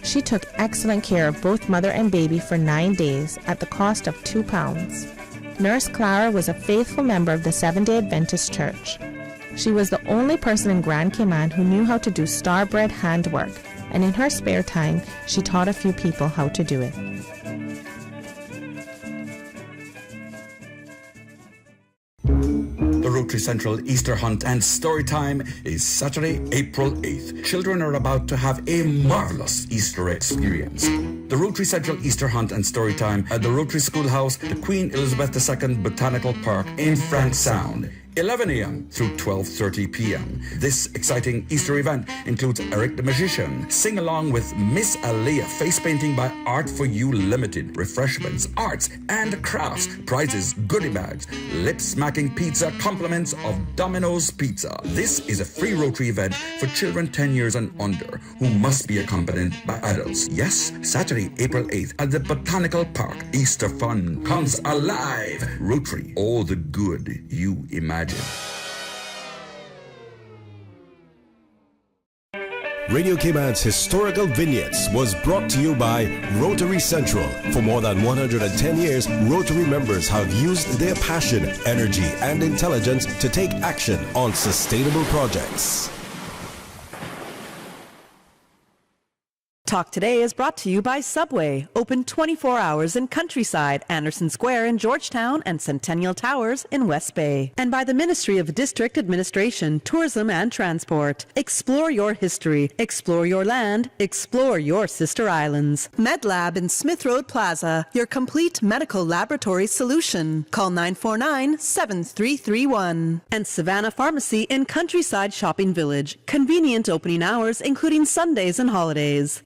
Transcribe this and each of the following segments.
She took excellent care of both mother and baby for 9 days at the cost of £2. Nurse Clara was a faithful member of the Seventh-day Adventist Church. She was the only person in Grand Cayman who knew how to do star-bread handwork, and in her spare time, she taught a few people how to do it. The Rotary Central Easter Hunt and Story Time is Saturday, April 8th. Children are about to have a marvelous Easter experience. The Rotary Central Easter Hunt and Story Time at the Rotary Schoolhouse, the Queen Elizabeth II Botanical Park in Frank Sound. 11 a.m. through 12:30 p.m. This exciting Easter event includes Eric the Magician, sing along with Miss Alea, face painting by Art for You Limited, refreshments, arts and crafts, prizes, goodie bags, lip smacking pizza, compliments of Domino's Pizza. This is a free Rotary event for children 10 years and under who must be accompanied by adults. Yes, Saturday, April 8th at the Botanical Park. Easter fun comes alive. Rotary, all the good you imagine. Radio Cayman's Historical Vignettes was brought to you by Rotary Central. For more than 110 years, Rotary members have used their passion, energy, and intelligence to take action on sustainable projects. Talk Today is brought to you by Subway, open 24 hours in Countryside, Anderson Square in Georgetown, and Centennial Towers in West Bay. And by the Ministry of District Administration, Tourism and Transport. Explore your history, explore your land, explore your sister islands. MedLab in Smith Road Plaza, your complete medical laboratory solution. Call 949-7331. And Savannah Pharmacy in Countryside Shopping Village, convenient opening hours including Sundays and holidays.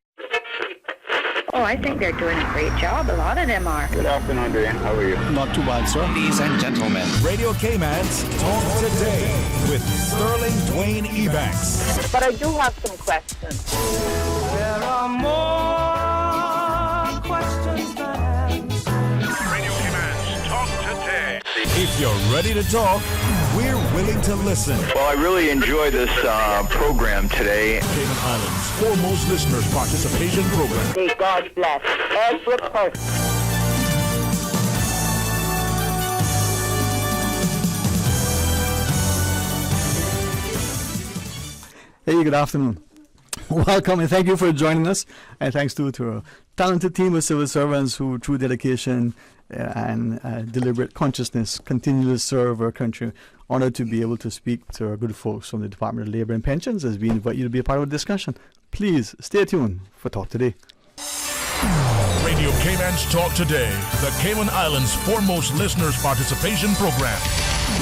Oh, I think they're doing a great job. A lot of them are. Good afternoon, Dan. How are you? Not too bad, sir. Ladies and gentlemen, Radio Cayman's Talk Today with Sterling Dwayne Ebanks. But I do have some questions. There are more questions than answers. Radio Cayman's Talk Today. If you're ready to talk, we're willing to listen. Well, I really enjoy this program today. Cayman Islands' foremost listeners participation program. May God bless every person. Hey, good afternoon. Welcome and thank you for joining us. And thanks to a talented team of civil servants who, through dedication and deliberate consciousness, continue to serve our country. Honored to be able to speak to our good folks from the Department of Labor and Pensions as we invite you to be a part of the discussion. Please stay tuned for Talk Today. Radio Cayman's Talk Today, the Cayman Islands' foremost listeners participation program.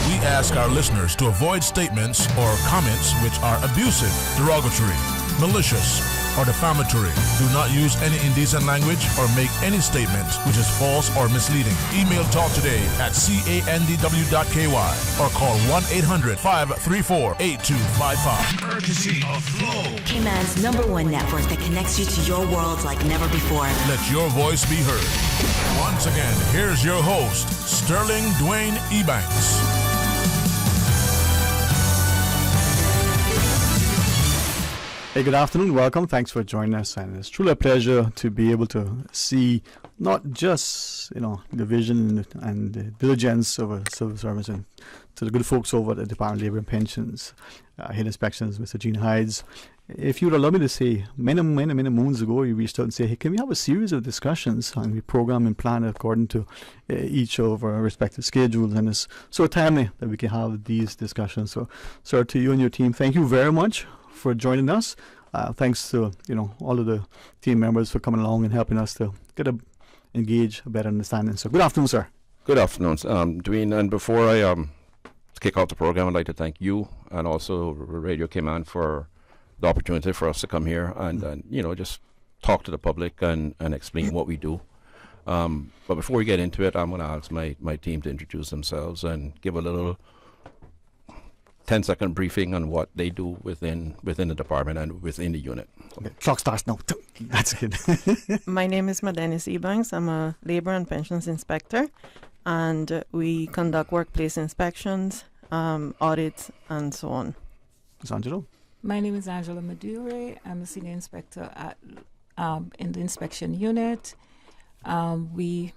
We ask our listeners to avoid statements or comments which are abusive, derogatory, malicious, or defamatory. Do not use any indecent language or make any statement which is false or misleading. Email talktoday@candw.ky or call 1-800-534-8255. Courtesy of Flow, Cayman's #1 network that connects you to your world like never before. Let your voice be heard. Once again, here's your host, Sterling Dwayne Ebanks. Hey, good afternoon. Welcome. Thanks for joining us. And it's truly a pleasure to be able to see not just, the vision and the diligence of our civil servants and to the good folks over at the Department of Labor and Pensions, Head Inspections, Mr. Gene Hydes. If you would allow me to say, many moons ago, you reached out and said, hey, can we have a series of discussions and we program and plan according to each of our respective schedules, and it's so timely that we can have these discussions. So, sir, to you and your team, thank you very much for joining us. Thanks to all of the team members for coming along and helping us to engage a better understanding. So good afternoon, sir. Good afternoon, Dwayne. And before I kick off the program, I'd like to thank you and also Radio Cayman for the opportunity for us to come here and just talk to the public and explain what we do. But before we get into it, I'm going to ask my team to introduce themselves and give a little 10-second briefing on what they do within the department and within the unit. Okay. Clock starts now. That's good. My name is Dwayne Ebanks. I'm a labor and pensions inspector, and we conduct workplace inspections, audits, and so on. Ms. Angelo? My name is Angela Madure. I'm a senior inspector at in the inspection unit. We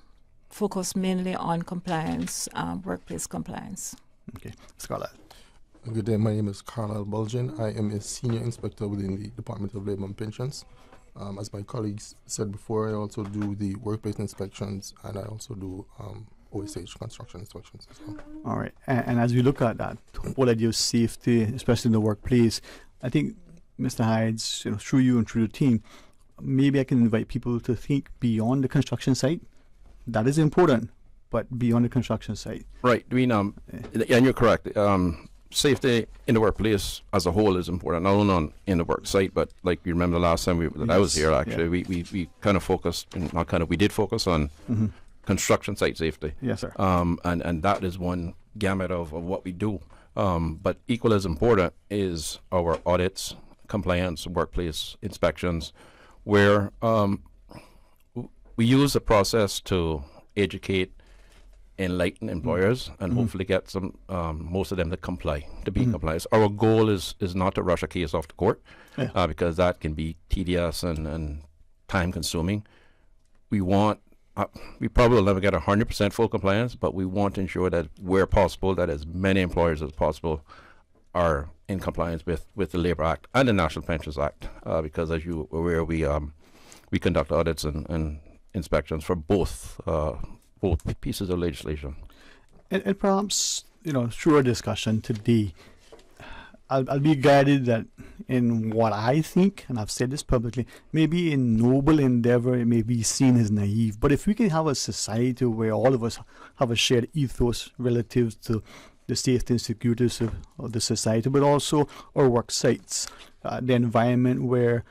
focus mainly on compliance, workplace compliance. Okay, Scarlett. Good day, my name is Carlisle Bulgin. I am a senior inspector within the Department of Labor and Pensions. As my colleagues said before, I also do the workplace inspections, and I also do OSH construction inspections as well. All right, and as we look at that whole idea of safety, especially in the workplace, I think Mr. Hydes, through you and through the team, maybe I can invite people to think beyond the construction site. That is important, but beyond the construction site. Right. I mean, and you're correct. Safety in the workplace as a whole is important, not only in the work site, but like you remember the last time I was here, actually, we kind of focused, we did focus on construction site safety. Yes, sir. And that is one gamut of what we do. But equally as important is our audits, compliance, workplace inspections, where we use the process to educate, enlighten employers, and hopefully get some most of them to comply, to be in compliance. Our goal is not to rush a case off the court, because that can be tedious and time consuming. We want we probably will never get 100% full compliance, but we want to ensure that where possible, that as many employers as possible are in compliance with the Labour Act and the National Pensions Act, because as you are aware, we conduct audits and inspections for both pieces of legislation. And perhaps, through our discussion today, I'll be guided that in what I think, and I've said this publicly, maybe in noble endeavor it may be seen as naive, but if we can have a society where all of us have a shared ethos relative to the safety and security of the society, but also our work sites, the environment where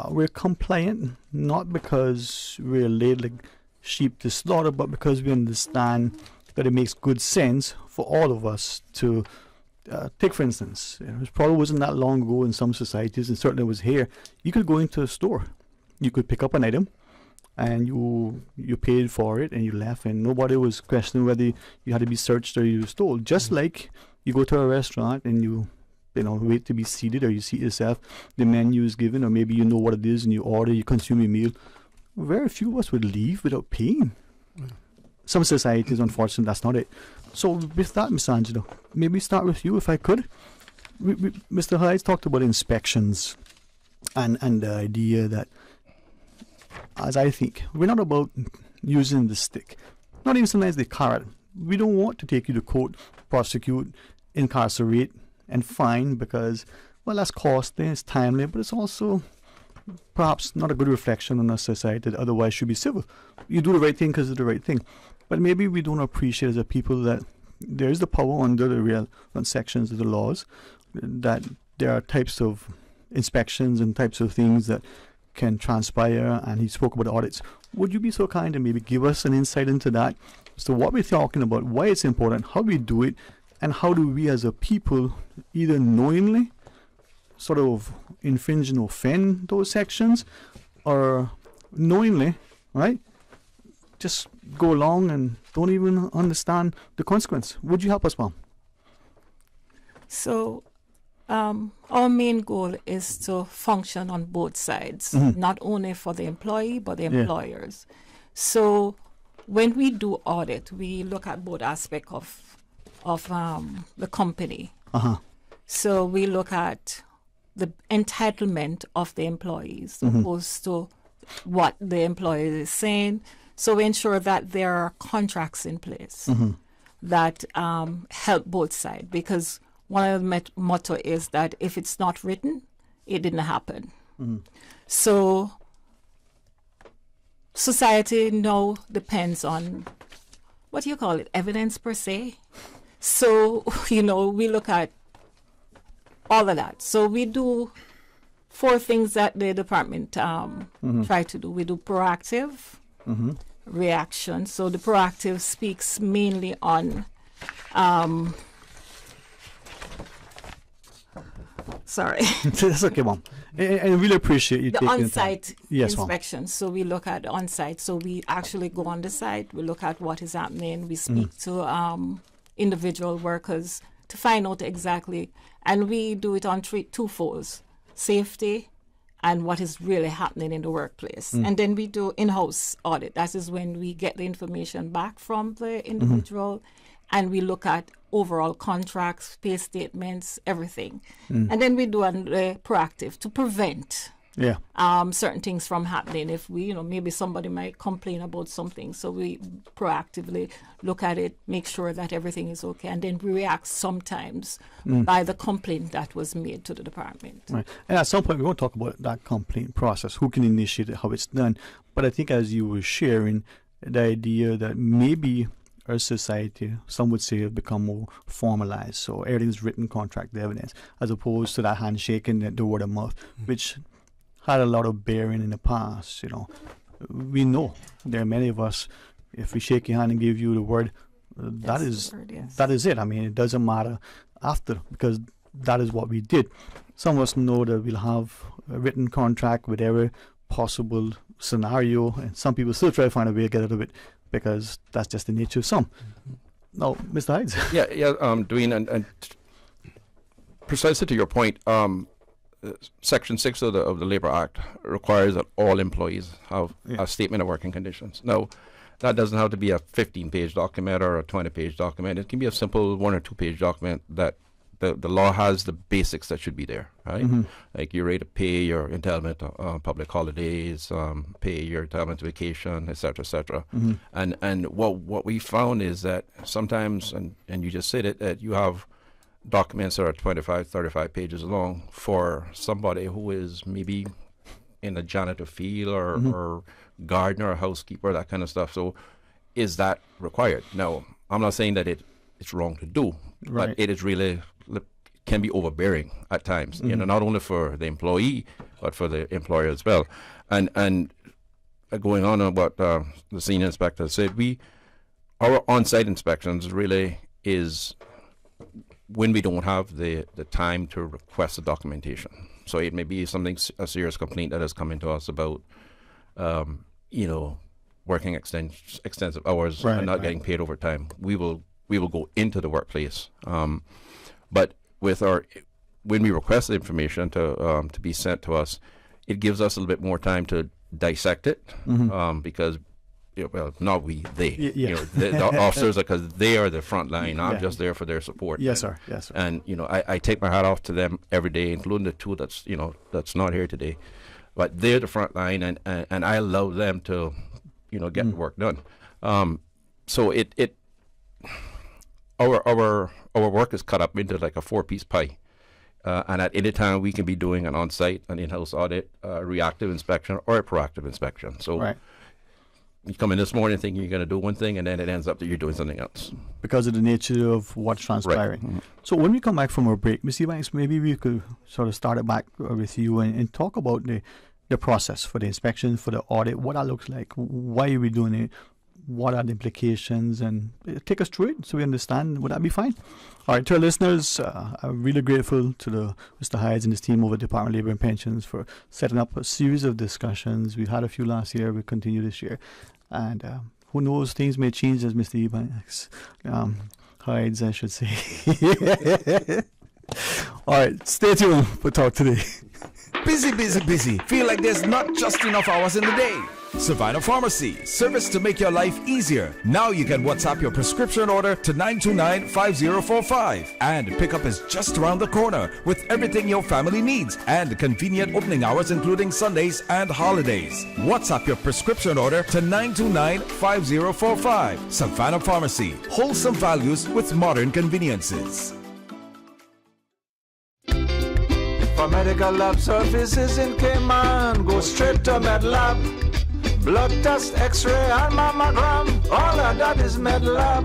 we're compliant, not because we're laid like sheep to slaughter, but because we understand that it makes good sense for all of us to take, for instance, it probably wasn't that long ago in some societies, and certainly was here, you could go into a store, you could pick up an item, and you paid for it, and you left, and nobody was questioning whether you had to be searched or you stole. Just like you go to a restaurant and you wait to be seated, or you seat yourself, the menu is given, or maybe you know what it is, and you order, you consume your meal. Very few of us would leave without paying. Some societies, unfortunately, that's not it. So with that, Ms. Angelo, maybe start with you, if I could. Mr. Hydes talked about inspections and the idea that, as I think, we're not about using the stick, not even sometimes the carrot. We don't want to take you to court, prosecute, incarcerate, and fine, because, well, that's costly, it's timely, but it's also perhaps not a good reflection on a society that otherwise should be civil. You do the right thing because it's the right thing. But maybe we don't appreciate as a people that there is the power under the relevant sections of the laws, that there are types of inspections and types of things that can transpire, and he spoke about audits. Would you be so kind and maybe give us an insight into that, as to what we're talking about, why it's important, how we do it, and how do we as a people either knowingly sort of infringe and offend those sections, or knowingly, right, just go along and don't even understand the consequence? Would you help us, Mom? So our main goal is to function on both sides, not only for the employee but the employers. So when we do audit, we look at both aspects of the company. So we look at the entitlement of the employees opposed to what the employer is saying. So we ensure that there are contracts in place that help both sides, because one of the motto is that if it's not written, it didn't happen. So society now depends on, what do you call it, evidence per se. So, we look at all of that. So we do 4 things that the department try to do. We do proactive reaction. So the proactive speaks mainly on sorry. That's okay, Mom. I really appreciate you taking on-site inspection. Mom. So we look at on-site. So we actually go on the site. We look at what is happening. We speak to individual workers to find out exactly. And we do it on 2 folds: safety and what is really happening in the workplace. And then we do in-house audit. That is when we get the information back from the individual and we look at overall contracts, pay statements, everything. And then we do a proactive to prevent certain things from happening. If we, maybe somebody might complain about something, so we proactively look at it, make sure that everything is okay, and then we react sometimes by the complaint that was made to the department. Right. And at some point, we won't talk about that complaint process, who can initiate it, how it's done. But I think as you were sharing, the idea that maybe our society, some would say, have become more formalized. So everything's written, contract evidence, as opposed to that handshake and the word of mouth, which had a lot of bearing in the past. We know there are many of us, if we shake your hand and give you the word, that is it. I mean, it doesn't matter after, because that is what we did. Some of us know that we'll have a written contract with every possible scenario, and some people still try to find a way to get out of it, because that's just the nature of some. Now, Mr. Hides. Dwayne, and precisely to your point, Section 6 of the Labour Act requires that all employees have a statement of working conditions. Now, that doesn't have to be a 15-page document or a 20-page document. It can be a simple 1 or 2 page document that the law has the basics that should be there, right? Like your rate of pay, your entitlement to public holidays, pay your entitlement to vacation, etc., etc. And what we found is that sometimes, and you just said it, that you have documents that are 25, 35 pages long for somebody who is maybe in a janitor field or gardener or housekeeper, that kind of stuff. So is that required? No, I'm not saying that it's wrong to do, but it is really can be overbearing at times, not only for the employee, but for the employer as well. And going on what the senior inspector said, our on-site inspections really is when we don't have the time to request the documentation. So it may be a serious complaint that has come into us about, working extensive hours and not getting paid overtime. We will go into the workplace, but when we request the information to be sent to us, it gives us a little bit more time to dissect it, because not we, they. The officers, because they are the front line. I'm just there for their support. Yes, sir. And I take my hat off to them every day, including the two that's not here today. But they're the front line, and I allow them to, get the work done. So our work is cut up into like a 4-piece pie. And at any time, we can be doing an on-site, an in-house audit, a reactive inspection, or a proactive inspection. So you come in this morning thinking you're going to do one thing, and then it ends up that you're doing something else. Because of the nature of what's transpiring. So when we come back from our break, Ms. Ebanks, maybe we could sort of start it back with you and talk about the process for the inspection, for the audit, what that looks like, why are we doing it, what are the implications, and take us through it so we understand. Would that be fine? All right, to our listeners, I'm really grateful to Mr. Hides and his team over at Department of Labor and Pensions for setting up a series of discussions. We had a few last year, we continue this year. And who knows, things may change, as Mr. Ebanks Hides, I should say. All right, stay tuned for Talk Today. Busy. Feel like there's not just enough hours in the day. Savannah Pharmacy, service to make your life easier. Now you can WhatsApp your prescription order to 929-5045. And pickup is just around the corner with everything your family needs and convenient opening hours including Sundays and holidays. WhatsApp your prescription order to 929-5045. Savannah Pharmacy, wholesome values with modern conveniences. For medical lab services in Cayman, go straight to MedLab. Blood test, x-ray and mammogram, all of that is MedLab.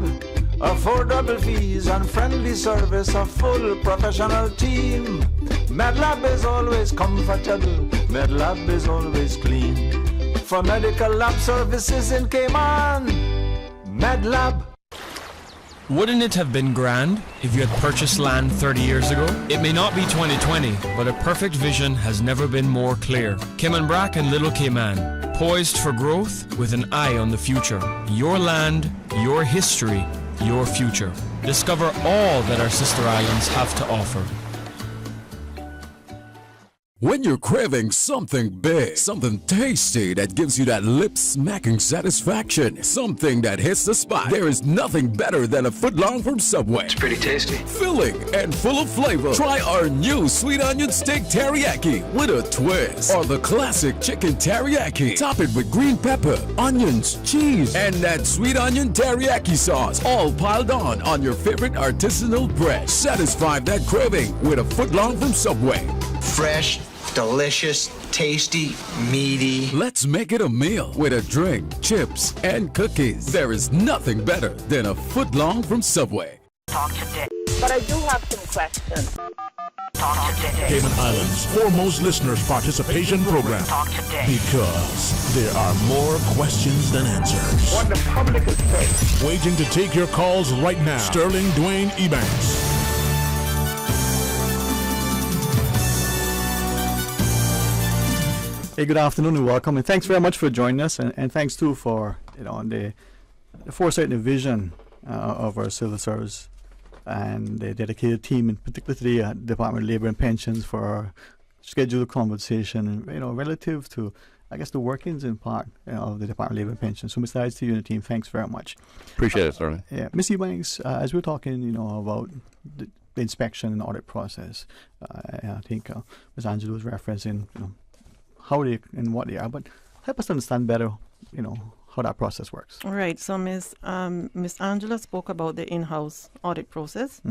Affordable fees and friendly service, a full professional team. MedLab is always comfortable, MedLab is always clean. For medical lab services in Cayman, MedLab. Wouldn't it have been grand if you had purchased land 30 years ago? It may not be 2020, but a perfect vision has never been more clear. Cayman Brac and Little Cayman, poised for growth with an eye on the future. Your land, your history, your future. Discover all that our sister islands have to offer. When you're craving something big, something tasty that gives you that lip-smacking satisfaction, something that hits the spot, there is nothing better than a footlong from Subway. It's pretty tasty. Filling and full of flavor. Try our new sweet onion steak teriyaki with a twist, or the classic chicken teriyaki. Top it with green pepper, onions, cheese, and that sweet onion teriyaki sauce, all piled on your favorite artisanal bread. Satisfy that craving with a footlong from Subway. Fresh, delicious, tasty, meaty. Let's make it a meal with a drink, chips, and cookies. There is nothing better than a footlong from Subway. Talk today. But I do have some questions. Talk today. Cayman Islands' foremost listeners participation program. Talk today. Because there are more questions than answers. What the public is saying. Waiting to take your calls right now. Sterling Dwayne Ebanks. Hey, good afternoon and welcome, and thanks very much for joining us, and thanks too for the foresight and the vision of our civil service and the dedicated team, in particular to the Department of Labor and Pensions, for our scheduled conversation, relative to, I guess, the workings in part of the Department of Labor and Pensions. So, Mr. Hydes, to you and the team, thanks very much. Appreciate it, Sterling. Yeah, Ms. Ebanks, as we're talking, about the inspection and audit process, I think Ms. Angela was referencing, how they and what they are, but help us understand better, how that process works. All right. So Ms. Angela spoke about the in-house audit process,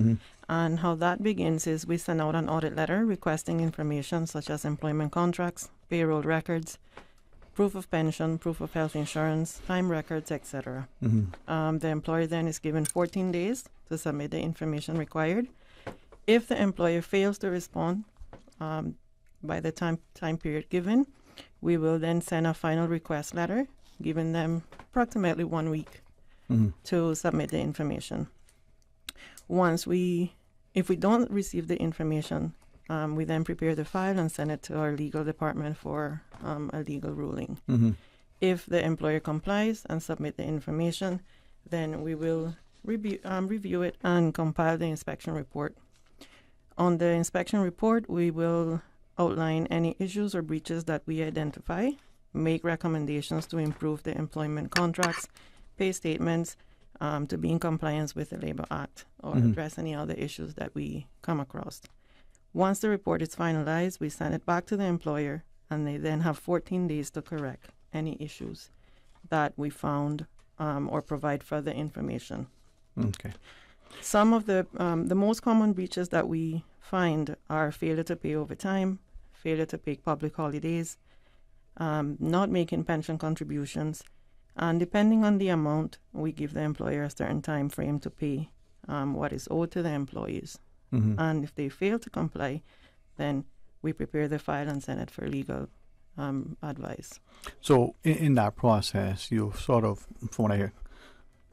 and how that begins is we send out an audit letter requesting information such as employment contracts, payroll records, proof of pension, proof of health insurance, time records, etc. The employer then is given 14 days to submit the information required. If the employer fails to respond by the time period given, we will then send a final request letter, giving them approximately 1 week to submit the information. If we don't receive the information, we then prepare the file and send it to our legal department for a legal ruling. If the employer complies and submit the information, then we will review it and compile the inspection report. On the inspection report, we will outline any issues or breaches that we identify, make recommendations to improve the employment contracts, pay statements, to be in compliance with the Labor Act, or address any other issues that we come across. Once the report is finalized, we send it back to the employer, and they then have 14 days to correct any issues that we found or provide further information. Okay. Some of the most common breaches that we find are failure to pay overtime, failure to pay public holidays, not making pension contributions, and depending on the amount, we give the employer a certain time frame to pay what is owed to the employees. And if they fail to comply, then we prepare the file and send it for legal advice. So in that process, you sort of, from what I hear,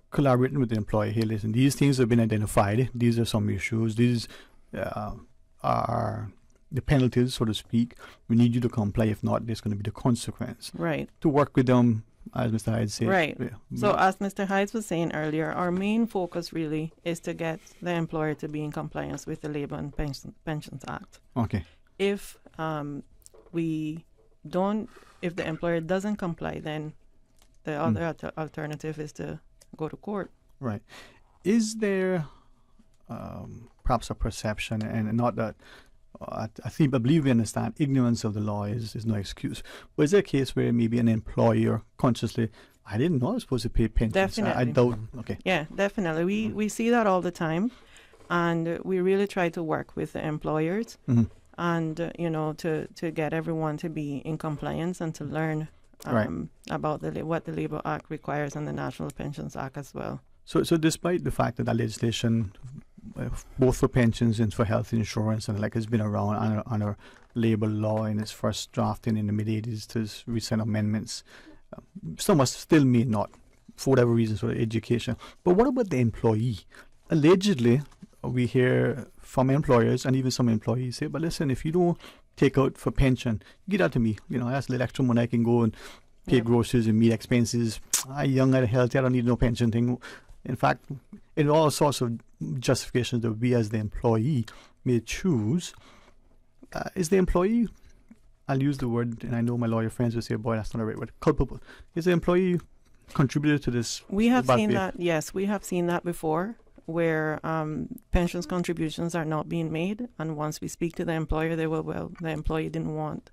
collaborating with the employer. Hey, listen, these things have been identified. These are some issues. These are the penalties, so to speak. We need you to comply. If not, there's going to be the consequence. Right. To work with them, as Mr. Hydes said. Right. Yeah. So as Mr. Hydes was saying earlier, our main focus really is to get the employer to be in compliance with the Labor and Pensions Act. Okay. If if the employer doesn't comply, then the other alternative is to go to court. Right. Is there perhaps a perception, and not that I believe we understand ignorance of the law is no excuse, but is there a case where maybe an employer consciously, I didn't know I was supposed to pay pensions? Definitely. I doubt. Okay. Yeah, definitely. We see that all the time, and we really try to work with the employers and to get everyone to be in compliance and to learn about what the Labor Act requires and the National Pensions Act as well. So despite the fact that that legislation, both for pensions and for health insurance, and has been around under labor law in its first drafting in the mid-'80s to recent amendments, some still may not, for whatever reasons, for education. But what about the employee? Allegedly, we hear from employers and even some employees say, but listen, if you don't take out for pension, give that to me. That's a little extra money I can go and pay groceries and meat expenses. I'm young and healthy, I don't need no pension thing. In fact, in all sorts of justifications that we as the employee may choose, is the employee I'll use the word, and I know my lawyer friends will say, boy, that's not the right word, culpable. Is the employee contributed to this? We have seen that, yes, we have seen that before, where pensions contributions are not being made, and once we speak to the employer, they will, well, the employee didn't want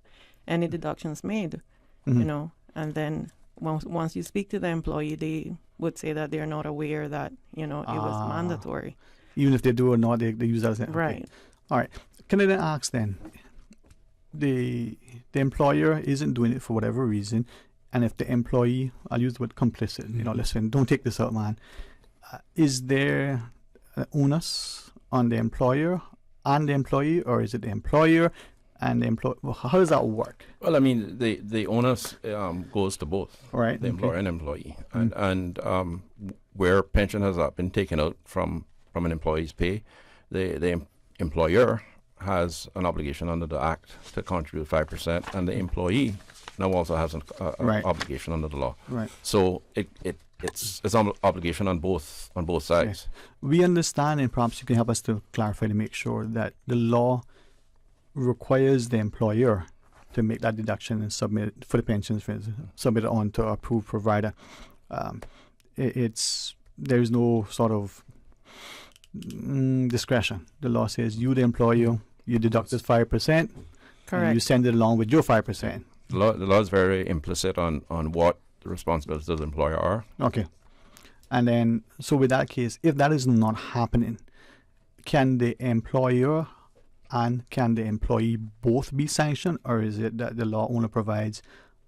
any deductions made, you know, and then once you speak to the employee, they would say that they're not aware that, you know, it was mandatory. Even if they do or not, they use that as a, right. Okay. All right. Can I then ask then, the employer isn't doing it for whatever reason, and if the employee, I'll use the word complicit, you know, listen, don't take this out, man. Is there an onus on the employer and the employee, or is it the employer and the employee? Well, how does that work? Well, I mean, the onus goes to both, right? The employer and employee, and where pension has been taken out from an employee's pay, the employer has an obligation under the Act to contribute 5%, and the employee now also has an obligation under the law. Right. So it's an obligation on both sides. Yes. We understand, and perhaps you can help us to clarify to make sure that the law requires the employer to make that deduction and submit it for the pensions, for instance, submit it on to an approved provider. There is no sort of discretion. The law says you, the employer, you deduct this 5%. Correct. And you send it along with your 5%. The law is very implicit on what the responsibilities of the employer are. Okay. And then, so with that case, if that is not happening, can the employer and can the employee both be sanctioned, or is it that the law only provides,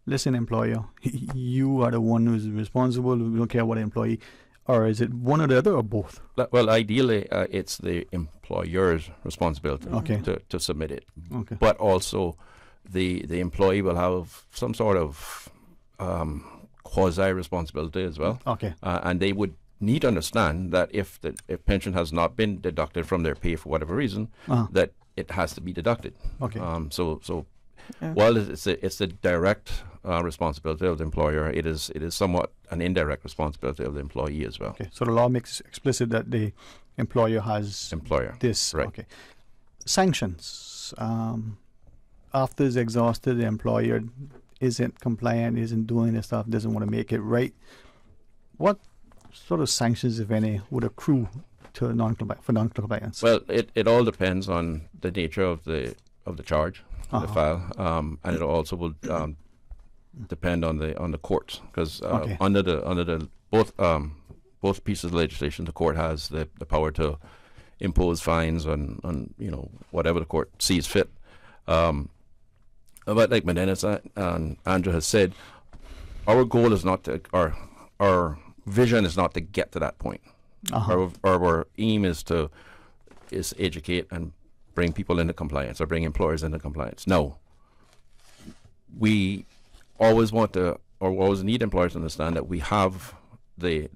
listen, employer, you are the one who's responsible, we don't care what the employee, or is it one or the other or both? Well, ideally, it's the employer's responsibility to submit it. Okay. But also, the employee will have some sort of quasi-responsibility as well. Okay. And they would need to understand that if pension has not been deducted from their pay for whatever reason, that it has to be deducted. Okay. While it's the direct responsibility of the employer, it is somewhat an indirect responsibility of the employee as well. Okay. So the law makes explicit that the employer has this. Right. Okay. Sanctions. After it's exhausted, the employer isn't compliant, isn't doing the stuff, doesn't want to make it right. What sort of sanctions, if any, would accrue to non-compliance? Well, it all depends on the nature of the charge, the file, and it also will depend on the courts, because under the both pieces of legislation, the court has the power to impose fines on whatever the court sees fit. But like Medenis and Andrew has said, our goal is not to, our vision is not to get to that point. Our aim is to educate and bring people into compliance, or bring employers into compliance. No, we always want to, or always need employers to understand that we have the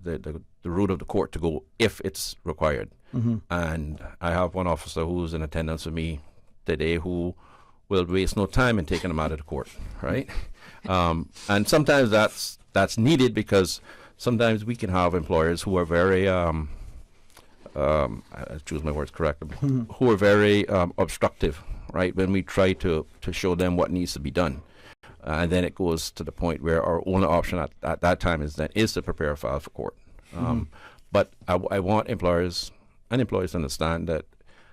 route of the court to go if it's required. Mm-hmm. And I have one officer who's in attendance with me today who will waste no time in taking them out of the court, right? And sometimes that's needed, because sometimes we can have employers who are very, I choose my words correctly, who are very obstructive, right? When we try to show them what needs to be done. And then it goes to the point where our only option at that time is to prepare a file for court. But I want employers and employees to understand that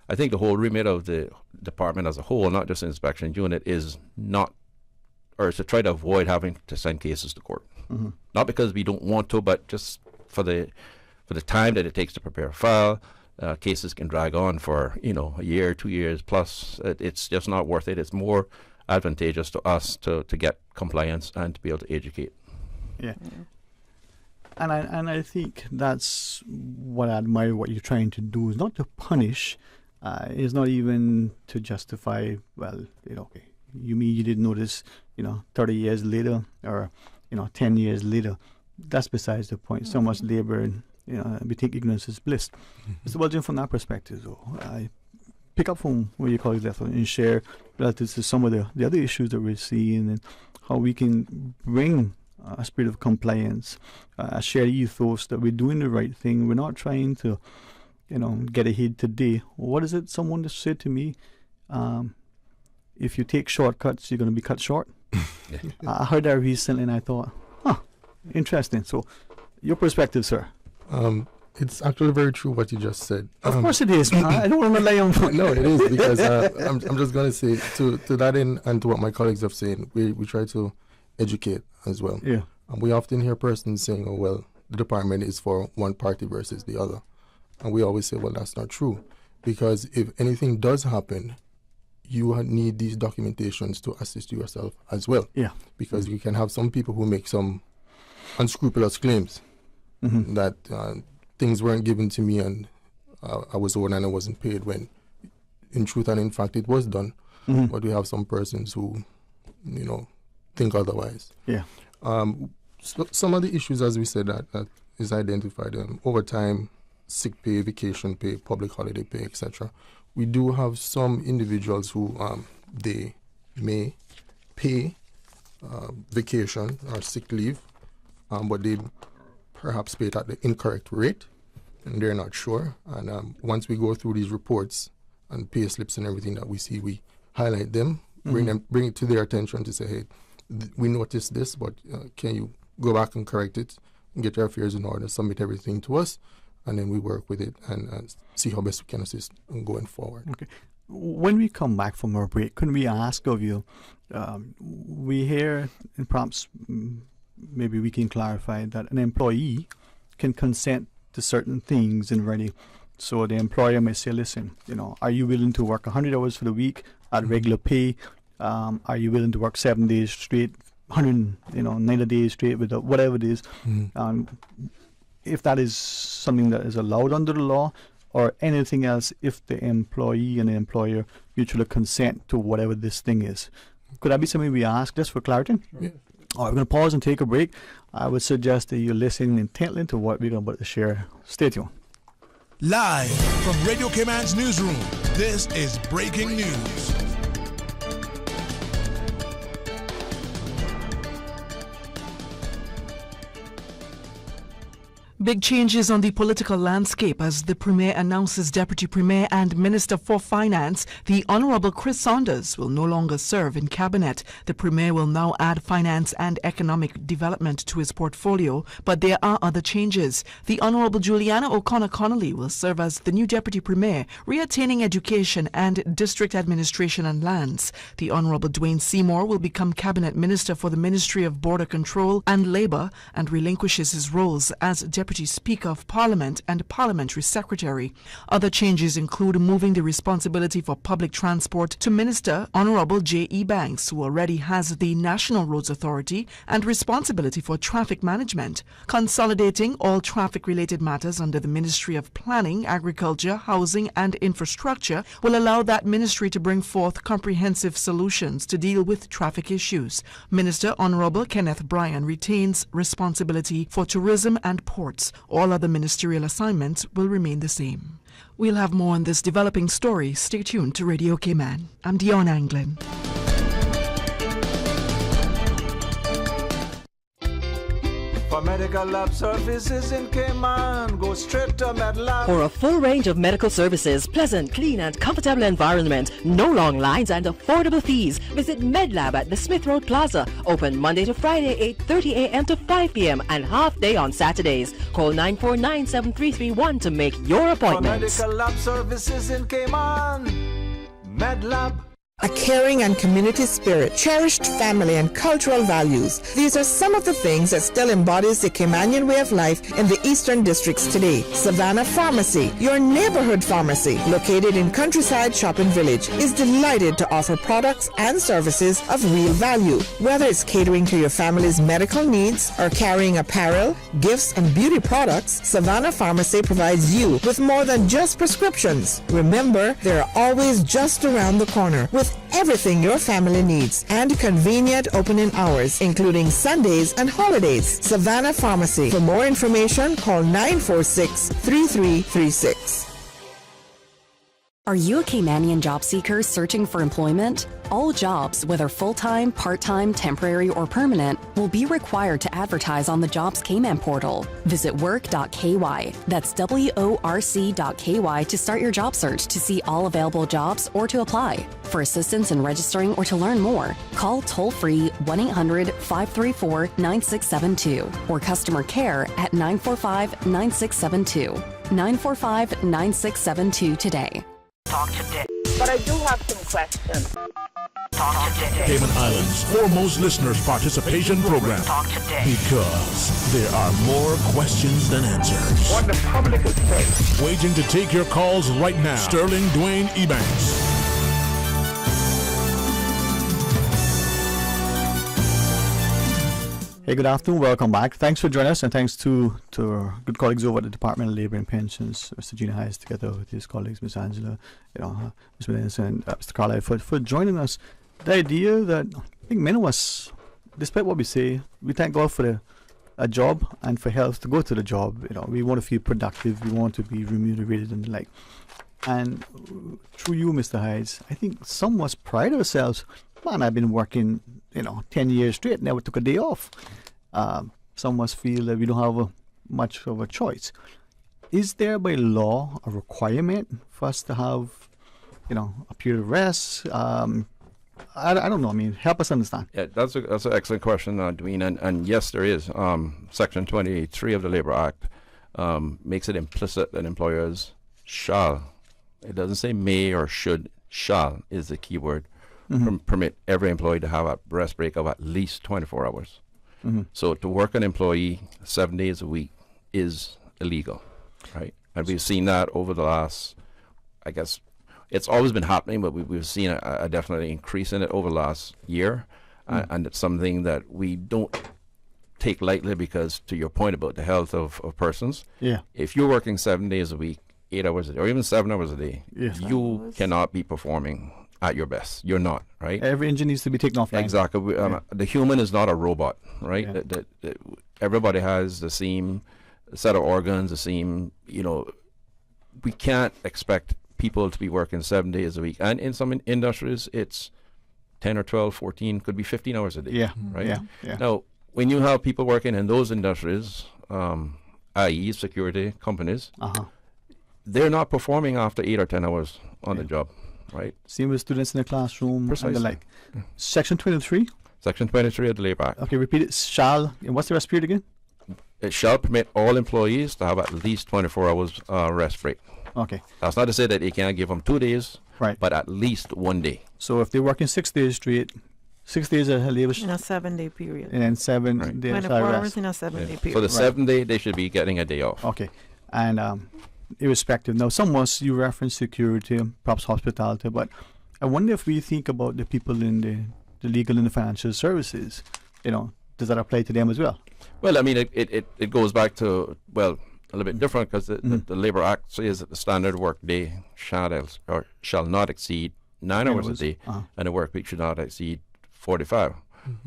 I think the whole remit of the department as a whole, not just the inspection unit, is to try to avoid having to send cases to court. Mm-hmm. Not because we don't want to, but just for the time that it takes to prepare a file. Cases can drag on for a year, 2 years plus. It's just not worth it. It's more advantageous to us to get compliance and to be able to educate. Yeah. And I think that's what I admire what you're trying to do, is not to punish. It's not even to justify, okay, you mean you didn't notice, 30 years later or, 10 years later. That's besides the point. So much labor, and, we think ignorance is bliss. Mr. Belgian, from that perspective, though, I pick up from where your colleagues left and share relative to some of the other issues that we're seeing and how we can bring a spirit of compliance, a shared ethos that we're doing the right thing. We're not trying to, get ahead today. What is it someone just said to me? if you take shortcuts, you're going to be cut short. I heard that recently, and I thought, interesting. So, your perspective, sir? It's actually very true what you just said. Of course it is. I don't want to lay on. No, it is, because I'm just going to say to that end, and to what my colleagues have said, we try to educate as well. Yeah. And we often hear persons saying, oh, well, the department is for one party versus the other. And we always say, well, that's not true. Because if anything does happen, you need these documentations to assist yourself as well. Yeah. Because you can have some people who make some unscrupulous claims that things weren't given to me and I was owed and I wasn't paid, when in truth and in fact it was done. But we have some persons who, think otherwise. Yeah. So some of the issues, as we said, that is identified, overtime, sick pay, vacation pay, public holiday pay, etc. We do have some individuals who they may pay vacation or sick leave, but they perhaps pay it at the incorrect rate, and they're not sure. And once we go through these reports and pay slips and everything that we see, we highlight them, bring it to their attention to say, hey, we noticed this, but can you go back and correct it, and get your affairs in order, submit everything to us, and then we work with it and see how best we can assist going forward. Okay. When we come back from our break, can we ask of you, we hear, and perhaps maybe we can clarify, that an employee can consent to certain things in writing. So the employer may say, listen, are you willing to work 100 hours for the week at regular pay? Are you willing to work 7 days straight, 90 days straight, with whatever it is? If that is something that is allowed under the law, or anything else, if the employee and the employer mutually consent to whatever this thing is. Could that be something we ask just for clarity? Yeah. All right, we're going to pause and take a break. I would suggest that you're listening intently to what we're about to share. Stay tuned. Live from Radio Cayman's newsroom, this is Breaking News. Big changes on the political landscape as the Premier announces Deputy Premier and Minister for Finance, the Honourable Chris Saunders, will no longer serve in Cabinet. The Premier will now add finance and economic development to his portfolio, but there are other changes. The Honourable Juliana O'Connor-Connolly will serve as the new Deputy Premier, retaining education and district administration and lands. The Honourable Dwayne Seymour will become Cabinet Minister for the Ministry of Border Control and Labour and relinquishes his roles as Deputy Speaker of Parliament and Parliamentary Secretary. Other changes include moving the responsibility for public transport to Minister Honourable Dwayne Ebanks, who already has the National Roads Authority and responsibility for traffic management. Consolidating all traffic-related matters under the Ministry of Planning, Agriculture, Housing and Infrastructure will allow that ministry to bring forth comprehensive solutions to deal with traffic issues. Minister Honourable Kenneth Bryan retains responsibility for tourism and ports. All other ministerial assignments will remain the same. We'll have more on this developing story. Stay tuned to Radio Cayman. I'm Dion Anglin. For medical lab services in Cayman, go straight to MedLab. For a full range of medical services, pleasant, clean and comfortable environment, no long lines and affordable fees, visit MedLab at the Smith Road Plaza. Open Monday to Friday, 8:30 a.m. to 5 p.m. and half day on Saturdays. Call 949-7331 to make your appointments. For medical lab services in Cayman, MedLab. A caring and community spirit, cherished family and cultural values. These are some of the things that still embodies the Caymanian way of life in the Eastern Districts today. Savannah Pharmacy, your neighborhood pharmacy, located in Countryside Shopping Village, is delighted to offer products and services of real value. Whether it's catering to your family's medical needs or carrying apparel, gifts, and beauty products, Savannah Pharmacy provides you with more than just prescriptions. Remember, they're always just around the corner with everything your family needs and convenient opening hours, including Sundays and holidays. Savannah Pharmacy. For more information, call 946-3336. Are you a Caymanian job seeker searching for employment? All jobs, whether full-time, part-time, temporary, or permanent, will be required to advertise on the Jobs Cayman portal. Visit work.ky. That's worc.ky to start your job search to see all available jobs or to apply. For assistance in registering or to learn more, call toll-free 1-800-534-9672 or customer care at 945-9672. 945-9672 today. Talk today. But I do have some questions. Talk today. Cayman Islands' foremost listeners participation program. Talk today. Because there are more questions than answers. What the public is saying. Waiting to take your calls right now. Sterling Dwayne Ebanks. Hey, good afternoon. Welcome back. Thanks for joining us, and thanks to our good colleagues over at the Department of Labour and Pensions, Mr. Gina Hayes, together with his colleagues, Ms. Angela, Ms. Melinda, and Mr. Carlisle, for joining us. The idea that I think many of us, despite what we say, we thank God for a job and for health to go to the job. We want to feel productive. We want to be remunerated and the like. And through you, Mr. Hayes, I think some of us pride ourselves. Man, I've been working 10 years straight, never took a day off. Some of us feel that we don't have much of a choice. Is there by law a requirement for us to have, a period of rest? I don't know. I mean, help us understand. Yeah, that's an excellent question, Dwayne. And yes, there is. Section 28(3) of the Labour Act makes it implicit that employers shall. It doesn't say may or should. Shall is the key word. Permit every employee to have a rest break of at least 24 hours. So to work an employee 7 days a week is illegal, right? And we've seen that over the last, I guess, it's always been happening, but we've seen a definitely increase in it over the last year. And it's something that we don't take lightly because, to your point about the health of persons, if you're working 7 days a week, 8 hours a day, or even 7 hours a day, you cannot be performing at your best. You're not, right? Every engine needs to be taken offline. Exactly. The human is not a robot, right? Everybody has the same set of organs, the same, we can't expect people to be working 7 days a week. And in some industries, it's 10 or 12, 14, could be 15 hours a day, right? Now, when you have people working in those industries, i.e. security companies, they're not performing after 8 or 10 hours on the job. Right. Same with students in the classroom. Precisely. And the like. Section 23? Section 23 of the Labour Act. Okay, repeat it. Shall. And what's the rest period again? It shall permit all employees to have at least 24 hours rest break. Okay. That's not to say that you can't give them 2 days, right? But at least 1 day. So if they're working 6 days straight, 6 days of labor in a 7-day period, and then 7 days 24 hours in a 7-day period. So the 7th day, they should be getting a day off. Okay. And irrespective. Now, some of us, you reference security, perhaps hospitality, but I wonder if we think about the people in the legal and the financial services, does that apply to them as well? Well, I mean, it goes back to, a little bit different because the Labour Act says that the standard work day shall not exceed 9 hours a day, and a work week should not exceed 45.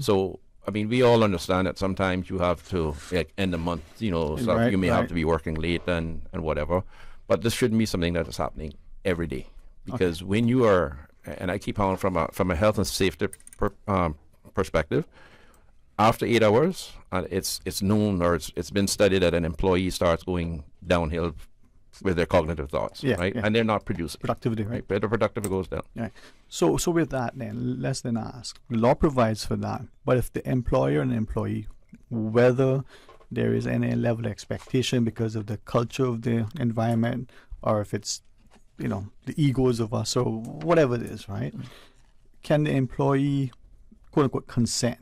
So, I mean, we all understand that sometimes you have to, end the month, you may have to be working late and whatever. But this shouldn't be something that is happening every day. Because when you are, and I keep on from a health and safety perspective, after 8 hours, it's known or it's been studied that an employee starts going downhill with their cognitive thoughts, right? And they're not producing. Productivity, right? Their productivity goes down. Right. So with that then, let's then ask, the law provides for that, but if the employer and the employee, whether there is any level of expectation because of the culture of the environment, or if it's, the egos of us or whatever it is, right? Can the employee, quote unquote, consent,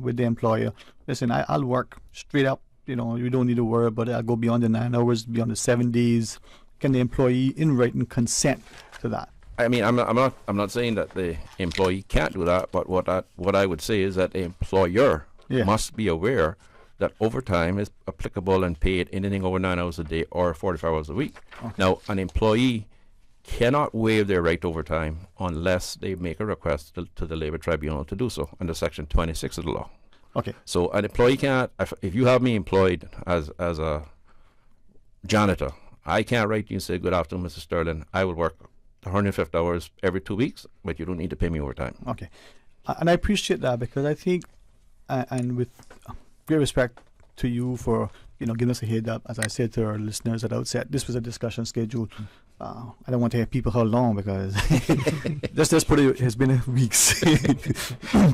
with the employer? Listen, I'll work straight up. You don't need to worry about it. I'll go beyond the 9 hours, beyond the 7 days. Can the employee, in writing, consent to that? I mean, I'm not saying that the employee can't do that, but what I would say is that the employer must be aware that overtime is applicable and paid anything over 9 hours a day or 45 hours a week. Now, an employee cannot waive their right to overtime unless they make a request to the Labour Tribunal to do so under Section 26 of the law. Okay. So an employee can't, if you have me employed as a janitor, I can't write to you and say, good afternoon, Mr. Sterling, I will work 150 hours every 2 weeks, but you don't need to pay me overtime. Okay. And I appreciate that, because I think, and with great respect to you for giving us a head up, as I said to our listeners at the outset, this was a discussion scheduled. I don't want to hear people how long, because just put it has been weeks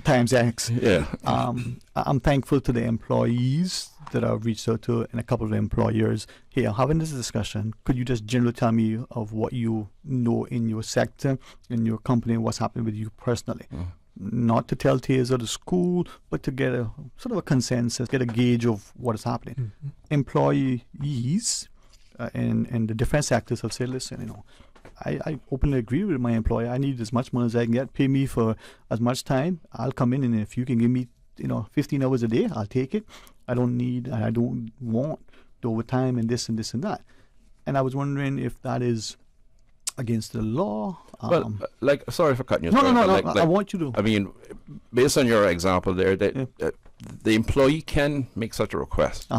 times X. Yeah. I'm thankful to the employees that I've reached out to, and a couple of employers here having this discussion. Could you just generally tell me of what you know in your sector, in your company, what's happening with you personally? Not to tell tales of the school, but to get a sort of a consensus, get a gauge of what is happening. Employees in the different sectors have said, listen, I openly agree with my employer. I need as much money as I can get. Pay me for as much time. I'll come in, and if you can give me 15 hours a day, I'll take it. I don't want the overtime and this and this and that. And I was wondering if that is against the law. Sorry for cutting you. No. I want you to. I mean, based on your example there, that the employee can make such a request,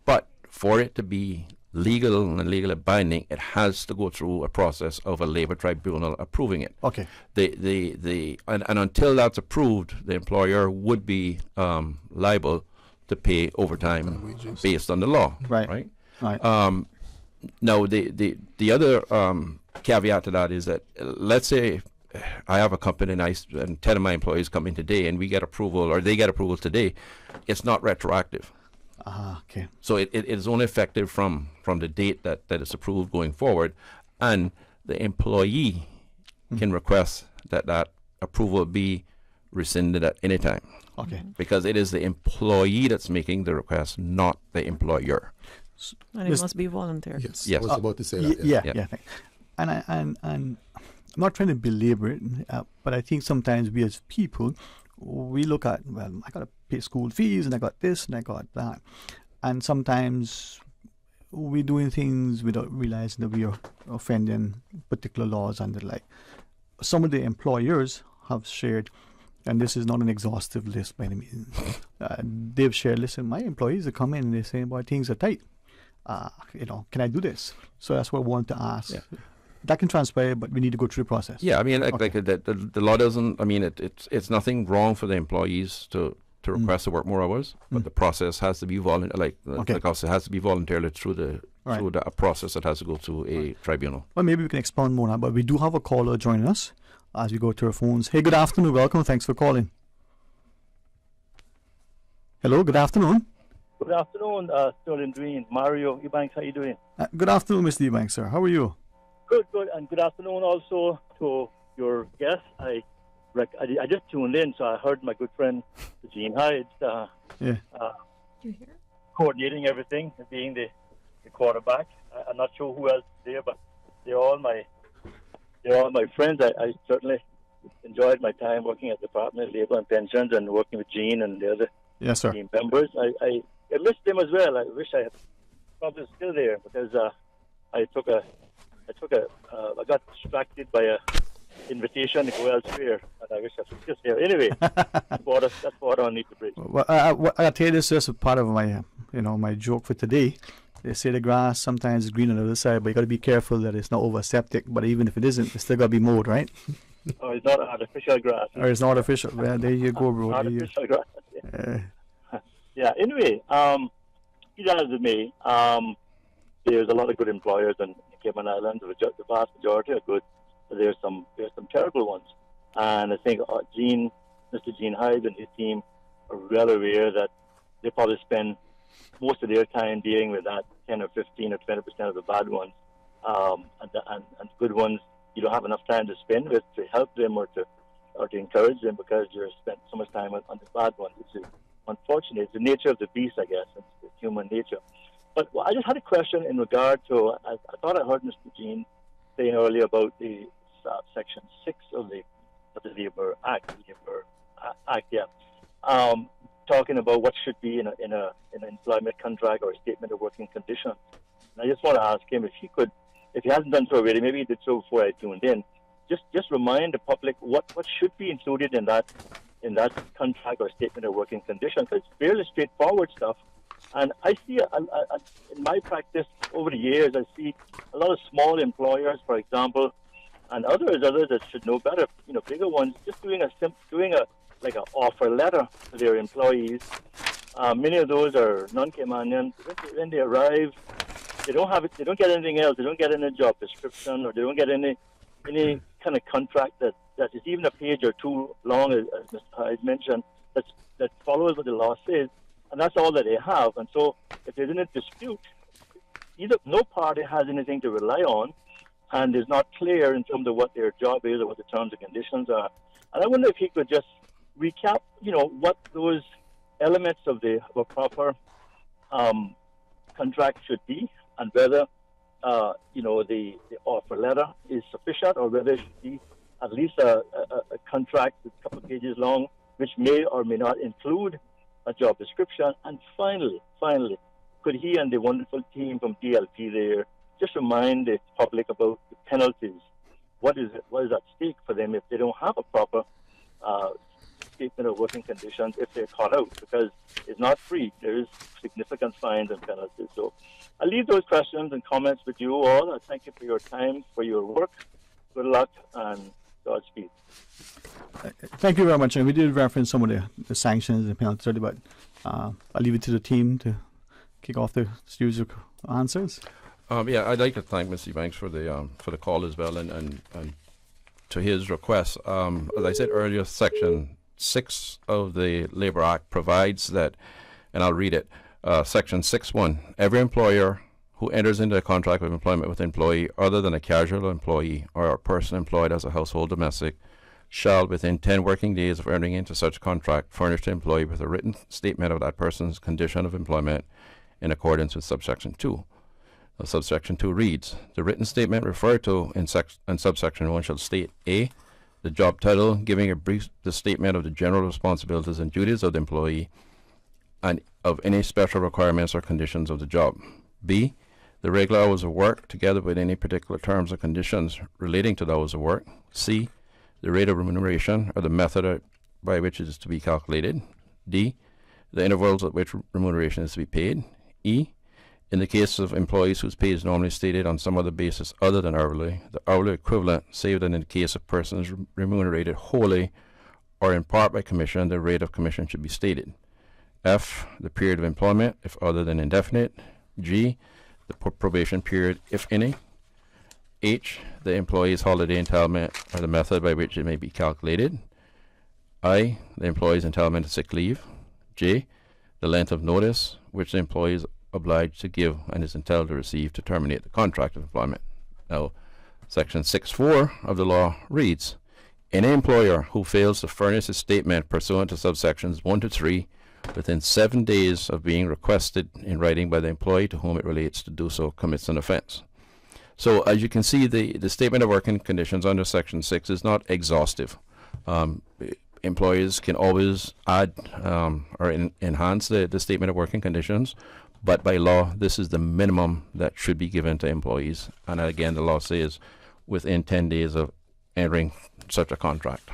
but for it to be legal and legally binding, it has to go through a process of a labor tribunal approving it. Okay. And until that's approved, the employer would be liable to pay overtime based on the law. Right. Now, the other caveat to that is that, let's say I have a company and 10 of my employees come in today, and we get approval, or they get approval today. It's not retroactive. Okay. So it is only effective from the date that it's approved going forward, and the employee can request that approval be rescinded at any time. Okay. Because it is the employee that's making the request, not the employer. And it must be voluntary. Yes. I was about to say that. Yeah. And I'm not trying to belabor it, but I think sometimes we as people, we look at, I got to pay school fees, and I got this, and I got that. And sometimes we're doing things without realizing that we are offending particular laws and the like. Some of the employers have shared, and this is not an exhaustive list by any means, they've shared, listen, my employees are coming and they're saying, boy, things are tight. Can I do this? So that's what I want to ask. Yeah. That can transpire, but we need to go through the process. Yeah, I mean, the law doesn't. I mean, it's nothing wrong for the employees to request to work more hours, but the process has to be voluntary. It has to be voluntarily through the process that has to go through a tribunal. Well, maybe we can expound more on that, but we do have a caller joining us as we go to our phones. Hey, good afternoon, welcome. Thanks for calling. Hello, good afternoon. Good afternoon, Sterling Dwayne, Mario Ebanks. How you doing? Good afternoon, Mr. Ebanks, sir. How are you? Good, and good afternoon also to your guest. I just tuned in, so I heard my good friend Gene Hyde coordinating everything, being the quarterback. I'm not sure who else is there, but they're all my friends. I certainly enjoyed my time working at the Department of Labor and Pensions and working with Gene and the other team members. I missed them as well. I wish I had probably still there, because I got distracted by a invitation to go elsewhere, and I wish I was just here. Anyway, that's water on need to bridge. Well, I tell you, this is just part of my, my joke for today. They say the grass sometimes is green on the other side, but you got to be careful that it's not over septic. But even if it isn't, it's still got to be mowed, right? Oh, it's not artificial grass. Or it's not artificial. Well, there you go, bro. Artificial grass. Yeah. Anyway, either as it may, there's a lot of good employers in Cayman Islands. The vast majority are good. But there's some terrible ones, and I think Mr. Gene Hyde and his team are well aware that they probably spend most of their time dealing with that 10 or 15 or 20% of the bad ones, and good ones you don't have enough time to spend with to help them or to encourage them, because you're spent so much time on the bad ones, which is unfortunate. It's the nature of the beast, I guess. It's human nature. But I just had a question in regard to, I thought I heard Mr. Gene saying earlier about the Section 6 of the Labor Act, talking about what should be in an employment contract or a statement of working conditions. And I just want to ask him if he hasn't done so already, maybe he did so before I tuned in, just remind the public what should be included in that contract or statement of working conditions. It's fairly straightforward stuff. And I see, in my practice over the years, I see a lot of small employers, for example, and others that should know better. Bigger ones just doing like an offer letter to their employees. Many of those are non-Caymanian. When they arrive, they don't have it. They don't get anything else. They don't get any job description, or they don't get any kind of contract that is even a page or two long, as Mr. Hyde mentioned, that follows what the law says, and that's all that they have. And so, if there's any dispute, no party has anything to rely on, and is not clear in terms of what their job is or what the terms and conditions are. And I wonder if he could just recap, what those elements of a proper contract should be, and whether the offer letter is sufficient, or whether it should be at least a contract that's a couple of pages long, which may or may not include a job description. And finally, could he and the wonderful team from DLP there just remind the public about the penalties? What is at stake for them if they don't have a proper statement of working conditions if they're caught out? Because it's not free. There is significant fines and penalties. So I'll leave those questions and comments with you all. I thank you for your time, for your work. Good luck, and Godspeed. Thank you very much. And we did reference some of the sanctions and penalties already, but I'll leave it to the team to kick off the series of answers. I'd like to thank Mr. Ebanks for the call as well, and to his request. As I said earlier, Section 6 of the Labour Act provides that, and I'll read it, Section 6.1, every employer who enters into a contract of employment with an employee other than a casual employee or a person employed as a household domestic shall, within 10 working days of entering into such contract, furnish the employee with a written statement of that person's condition of employment in accordance with subsection 2. Subsection 2 reads, the written statement referred to in subsection 1 shall state A, the job title, giving a brief statement of the general responsibilities and duties of the employee and of any special requirements or conditions of the job. B, the regular hours of work, together with any particular terms or conditions relating to the hours of work. C, the rate of remuneration or the method by which it is to be calculated. D, the intervals at which remuneration is to be paid. E, in the case of employees whose pay is normally stated on some other basis other than hourly, the hourly equivalent, save that in the case of persons remunerated wholly or in part by commission, the rate of commission should be stated. F, the period of employment, if other than indefinite. G, the probation period, if any. H, the employee's holiday entitlement or the method by which it may be calculated. I, the employee's entitlement to sick leave. J, the length of notice which the employee is obliged to give and is entitled to receive to terminate the contract of employment. Now, Section 6.4 of the law reads, any employer who fails to furnish a statement pursuant to subsections 1 to 3 within 7 days of being requested in writing by the employee to whom it relates to do so commits an offence. So as you can see, the statement of working conditions under Section 6 is not exhaustive. Employers can always add or enhance the statement of working conditions, but by law, this is the minimum that should be given to employees. And again, the law says within 10 days of entering such a contract.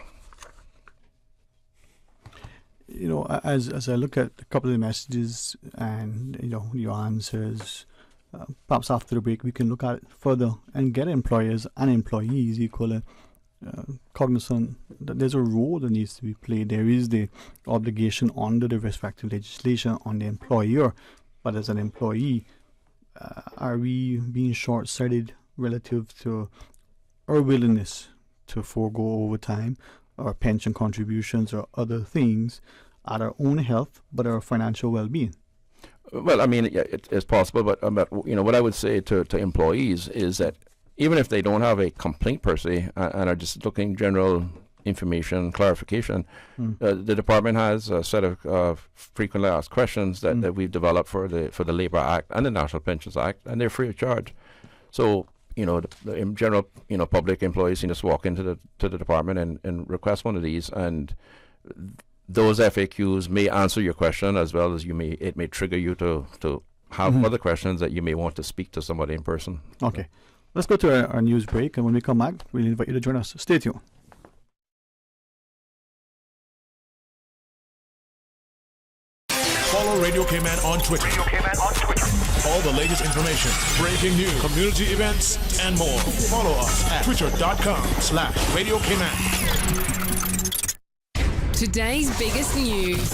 As I look at a couple of the messages and your answers, perhaps after the break we can look at it further and get employers and employees equally cognizant that there's a role that needs to be played. There is the obligation under the respective legislation on the employer, but as an employee, are we being short-sighted relative to our willingness to forego overtime or pension contributions or other things at our own health but our financial well-being? Well, I mean, it's possible, but what I would say to employees is that even if they don't have a complaint per se and are just looking general information, clarification, the department has a set of frequently asked questions that we've developed for the Labour Act and the National Pensions Act, and they're free of charge. So, in general, public employees can just walk into the department and request one of these, and those FAQs may answer your question as well as it may trigger you to have other questions that you may want to speak to somebody in person. Okay. Let's go to our news break, and when we come back, we'll invite you to join us. Stay tuned. Follow Radio Cayman on Twitter. All the latest information, breaking news, community events, and more. Follow us at twitter.com/Radio Cayman. Today's biggest news.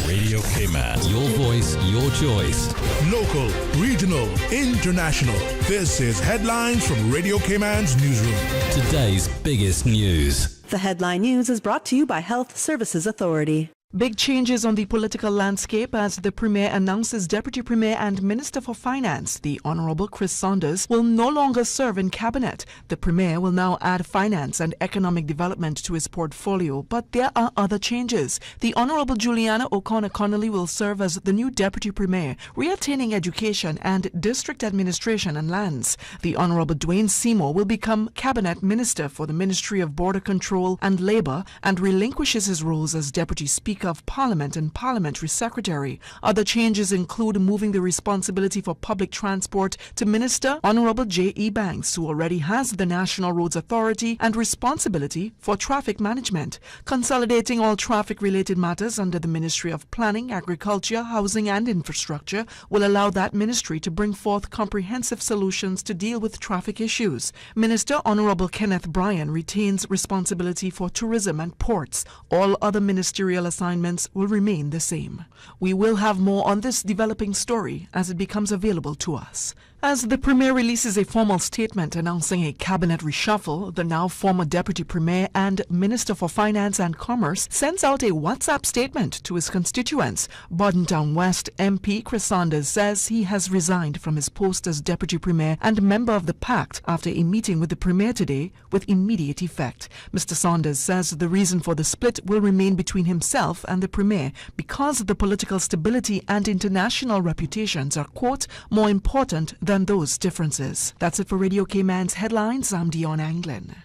Radio Cayman. Your voice, your choice. Local, regional, international. This is Headlines from Radio Cayman's newsroom. Today's biggest news. The headline news is brought to you by Health Services Authority. Big changes on the political landscape as the Premier announces Deputy Premier and Minister for Finance, the Honourable Chris Saunders, will no longer serve in Cabinet. The Premier will now add finance and economic development to his portfolio, but there are other changes. The Honourable Juliana O'Connor-Connolly will serve as the new Deputy Premier, reattaining education and district administration and lands. The Honourable Dwayne Seymour will become Cabinet Minister for the Ministry of Border Control and Labour and relinquishes his roles as Deputy Speaker of Parliament and Parliamentary Secretary. Other changes include moving the responsibility for public transport to Minister Honourable Dwayne Ebanks, who already has the National Roads Authority and responsibility for traffic management. Consolidating all traffic-related matters under the Ministry of Planning, Agriculture, Housing and Infrastructure will allow that ministry to bring forth comprehensive solutions to deal with traffic issues. Minister Honourable Kenneth Bryan retains responsibility for tourism and ports. All other ministerial assignments will remain the same. We will have more on this developing story as it becomes available to us. As the Premier releases a formal statement announcing a cabinet reshuffle, the now former Deputy Premier and Minister for Finance and Commerce sends out a WhatsApp statement to his constituents. Bordentown West MP Chris Saunders says he has resigned from his post as Deputy Premier and member of the Pact after a meeting with the Premier today with immediate effect. Mr. Saunders says the reason for the split will remain between himself and the Premier because the political stability and international reputations are, quote, more important than those differences. That's it for Radio Cayman's headlines. I'm Dion Anglin.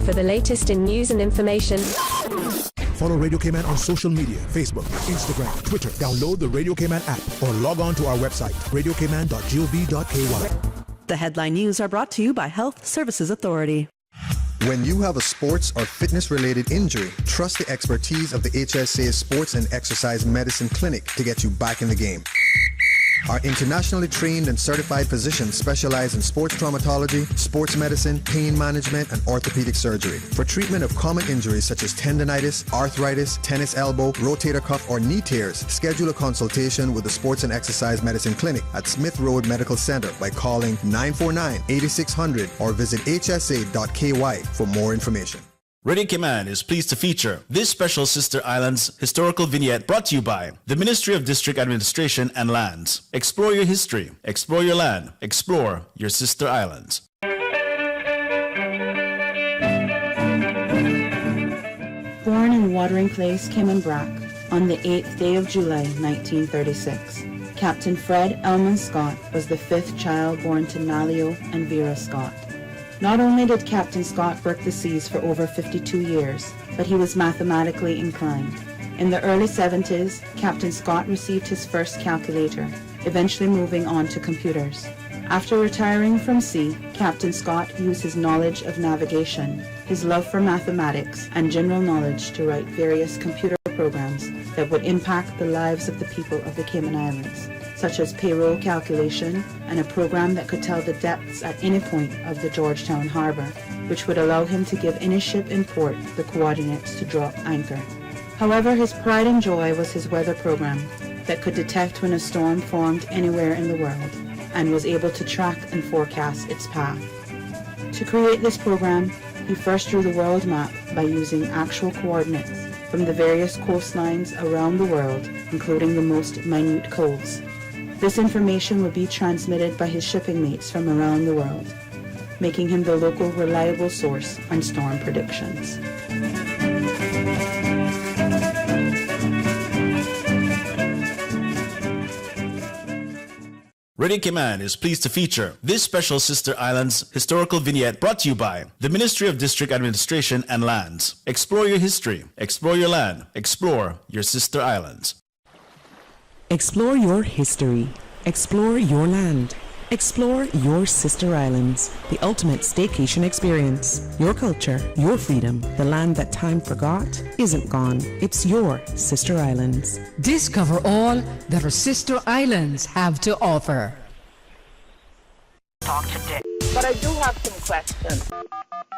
For the latest in news and information, follow Radio Cayman on social media, Facebook, Instagram, Twitter. Download the Radio Cayman app or log on to our website, radiocayman.gov.ky. The headline news are brought to you by Health Services Authority. When you have a sports or fitness-related injury, trust the expertise of the HSA Sports and Exercise Medicine Clinic to get you back in the game. Our internationally trained and certified physicians specialize in sports traumatology, sports medicine, pain management, and orthopedic surgery. For treatment of common injuries such as tendonitis, arthritis, tennis elbow, rotator cuff, or knee tears, schedule a consultation with the Sports and Exercise Medicine Clinic at Smith Road Medical Center by calling 949-8600 or visit hsa.ky for more information. Radio Cayman is pleased to feature this special Sister Islands historical vignette brought to you by the Ministry of District Administration and Lands. Explore your history, explore your land, explore your Sister Islands. Born in Watering Place, Cayman Brac, on the 8th day of July, 1936, Captain Fred Elman Scott was the fifth child born to Nalio and Vera Scott. Not only did Captain Scott work the seas for over 52 years, but he was mathematically inclined. In the early 70s, Captain Scott received his first calculator, eventually moving on to computers. After retiring from sea, Captain Scott used his knowledge of navigation, his love for mathematics, and general knowledge to write various computer programs that would impact the lives of the people of the Cayman Islands, such as payroll calculation and a program that could tell the depths at any point of the Georgetown Harbor, which would allow him to give any ship in port the coordinates to drop anchor. However, his pride and joy was his weather program that could detect when a storm formed anywhere in the world and was able to track and forecast its path. To create this program, he first drew the world map by using actual coordinates from the various coastlines around the world, including the most minute coves. This information would be transmitted by his shipping mates from around the world, making him the local reliable source on storm predictions. Radio Cayman is pleased to feature this special Sister Islands historical vignette brought to you by the Ministry of District Administration and Lands. Explore your history, explore your land, explore your Sister Islands. Explore your history. Explore your land. Explore your sister islands, the ultimate staycation experience. Your culture, your freedom, the land that time forgot isn't gone. It's your sister islands. Discover all that our sister islands have to offer. Talk today. But I do have some questions.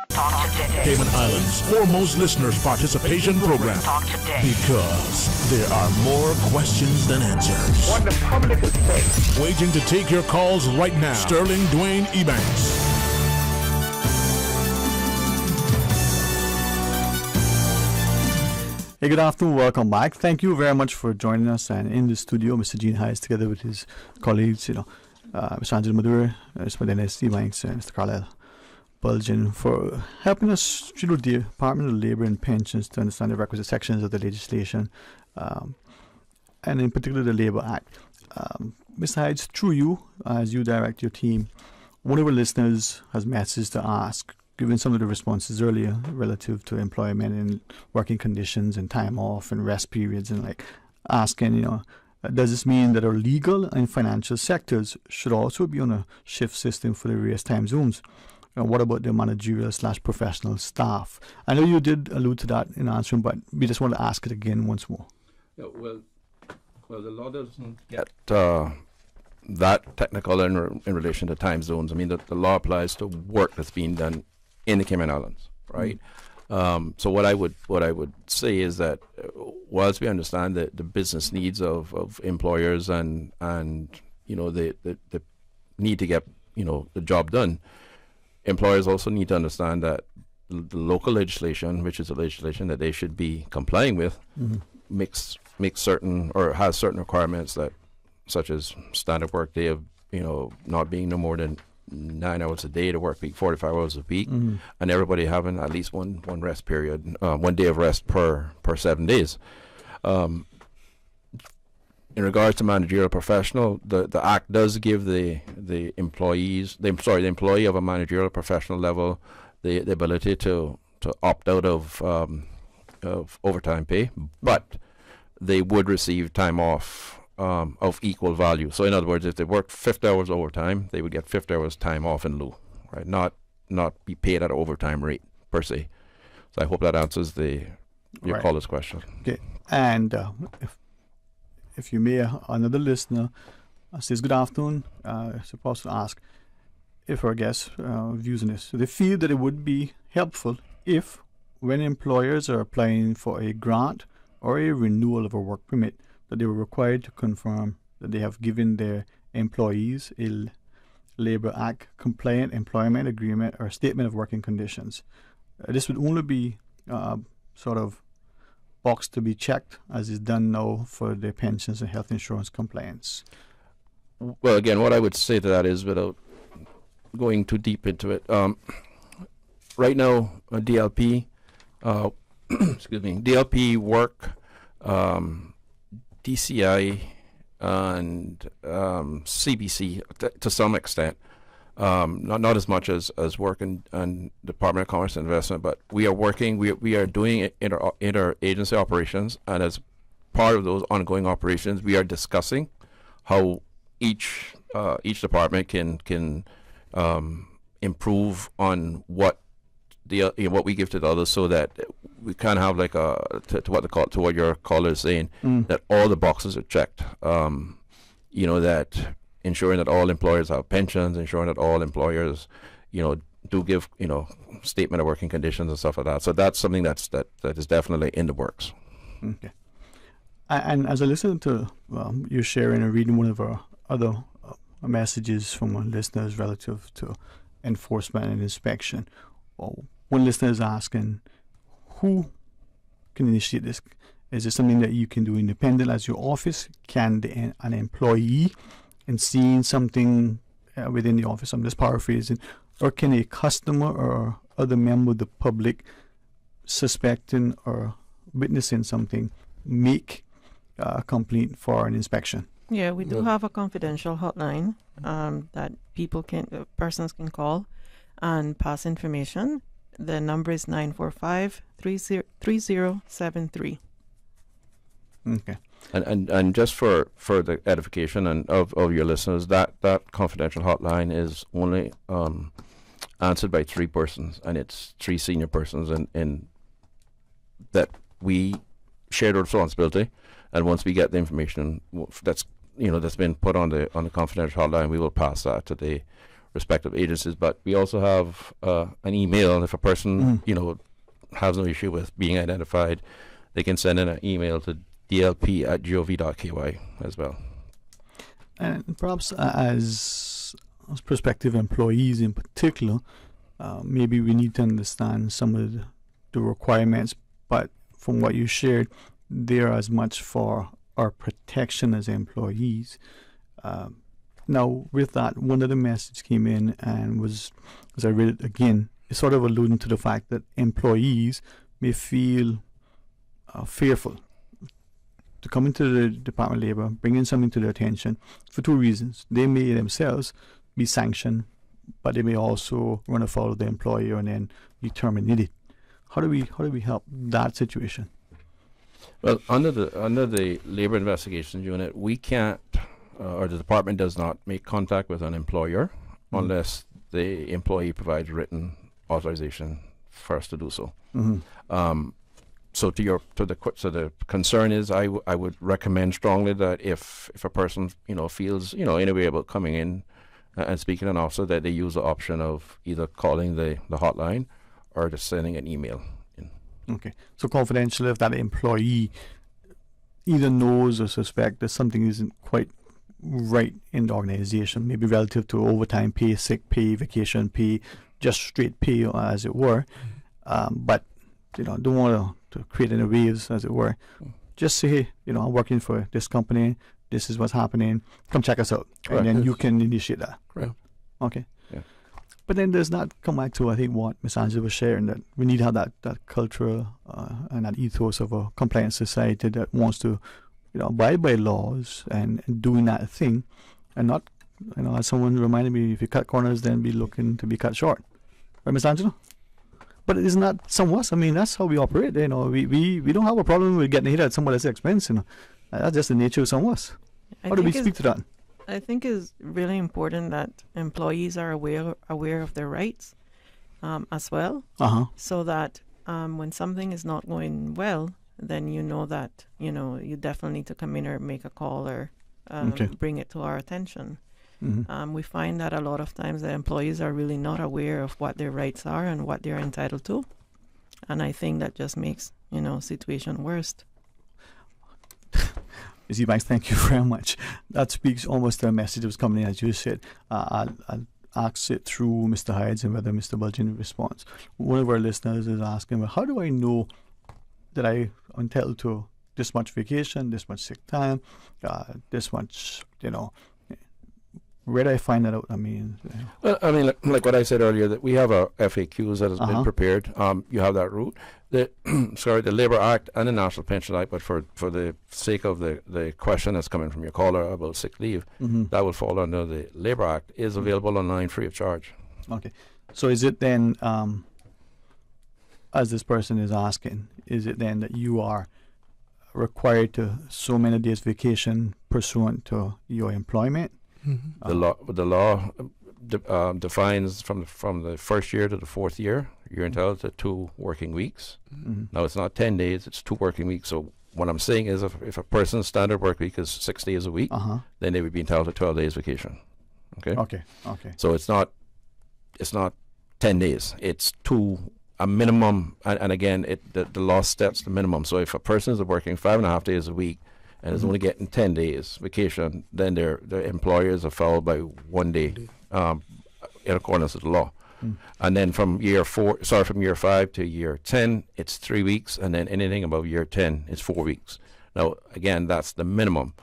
Talk today. Cayman Islands' foremost listeners participation program. Talk today. Because there are more questions than answers. What the public is saying. Waiting to take your calls right now. Sterling Dwayne Ebanks. Hey, good afternoon. Welcome back. Thank you very much for joining us. And in the studio, Mr. Gene Hayes, together with his colleagues, Mr. Angelo Madura, Mr. Dennis Ebanks, and Mr. Carlisle Bulgin, for helping us through the Department of Labour and Pensions to understand the requisite sections of the legislation, and in particular the Labour Act. Mr. Hayes, through you, as you direct your team, one of our listeners has messages to ask, given some of the responses earlier relative to employment and working conditions and time off and rest periods, and asking, does this mean that our legal and financial sectors should also be on a shift system for the various time zones? And what about the managerial/professional staff? I know you did allude to that in answering, but we just want to ask it again once more. Yeah, well, the law doesn't get that technical in relation to time zones. I mean, the law applies to work that's being done in the Cayman Islands, right? So what I would say is that whilst we understand the business needs of employers and the need to get the job done, employers also need to understand that the local legislation, which is the legislation that they should be complying with, makes certain or has certain requirements that, such as standard work day of not being no more than 9 hours a day to work week, 45 hours a week, and everybody having at least one rest period, 1 day of rest per 7 days. In regards to managerial professional, the Act does give the employee of a managerial professional level the ability to opt out of overtime pay, but they would receive time off of equal value. So in other words, if they worked 50 hours overtime, they would get 50 hours time off in lieu, right? Not be paid at an overtime rate per se. So I hope that answers your caller's question. Okay, and if you may, another listener says, good afternoon. Supposed to ask if our guests views on this. So they feel that it would be helpful if, when employers are applying for a grant or a renewal of a work permit, that they were required to confirm that they have given their employees a Labour Act compliant employment agreement or statement of working conditions. This would only be sort of box to be checked, as is done now for the pensions and health insurance compliance. Well, again, what I would say to that is, without going too deep into it, right now, DLP, DLP work, DCI, and CBC to some extent, not as much as work and Department of Commerce and Investment, but we are working. We are doing inter-agency operations, and as part of those ongoing operations, we are discussing how each department can improve on what what we give to the others, so that we kind of have like to what your caller is saying, that all the boxes are checked. That ensuring that all employers have pensions, ensuring that all employers, do give, statement of working conditions and stuff like that. So that's something that is definitely in the works. Okay. And as I listen to you sharing and reading one of our other messages from our listeners relative to enforcement and inspection, one listener is asking, who can initiate this? Is it something that you can do independent as your office? Can an employee, in seeing something within the office, I'm just paraphrasing, or can a customer or other member of the public suspecting or witnessing something make a complaint for an inspection? Yeah, we do have a confidential hotline that persons can call and pass information. The number is 945-3073. Okay. And just for the edification and of your listeners, that confidential hotline is only answered by 3 persons, and it's 3 senior persons, and that we share the responsibility. And once we get the information that's been put on the confidential hotline, we will pass that to the respective agencies. But we also have an email. If a person has no issue with being identified, they can send in an email to dlp@gov.ky as well. And perhaps as prospective employees in particular, maybe we need to understand some of the requirements, but from what you shared, they're as much for our protection as employees. Now, with that, one of the messages came in and was, as I read it again, it's sort of alluding to the fact that employees may feel fearful to come into the Department of Labour, bringing something to their attention for 2 reasons. They may themselves be sanctioned, but they may also run afoul of the employer and then be terminated. How do we help that situation? Well, under the Labour Investigations Unit, we can't, or the department does not make contact with an employer unless the employee provides written authorization for us to do so. So the concern is, I would recommend strongly that if a person feels in a way about coming in and speaking to an officer, that they use the option of either calling the hotline or just sending an email in. Okay, so confidential if that employee either knows or suspects that something isn't quite right in the organization, maybe relative to overtime pay, sick pay, vacation pay, just straight pay, as it were, but don't want to create any waves, as it were. Just say, hey, I'm working for this company, this is what's happening, come check us out. Correct. And then you can initiate that. Correct. Okay. Yeah. But then does not come back to, I think, what Ms. Angela was sharing, that we need to have that culture and that ethos of a compliant society that wants to abide by laws and doing that thing, and not, as someone reminded me, if you cut corners, then be looking to be cut short. Right, Ms. Angela? But isn't that some of us? I mean, that's how we operate. We don't have a problem with getting hit at someone else's expense. That's just the nature of some of us. How do we speak to that? I think it's really important that employees are aware of their rights as well, so that when something is not going well, then that you definitely need to come in or make a call or bring it to our attention. We find that a lot of times the employees are really not aware of what their rights are and what they're entitled to, and I think that just makes situation worse. Ms. Ebanks, thank you very much. That speaks almost to a message that was coming in, as you said. I'll ask it through Mr. Hydes and whether Mr. Bulgin responds. One of our listeners is asking, well, how do I know that I'm entitled to this much vacation, this much sick time, this much, where do I find that out? I mean, well, like what I said earlier, that we have a FAQs that has been prepared. You have that route. The Labour Act and the National Pension Act, but for the sake of the question that's coming from your caller about sick leave, that will fall under the Labour Act, is available online free of charge. Okay. So is it then, as this person is asking, is it then that you are required to so many days vacation pursuant to your employment? The law defines from the first year to the 4th year, you're entitled to 2 working weeks. Now, it's not 10 days, it's 2 working weeks. So what I'm saying is if a person's standard work week is 6 days a week, then they would be entitled to 12 days vacation. Okay. So it's not 10 days. It's 2, a minimum, and again, the law sets the minimum. So if a person is working 5.5 days a week and is only getting 10 days vacation, then their employers are fouled by 1 day in accordance with the law. And then from year 5 to year 10, it's 3 weeks, and then anything above year 10 is 4 weeks. Now, again, that's the minimum.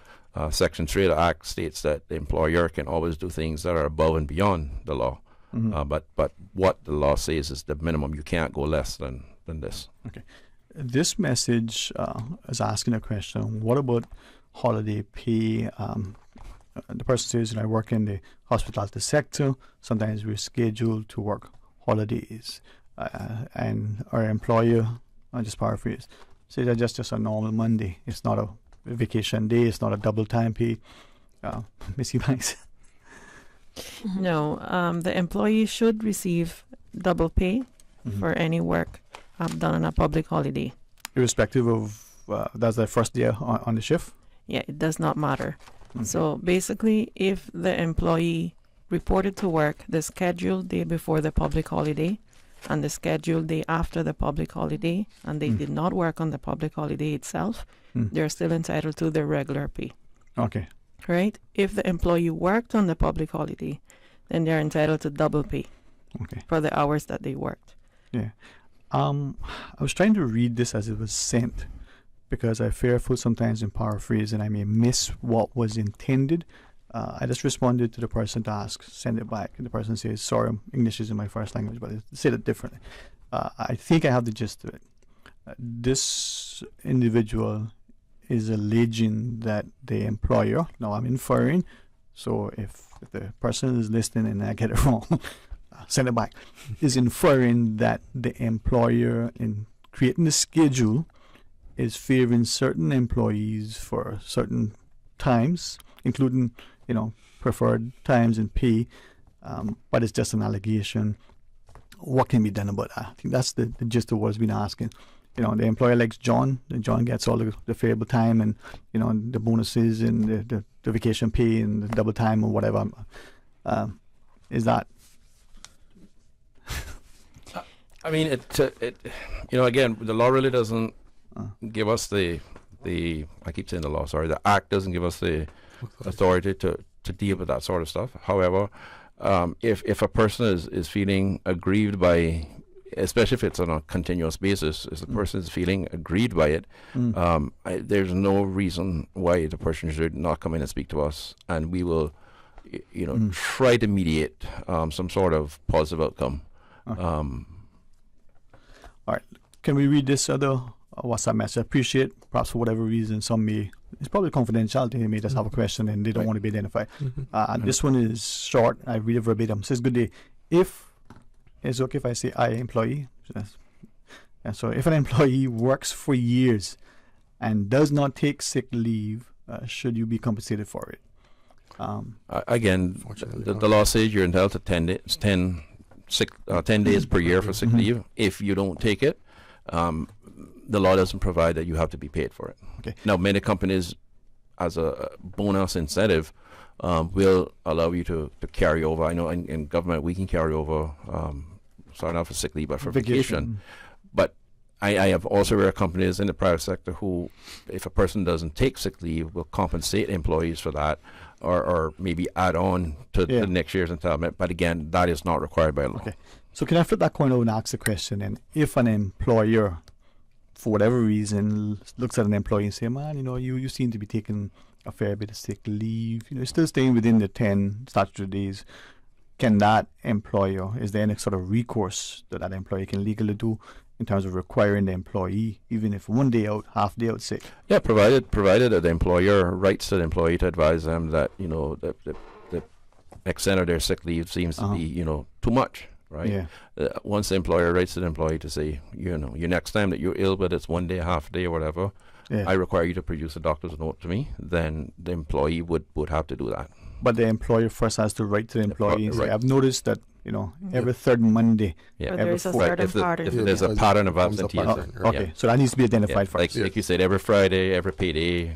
Section 3 of the Act states that the employer can always do things that are above and beyond the law. But what the law says is the minimum. You can't go less than this. Okay. This message is asking a question. What about holiday pay? The person says, I work in the hospitality sector. Sometimes we're scheduled to work holidays. And our employer, I'll just paraphrase, says that's just a normal Monday. It's not a vacation day. It's not a double time pay. Miss Ebanks. No, the employee should receive double pay for any work done on a public holiday. Irrespective of that's the first day on the shift? Yeah, it does not matter. So basically, if the employee reported to work the scheduled day before the public holiday and the scheduled day after the public holiday, and they did not work on the public holiday itself, they're still entitled to their regular pay. Okay. Right? If the employee worked on the public holiday, then they're entitled to double pay for the hours that they worked. Yeah. I was trying to read this as it was sent because I'm fearful sometimes in paraphrase and I may miss what was intended. I just responded to the person to ask, send it back. And the person says, sorry, English isn't my first language, but I said it differently. I think I have the gist of it. This individual is alleging that the employer, now I'm inferring, so if the person is listening and I get it wrong, send it back, is inferring that the employer in creating the schedule is favoring certain employees for certain times, including, preferred times and pay, but it's just an allegation. What can be done about that? I think that's the gist of what's been asking. The employer likes John, and John gets all the favorable time and, the bonuses and the vacation pay and the double time or whatever. Is that? I mean, again, the law really doesn't give us the I keep saying the law, sorry, the act doesn't give us the authority to deal with that sort of stuff. However, if a person is feeling aggrieved by, especially if it's on a continuous basis, if the person is feeling aggrieved by it, there's no reason why the person should not come in and speak to us, and we will, try to mediate some sort of positive outcome. Okay. All right. Can we read this other WhatsApp message? I appreciate, perhaps for whatever reason, some may, it's probably confidentiality, they may just have a question and they don't want to be identified. This one is short. I read it verbatim. It says, good day. If it's okay if I say I employee. So if an employee works for years and does not take sick leave, should you be compensated for it? Again, the law says you're entitled to 10 days per year for sick leave. If you don't take it, the law doesn't provide that you have to be paid for it. Okay. Now, many companies, as a bonus incentive, will allow you to carry over. I know in government we can carry over, sorry, not for sick leave, but for vacation. But I have also read companies in the private sector who, if a person doesn't take sick leave, will compensate employees for that, or maybe add on to the next year's entitlement. But again, that is not required by law. Okay. So can I flip that coin over and ask the question? And if an employer, for whatever reason, looks at an employee and say, man, you seem to be taking a fair bit of sick leave, still staying within the 10 statutory days, can that employer, is there any sort of recourse that employee can legally do in terms of requiring the employee, even if one day out, half day out sick? Yeah, provided that the employer writes to the employee to advise them that, the extent of their sick leave seems to be, too much. Right. Yeah. Once the employer writes to the employee to say, your next time that you're ill, but it's one day, half day, or whatever, I require you to produce a doctor's note to me, then the employee would have to do that. But the employer first has to write to the employee and say, I've noticed that, every third Monday. Yeah. But there's a certain pattern. If there's a pattern of absenteeism. Okay, so that needs to be identified first. Like you said, every Friday, every payday,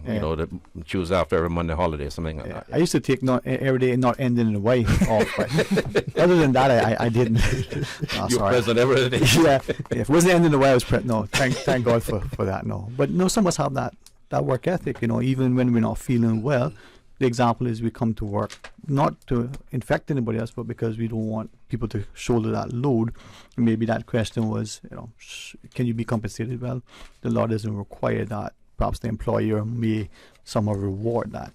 choose after every Monday holiday, something like that. I used to take not every day, not ending in the way off. But other than that, I didn't. You're present every day. Yeah. If it wasn't ending the way, I was present. No, thank God for that. No. But some of us have that work ethic, even when we're not feeling well. The example is we come to work not to infect anybody else, but because we don't want people to shoulder that load. And maybe that question was, can you be compensated? Well, the law doesn't require that. Perhaps the employer may somehow reward that.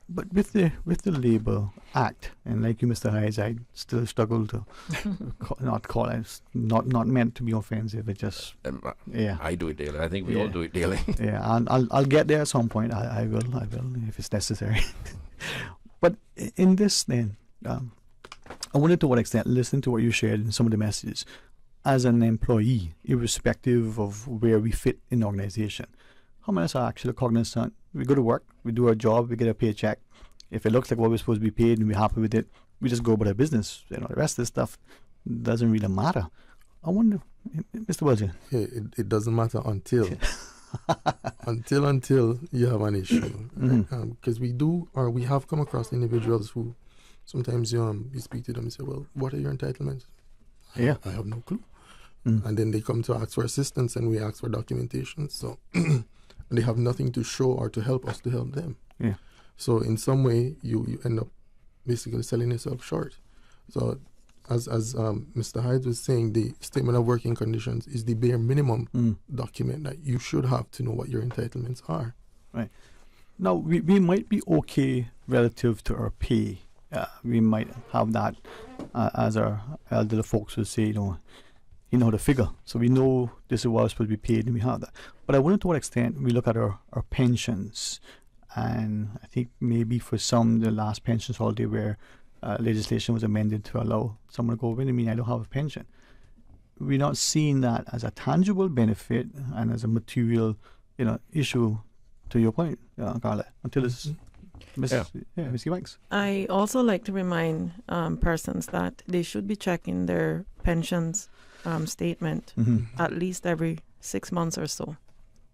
But with the Labour Act, and like you, Mr. Hayes, I still struggle to not call it, not meant to be offensive. It just, I do it daily. I think we all do it daily. Yeah, and I'll get there at some point. I will if it's necessary. But in this then, I wonder to what extent, listen to what you shared in some of the messages, as an employee, irrespective of where we fit in the organization, how many are actually cognizant We go to work, we do our job, we get a paycheck. If it looks like what we're supposed to be paid and we're happy with it, we just go about our business. The rest of this stuff doesn't really matter. I wonder, Mr. Belgian. Yeah, it doesn't matter until until you have an issue. Because we have come across individuals who sometimes you speak to them and say, well, what are your entitlements? Yeah. I have no clue. And then they come to ask for assistance and we ask for documentation. So they have nothing to show or to help us to help them. Yeah. So in some way, you end up basically selling yourself short. So as Mr. Hyde was saying, the statement of working conditions is the bare minimum document that you should have to know what your entitlements are. Right. Now, we might be okay relative to our pay. We might have that, as our elderly folks would say, you know the figure. So we know this is what we're supposed to be paid, and we have that. But I wonder to what extent we look at our pensions. And I think maybe for some, the last pensions holiday where legislation was amended to allow someone to go, wait a minute, I don't have a pension. We're not seeing that as a tangible benefit and as a material, issue, to your point, Carla, until it's Ms. Ebanks. I also like to remind persons that they should be checking their pensions statement at least every 6 months or so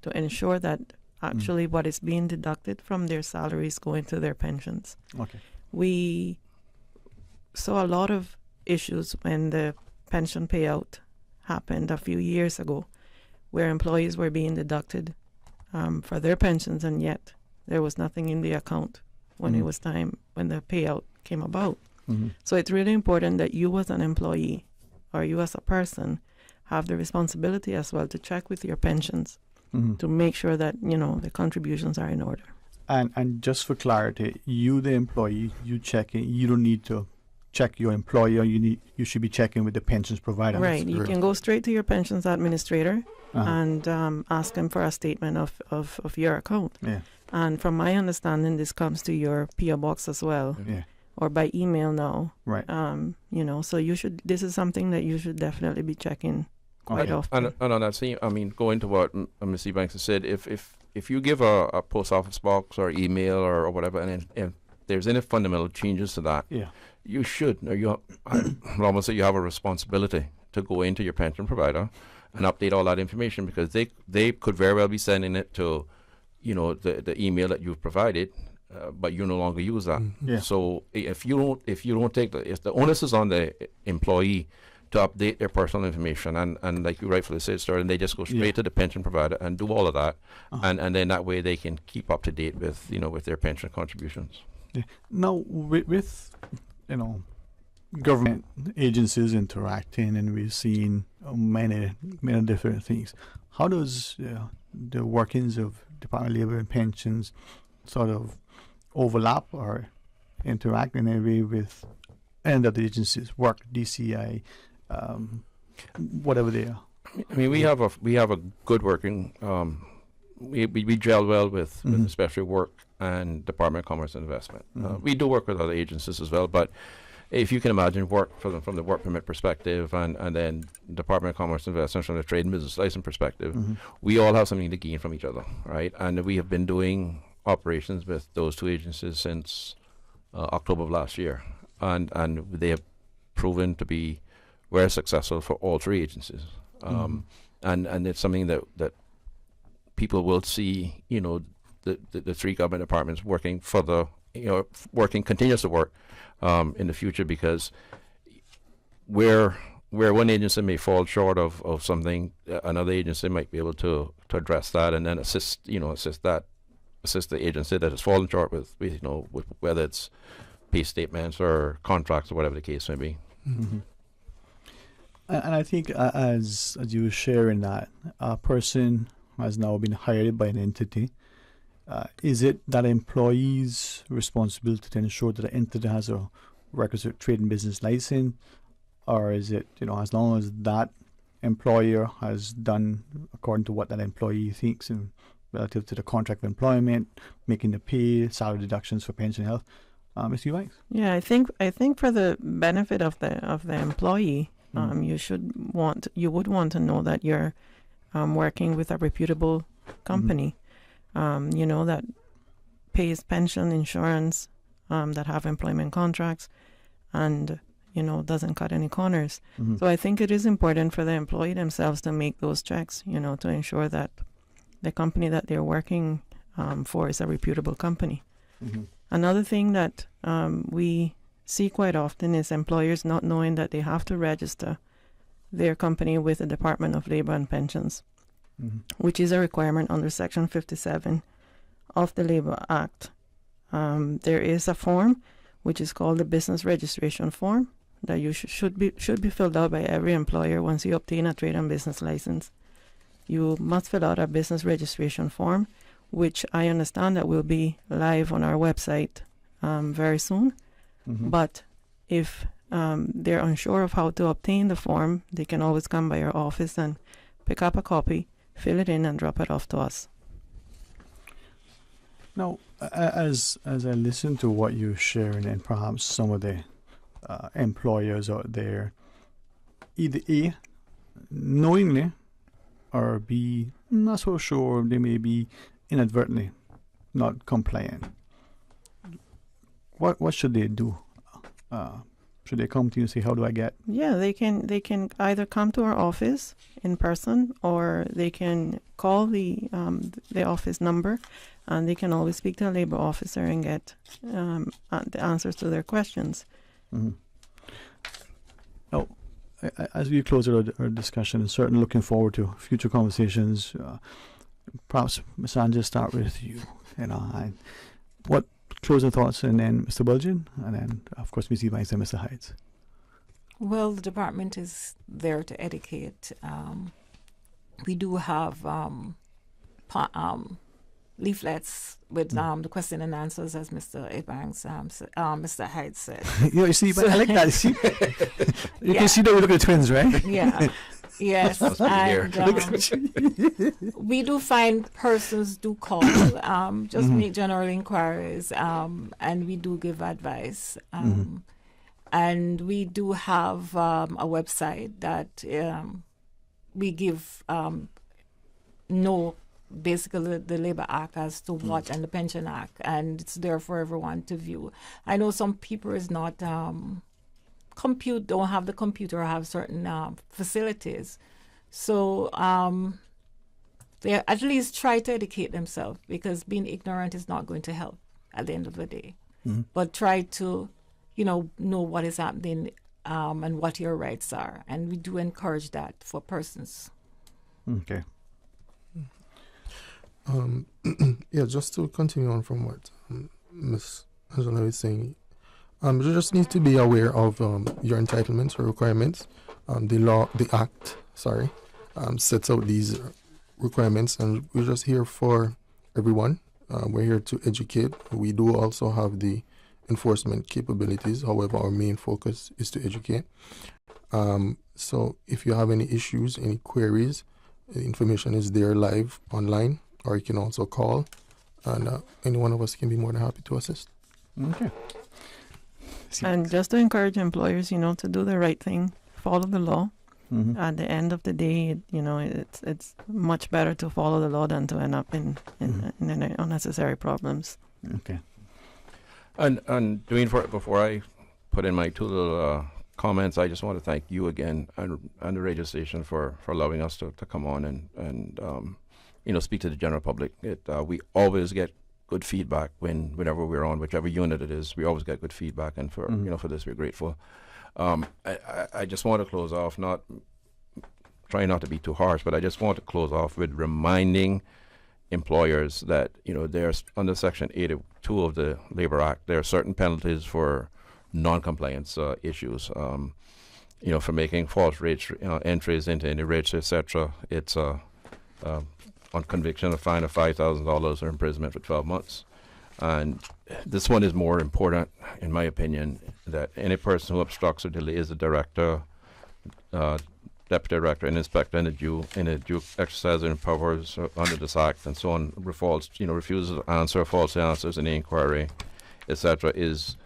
to ensure that actually what is being deducted from their salaries going to their pensions. Okay. We saw a lot of issues when the pension payout happened a few years ago, where employees were being deducted for their pensions, and yet there was nothing in the account when it was time, when the payout came about. So it's really important that you as an employee or you as a person have the responsibility as well to check with your pensions to make sure that, the contributions are in order. And just for clarity, you, the employee, you check it. You don't need to check your employer. You should be checking with the pensions provider. Right. You can go straight to your pensions administrator and ask them for a statement of your account. Yeah. And from my understanding, this comes to your PO box as well. Yeah. Or by email now. Right. So this is something that you should definitely be checking quite often. And on that same, going to what Ms. Ebanks has said, if you give a post office box or email or whatever, and if there's any fundamental changes to that, you should, or I would almost say you have a responsibility to go into your pension provider and update all that information, because they could very well be sending it to, the email that you've provided. But you no longer use that. So if you don't take if the onus is on the employee to update their personal information, and like you rightfully said, sir, and they just go straight to the pension provider and do all of that, and then that way they can keep up to date with with their pension contributions. Yeah. Now with government agencies interacting, and we've seen many different things. How does the workings of Department of Labor and Pensions sort of overlap or interact in any way with any of the agencies, work, DCI, whatever they are? I mean, we have a good working. We gel well with especially work and Department of Commerce and Investment. We do work with other agencies as well, but if you can imagine work from the work permit perspective, and then Department of Commerce and Investment from the trade and business license perspective, we all have something to gain from each other, right? And we have been doing operations with those two agencies since October of last year, and they have proven to be very successful for all three agencies. And it's something that people will see, the three government departments working further, continuous to work in the future, because where one agency may fall short of something, another agency might be able to address that and then assist the agency that has fallen short with whether it's pay statements or contracts or whatever the case may be. And I think as you were sharing that, a person has now been hired by an entity. Is it that employee's responsibility to ensure that the entity has a requisite trade and business license, or is it, as long as that employer has done according to what that employee thinks in relative to the contract of employment, making the pay, salary deductions for pension, health? Ms. Ebanks? Yeah, I think for the benefit of the employee, you would want to know that you're working with a reputable company. That pays pension, insurance, that have employment contracts, and doesn't cut any corners. Mm-hmm. So I think it is important for the employee themselves to make those checks, to ensure that the company that they're working for is a reputable company. Mm-hmm. Another thing that we see quite often is employers not knowing that they have to register their company with the Department of Labor and Pensions, which is a requirement under Section 57 of the Labor Act. There is a form which is called the Business Registration Form that you should be filled out by every employer once you obtain a trade and business license. You must fill out a business registration form, which I understand that will be live on our website very soon. Mm-hmm. But if they're unsure of how to obtain the form, they can always come by our office and pick up a copy, fill it in, and drop it off to us. Now, as I listen to what you're sharing, and perhaps some of the employers out there, either A, knowingly, or B, not so sure, they may be inadvertently not compliant. What should they do? Should they come to you and say, how do I get? Yeah, they can either come to our office in person, or they can call the office number, and they can always speak to a labor officer and get the answers to their questions. Mm-hmm. Now, as we close our discussion, and certainly looking forward to future conversations, perhaps Ms. Anja, start with you. And what closing thoughts, and then Mr. Bulgin, and then of course Ms. Ebanks and Mr. Heights. Well, the department is there to educate. We do have leaflets with the question and answers, as Mr. Ebanks, Mr. Hyde said. You see, but I like that. See, you can see that we look at twins, right? Yeah. Yes. And we do find persons do call, just make general inquiries, and we do give advice. And we do have a website that we give basically the Labor Act as to what, and the Pension Act, and it's there for everyone to view. I know some people is not don't have the computer or have certain facilities, so they at least try to educate themselves, because being ignorant is not going to help at the end of the day. But try to know what is happening and what your rights are, and we do encourage that for persons. Okay. Yeah, just to continue on from what Ms. Angela is saying, you just need to be aware of your entitlements or requirements. The Act sets out these requirements, and we're just here for everyone. We're here to educate. We do also have the enforcement capabilities. However, our main focus is to educate. So if you have any issues, any queries, the information is there live online, or you can also call, and any one of us can be more than happy to assist. Okay. And just to encourage employers, to do the right thing, follow the law. At the end of the day, it's much better to follow the law than to end up in unnecessary problems. Okay. And Dwayne, before I put in my two little comments, I just want to thank you again and the radio station for allowing us to come on and speak to the general public. We always get good feedback whenever we're on, whichever unit it is. We always get good feedback, and for for this we're grateful. I just want to close off, trying not to be too harsh, but I just want to close off with reminding employers that there's under Section 82 of the Labor Act, there are certain penalties for non-compliance issues. For making false rates entries into any rates, etc. It's on conviction, a fine of $5,000 or imprisonment for 12 months. And this one is more important, in my opinion, that any person who obstructs or delays the director, deputy director, and inspector in a due exercise of powers under this act, and so on, refuses to answer, falsely answers any inquiry, etc., is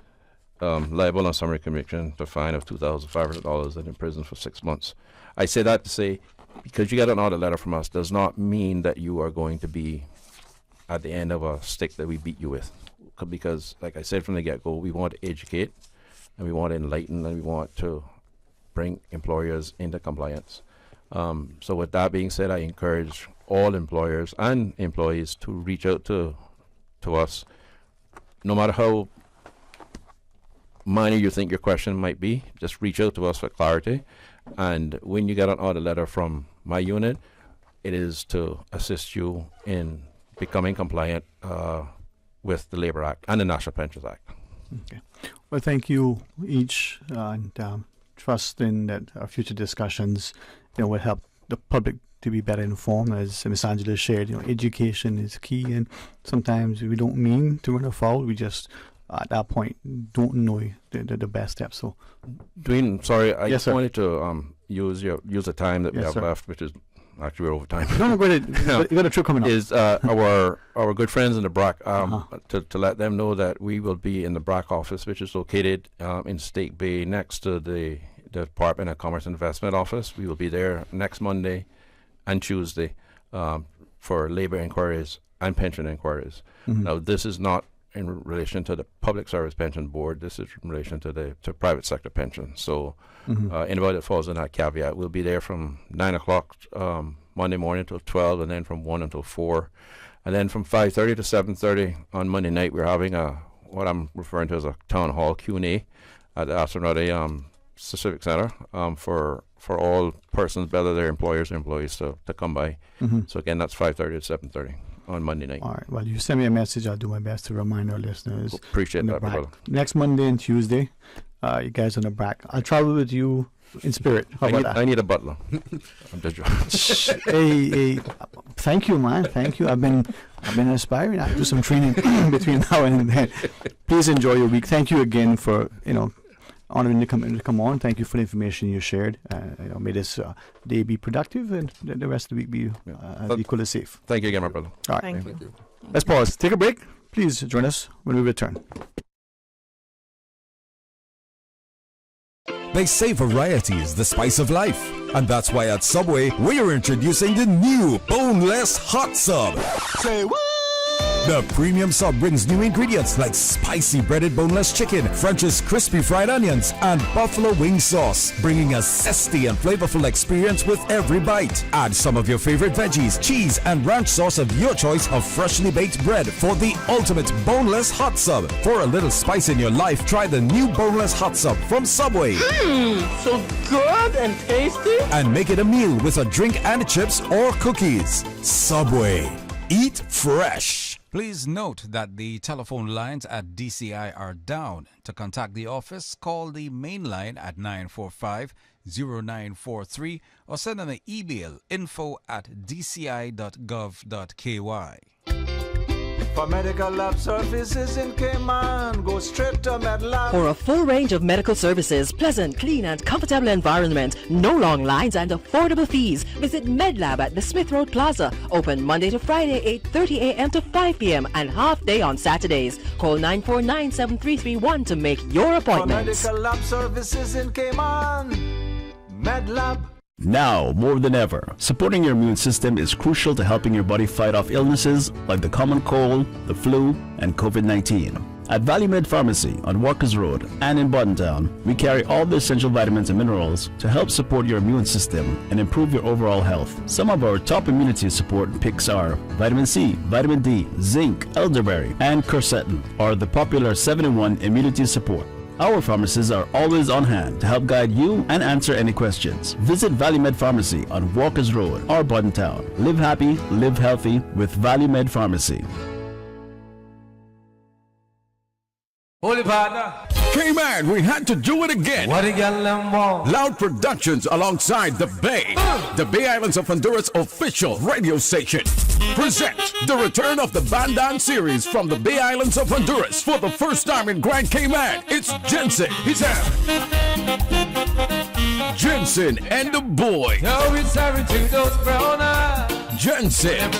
liable on summary conviction to a fine of $2,500 and in prison for 6 months. I say that to say, because you get an audit letter from us does not mean that you are going to be at the end of a stick that we beat you with. Because, like I said from the get-go, we want to educate, and we want to enlighten, and we want to bring employers into compliance. So with that being said, I encourage all employers and employees to reach out to us, no matter how minor you think your question might be. Just reach out to us for clarity. And when you get an audit letter from my unit, it is to assist you in becoming compliant with the Labor Act and the National Pensions Act. Okay. Well, thank you each, and trust in that our future discussions, will help the public to be better informed. As Ms. Angela shared, education is key, and sometimes we don't mean to run afoul. We just at that point don't know the best steps. So, Dwayne, sorry, I yes, just wanted to use the time that we have left, which is actually we're over time. No, go ahead. You got a trip coming up. Is our good friends in the BRAC to let them know that we will be in the BRAC office, which is located in Stake Bay next to the Department of Commerce and Investment office. We will be there next Monday and Tuesday for labor inquiries and pension inquiries. Now, this is not in relation to the Public Service Pension Board. This is in relation to private sector pensions. So anybody that falls in that caveat, we'll be there from 9 o'clock Monday morning till 12, and then from 1 until 4. And then from 5:30 to 7:30 on Monday night, we're having what I'm referring to as a town hall Q&A at the Astronaut Civic Center for all persons, whether they're employers or employees, to come by. So again, that's 5:30 to 7:30 on Monday night. All right. Well, you send me a message. I'll do my best to remind our listeners. Appreciate that, brother. Next Monday and Tuesday, you guys on the BRAC. I'll travel with you in spirit. How about that? I need a butler. I'm just joking. Hey, thank you, man. Thank you. I've been aspiring. I'll do some training between now and then. Please enjoy your week. Thank you again for honoring to come on. Thank you for the information you shared. May this day be productive, and the rest of the week be equally safe. Thank you again, my brother. All right. Thank you. Let's pause. Take a break. Please join us when we return. They say variety is the spice of life, and that's why at Subway we are introducing the new boneless hot sub. Say what? The premium sub brings new ingredients like spicy breaded boneless chicken, French's crispy fried onions, and buffalo wing sauce, bringing a zesty and flavorful experience with every bite. Add some of your favorite veggies, cheese, and ranch sauce of your choice of freshly baked bread for the ultimate boneless hot sub. For a little spice in your life, try the new boneless hot sub from Subway. So good and tasty. And make it a meal with a drink and chips or cookies. Subway. Eat fresh. Please note that the telephone lines at DCI are down. To contact the office, call the main line at 945-0943 or send an email info@dci.gov.ky. For medical lab services in Cayman, go straight to MedLab. For a full range of medical services, pleasant, clean and comfortable environment, no long lines and affordable fees, visit MedLab at the Smith Road Plaza. Open Monday to Friday, 8:30 a.m. to 5 p.m. and half day on Saturdays. Call 949-7331 to make your appointment. For medical lab services in Cayman, MedLab. Now, more than ever, supporting your immune system is crucial to helping your body fight off illnesses like the common cold, the flu, and COVID-19. At ValueMed Pharmacy on Walkers Road and in Buttontown, we carry all the essential vitamins and minerals to help support your immune system and improve your overall health. Some of our top immunity support picks are vitamin C, vitamin D, zinc, elderberry, and quercetin, or the popular 7-in-1 immunity support. Our pharmacists are always on hand to help guide you and answer any questions. Visit ValueMed Pharmacy on Walkers Road or Buttontown. Live happy, live healthy with ValueMed Pharmacy. Holy partner. K-Man, we had to do it again. What a galamba. Loud Productions alongside The Bay. The Bay Islands of Honduras official radio station. Present the return of the Bandan series from the Bay Islands of Honduras for the first time in Grand Cayman. It's Jensen. He's out. Jensen and the boy. Now it's sorry to those brown eyes. Jensen.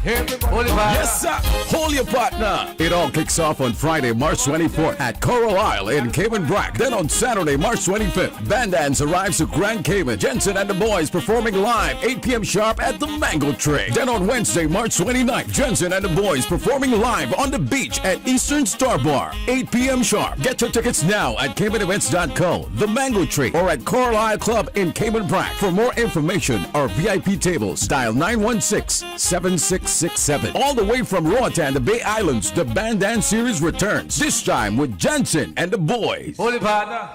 Yes, sir. Hold your partner. It all kicks off on Friday, March 24th at Coral Isle in Cayman Brac. Then on Saturday, March 25th, Band Dance arrives to Grand Cayman. Jensen and the boys performing live 8 p.m. sharp at the Mango Tree. Then on Wednesday, March 29th, Jensen and the boys performing live on the beach at Eastern Star Bar, 8 p.m. sharp. Get your tickets now at CaymanEvents.co, the Mango Tree, or at Coral Isle Club in Cayman Brac. For more information or VIP tables, dial 916-7667. All the way from Roatan, the Bay Islands, the Band Dance Series returns. This time with Jensen and the boys. Holy partner.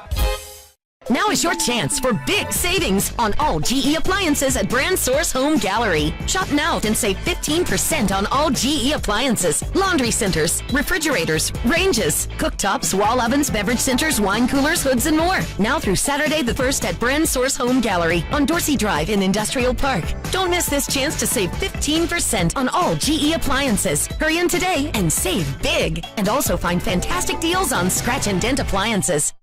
Now is your chance for big savings on all GE appliances at Brand Source Home Gallery. Shop now and save 15% on all GE appliances, laundry centers, refrigerators, ranges, cooktops, wall ovens, beverage centers, wine coolers, hoods, and more. Now through Saturday the 1st at Brand Source Home Gallery on Dorsey Drive in Industrial Park. Don't miss this chance to save 15% on all GE appliances. Hurry in today and save big. And also find fantastic deals on scratch and dent appliances.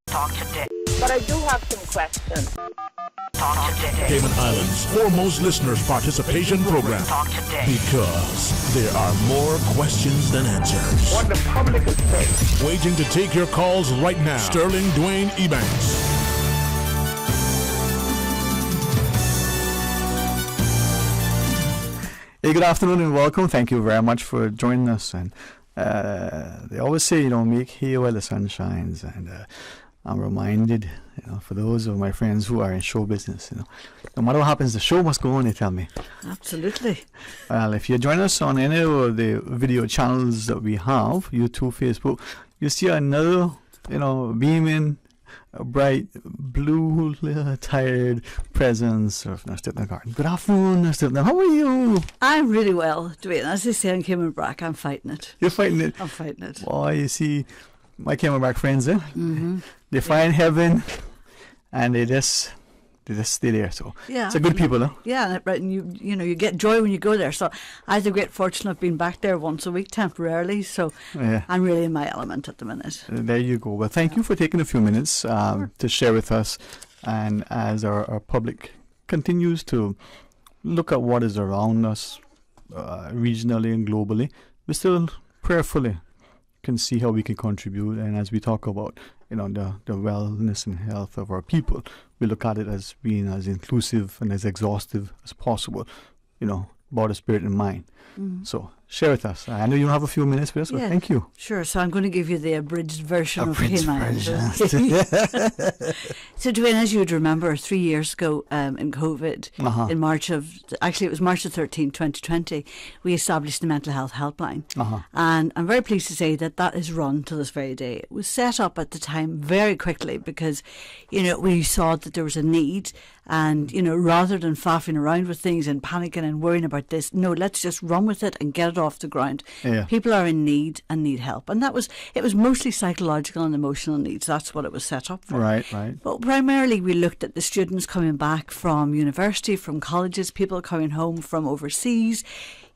Talk today. But I do have some questions. Talk today. Cayman Islands' foremost listeners' participation program. Talk today. Because there are more questions than answers. What the public is saying. Waiting to take your calls right now. Sterling Dwayne Ebanks. Hey, good afternoon and welcome. Thank you very much for joining us. And they always say, make hay while the sun shines. And I'm reminded, for those of my friends who are in show business, no matter what happens, the show must go on, they tell me. Absolutely. Well, if you join us on any of the video channels that we have, YouTube, Facebook, you see another, beaming, bright, blue, tired presence of Nastipna Garden. Good afternoon, Nastipna. How are you? I'm really well, Dwayne. As they say in Cayman Brac, I'm fighting it. You're fighting it? I'm fighting it. Boy, you see, my Cayman Brac friends, Mm-hmm. They find heaven, and they just stay there. So yeah, it's a good people, huh? Yeah, right. And you get joy when you go there. So I had the great fortune of being back there once a week temporarily. So I'm really in my element at the minute. There you go. Well, thank you for taking a few minutes to share with us, and as our public continues to look at what is around us, regionally and globally, we still prayerfully can see how we can contribute. And as we talk about the wellness and health of our people, we look at it as being as inclusive and as exhaustive as possible, body, spirit and mind. So share with us. I know you don't have a few minutes with us, but thank you. Sure. So I'm going to give you the abridged version of Cayman. So Dwayne, as you would remember, 3 years ago in COVID, in March of 13, 2020, we established the mental health helpline. And I'm very pleased to say that is run to this very day. It was set up at the time very quickly because, we saw that there was a need. And, rather than faffing around with things and panicking and worrying about this, no, let's just run with it and get it off the ground. Yeah. People are in need and need help. And it was mostly psychological and emotional needs. That's what it was set up for. Right. But primarily we looked at the students coming back from university, from colleges, people coming home from overseas,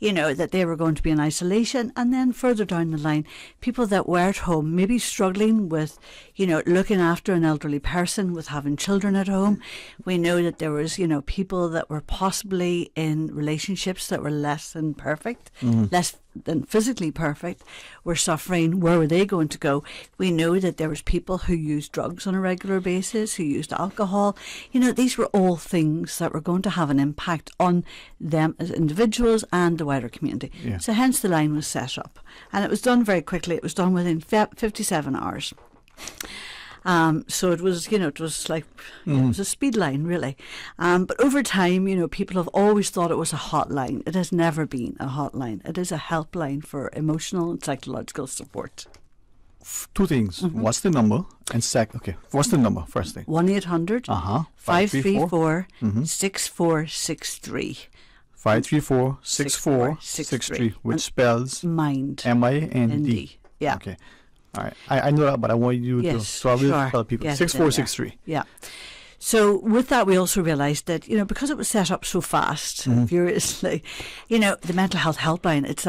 that they were going to be in isolation. And then further down the line, people that were at home, maybe struggling with, looking after an elderly person, with having children at home. We know that there was, people that were possibly in relationships that were less than perfect, less than physically perfect, were suffering. Where were they going to go? We know that there was people who used drugs on a regular basis, who used alcohol. These were all things that were going to have an impact on them as individuals and the wider community. Yeah. So hence the line was set up. And it was done very quickly. It was done within 57 hours. So it was, it was like, it was a speed line, really. But over time, people have always thought it was a hotline. It has never been a hotline. It is a helpline for emotional and psychological support. Two things. What's the number? And what's the number? First thing. 1-800 534 6463. 534-6463, which spells MIND. MIND. Yeah. Okay. All right. I know that, but I want you to tell people. Yes, 6463. Yeah. So with that, we also realised that, because it was set up so fast, furiously, the mental health helpline, it's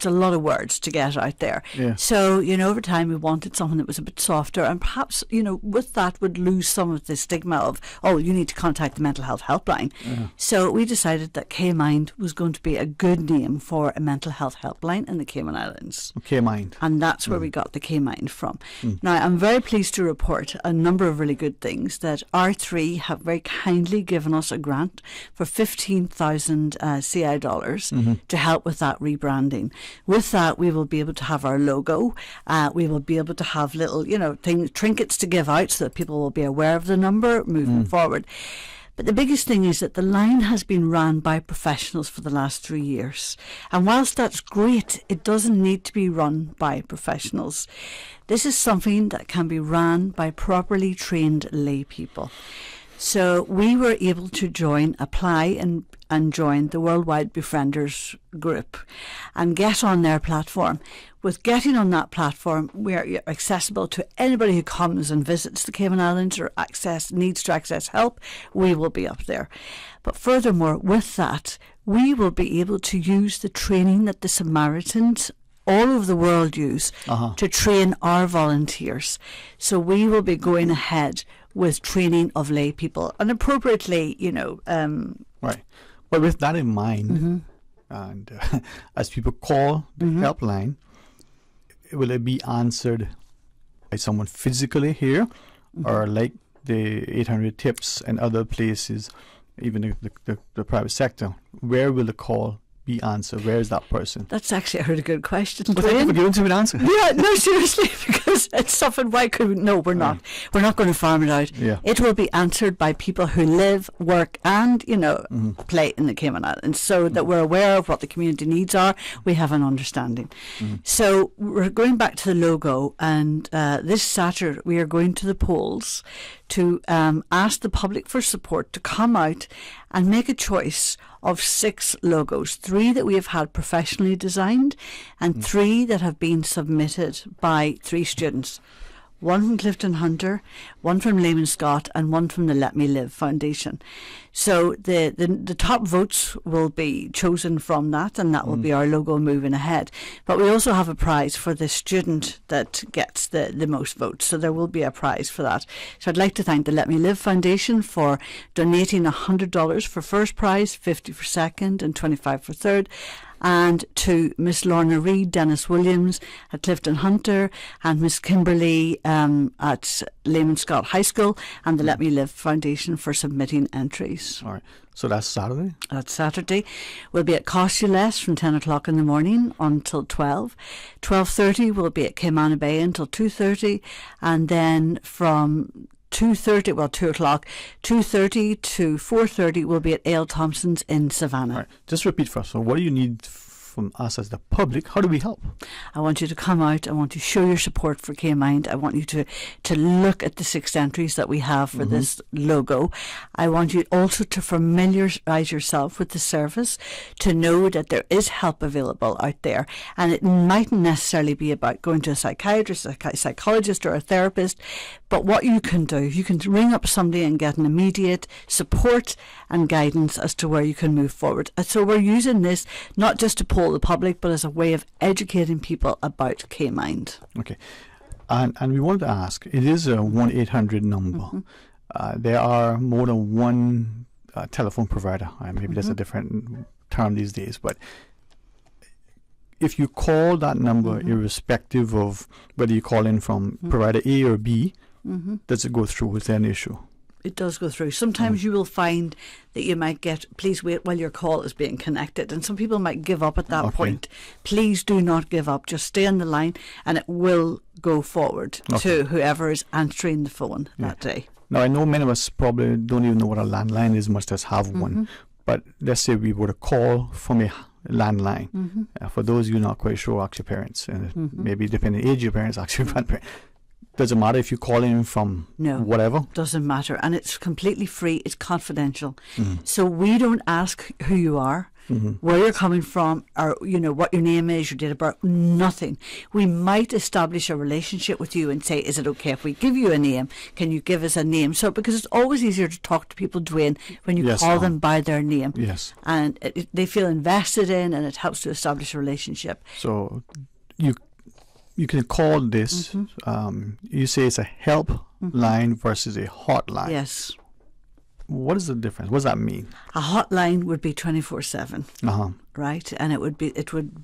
a lot of words to get out there. Yeah. So, over time we wanted something that was a bit softer, and perhaps, with that would lose some of the stigma of, oh, you need to contact the mental health helpline. So we decided that K-Mind was going to be a good name for a mental health helpline in the Cayman Islands. K-Mind. And that's where we got the K-Mind from. Now, I'm very pleased to report a number of really good things, that R3 have very kindly given us a grant for 15,000 CI dollars to help with that rebranding. With that, we will be able to have our logo. We will be able to have little, trinkets to give out so that people will be aware of the number moving forward. But the biggest thing is that the line has been run by professionals for the last 3 years. And whilst that's great, it doesn't need to be run by professionals. This is something that can be run by properly trained lay people. So we were able to apply and join the Worldwide Befrienders group and get on their platform. With getting on that platform, we are accessible to anybody who comes and visits the Cayman Islands or needs to access help. We will be up there. But furthermore, with that, we will be able to use the training that the Samaritans all over the world use to train our volunteers. So we will be going ahead with training of lay people, and appropriately, Right. But with that in mind, and as people call the helpline, will it be answered by someone physically here, or like the 800 tips and other places, even the private sector? Where will the call be answered? Where is that person? That's actually a really good question. Well, thank you for giving to me an answer. Yeah, no, seriously, because it's something. Why could we? No, we're not. We're not going to farm it out. Yeah. It will be answered by people who live, work, and play in the Cayman Islands, so that we're aware of what the community needs are. We have an understanding. So we're going back to the logo, and this Saturday we are going to the polls to ask the public for support to come out and make a choice of 6 logos, 3 that we have had professionally designed and 3 that have been submitted by 3 students. 1 from Clifton Hunter, 1 from Lehman Scott, and 1 from the Let Me Live Foundation. So the top votes will be chosen from that, and that will be our logo moving ahead. But we also have a prize for the student that gets the most votes, so there will be a prize for that. So I'd like to thank the Let Me Live Foundation for donating $100 for first prize, $50 for second, and $25 for third. And to Miss Lorna Reid, Dennis Williams at Clifton Hunter, and Miss Kimberly at Lehman Scott High School, and the Let Me Live Foundation for submitting entries. All right. So that's Saturday? That's Saturday. We'll be at Costules from 10 o'clock in the morning until 12. 12:30 we'll be at Cayman Bay until 2:30, and then from 2 o'clock, 2:30 to 4:30 we'll be at Ale Thompson's in Savannah. All right. Just repeat first. So what do you need from us as the public? How do we help? I want you to come out. I want to show your support for K-Mind. I want you to look at the 6 entries that we have for this logo. I want you also to familiarise yourself with the service, to know that there is help available out there. And it mightn't necessarily be about going to a psychiatrist, a psychologist, or a therapist. But what you can do, you can ring up somebody and get an immediate support and guidance as to where you can move forward. And so we're using this not just to poll the public, but as a way of educating people about K-Mind. Okay. And we wanted to ask, it is a 1-800 number. There are more than one telephone provider. Maybe that's a different term these days, but if you call that number, irrespective of whether you call in from provider A or B, does it go through? Is there an issue? It does go through. Sometimes you will find that you might get, please wait while your call is being connected. And some people might give up at that point. Please do not give up. Just stay on the line and it will go forward to whoever is answering the phone that day. Now, I know many of us probably don't even know what a landline is, much as have one. But let's say we were to call from a landline. For those of you not quite sure, ask your parents. Maybe depending on the age of your parents, ask your grandparents. Does it matter if you call in from whatever? Doesn't matter. And it's completely free. It's confidential. So we don't ask who you are. where you're coming from, or what your name is, your date of birth, nothing. We might establish a relationship with you and say, is it okay if we give you a name? Can you give us a name? So because it's always easier to talk to people, Dwayne, when you call them by their name. Yes. And they feel invested in, and it helps to establish a relationship. So you can call this, you say it's a help line versus a hotline. Yes. What is the difference? What does that mean? A hotline would be 24/7. Right, and it would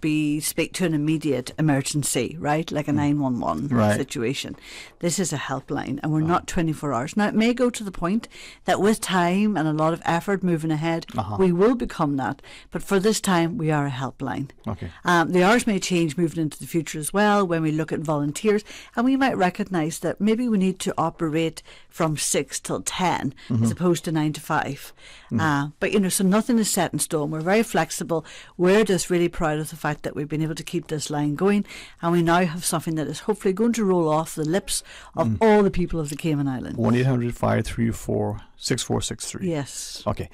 be speak to an immediate emergency, right, like a 911 situation. This is a helpline, and we're not 24 hours. Now, it may go to the point that with time and a lot of effort moving ahead, we will become that. But for this time, we are a helpline. Okay. The hours may change moving into the future as well when we look at volunteers, and we might recognise that maybe we need to operate from 6 till 10 as opposed to 9 to 5. But so nothing is set in stone. We're very flexible. We're just really proud of the fact that we've been able to keep this line going, and we now have something that is hopefully going to roll off the lips of all the people of the Cayman Islands. 1-800-534-6463. Yes. Okay.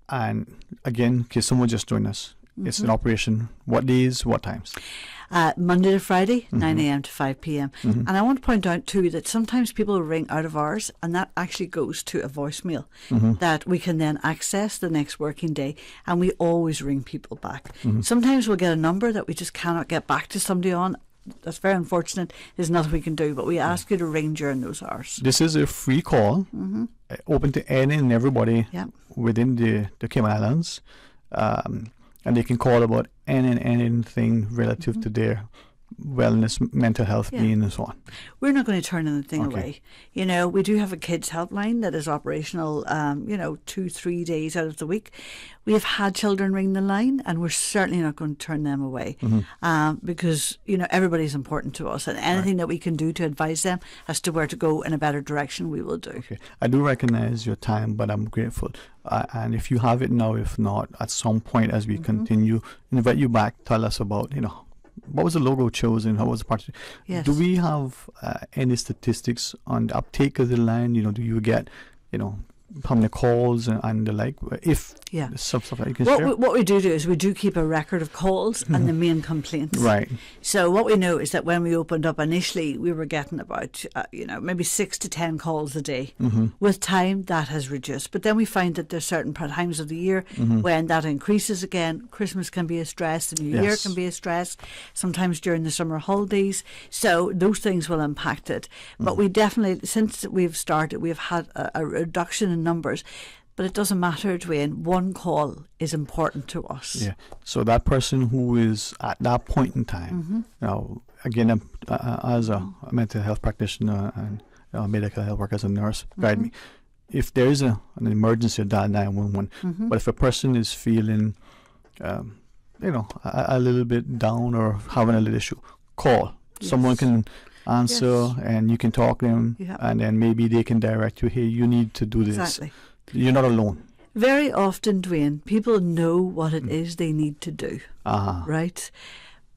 And again, in case someone just joined us, it's an operation. What days, what times? Monday to Friday, 9 a.m. to 5 p.m. And I want to point out too that sometimes people ring out of hours, and that actually goes to a voicemail that we can then access the next working day, and we always ring people back. Sometimes we'll get a number that we just cannot get back to somebody on. That's very unfortunate. There's nothing we can do, but we ask you to ring during those hours. This is a free call, open to any and everybody within the Cayman Islands. And they can call about anything relative to their wellness, mental health, being, and so on. We're not going to turn anything away. We do have a kids helpline that is operational, 2-3 days out of the week. We have had children ring the line, and we're certainly not going to turn them away because, everybody's important to us, and anything that we can do to advise them as to where to go in a better direction, we will do. Okay. I do recognize your time, but I'm grateful. And if you have it now, if not, at some point as we continue, invite you back, tell us about, what was the logo chosen? How was the part? Yes. Do we have any statistics on the uptake of the line? Do you get, how many calls and the like? If some stuff that you can share. What we do is we do keep a record of calls and the main complaints. Right. So what we know is that when we opened up initially, we were getting about maybe 6 to 10 calls a day. With time, that has reduced. But then we find that there's certain times of the year when that increases again. Christmas can be a stress. The New Year can be a stress. Sometimes during the summer holidays. So those things will impact it. But we definitely, since we've started, we've had a reduction in numbers. But it doesn't matter, Dwayne. One call is important to us. Yeah. So that person who is at that point in time, again, as a mental health practitioner and medical health worker, as a nurse, guide me. If there is an emergency, dial 911. But if a person is feeling, a little bit down or having a little issue, call. Yes. Someone can answer and you can talk to them, and then maybe they can direct you, hey, you need to do this. Exactly. You're not alone. Very often, Dwayne, people know what it is they need to do, right?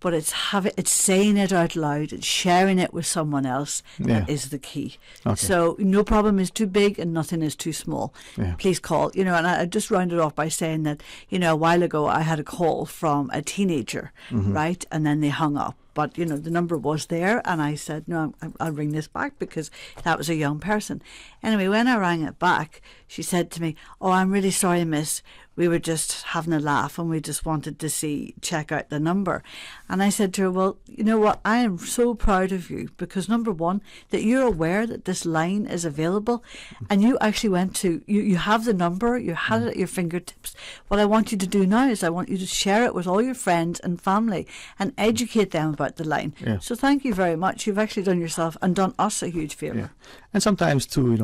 But it's saying it out loud, it's sharing it with someone else that is the key. Okay. So no problem is too big and nothing is too small. Yeah. Please call. And I just rounded off by saying that, a while ago I had a call from a teenager, right? And then they hung up. But, the number was there, and I said, no, I'll ring this back because that was a young person. Anyway, when I rang it back, she said to me, oh, I'm really sorry, miss. We were just having a laugh and we just wanted to check out the number. And I said to her, well, you know what? I am so proud of you because, number one, that you're aware that this line is available and you actually went to, you have the number, you had it at your fingertips. What I want you to do now is I want you to share it with all your friends and family and educate them about the line. Yeah. So thank you very much. You've actually done yourself and done us a huge favour. Yeah. And sometimes too,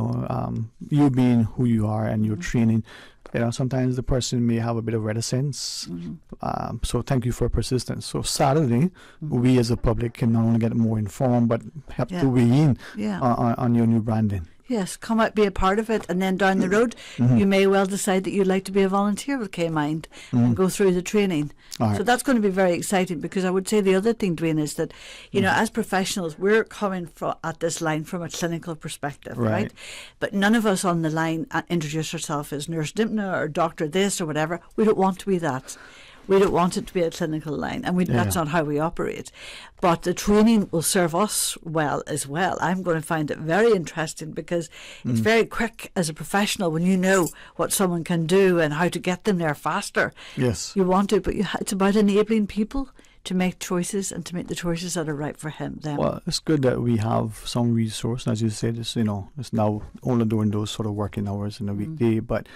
you being who you are and your training, sometimes the person may have a bit of reticence. So thank you for persistence. So Saturday, we as a public can not only get more informed, but help to weigh in on your new branding. Yes, come out, be a part of it, and then down the road, you may well decide that you'd like to be a volunteer with K-Mind and go through the training. All So that's going to be very exciting, because I would say the other thing, Dwayne, is that, you know, as professionals, we're coming at this line from a clinical perspective, right? But none of us on the line introduce ourselves as Nurse Dimpna or Doctor this or whatever. We don't want to be that. We don't want it to be a clinical line, and that's not how we operate. But the training will serve us well as well. I'm going to find it very interesting, because it's very quick as a professional when you know what someone can do and how to get them there faster. Yes. You want to, but it's about enabling people to make choices and to make the choices that are right for them. Well, it's good that we have some resource. As you said, it's now only during those sort of working hours in a weekday, but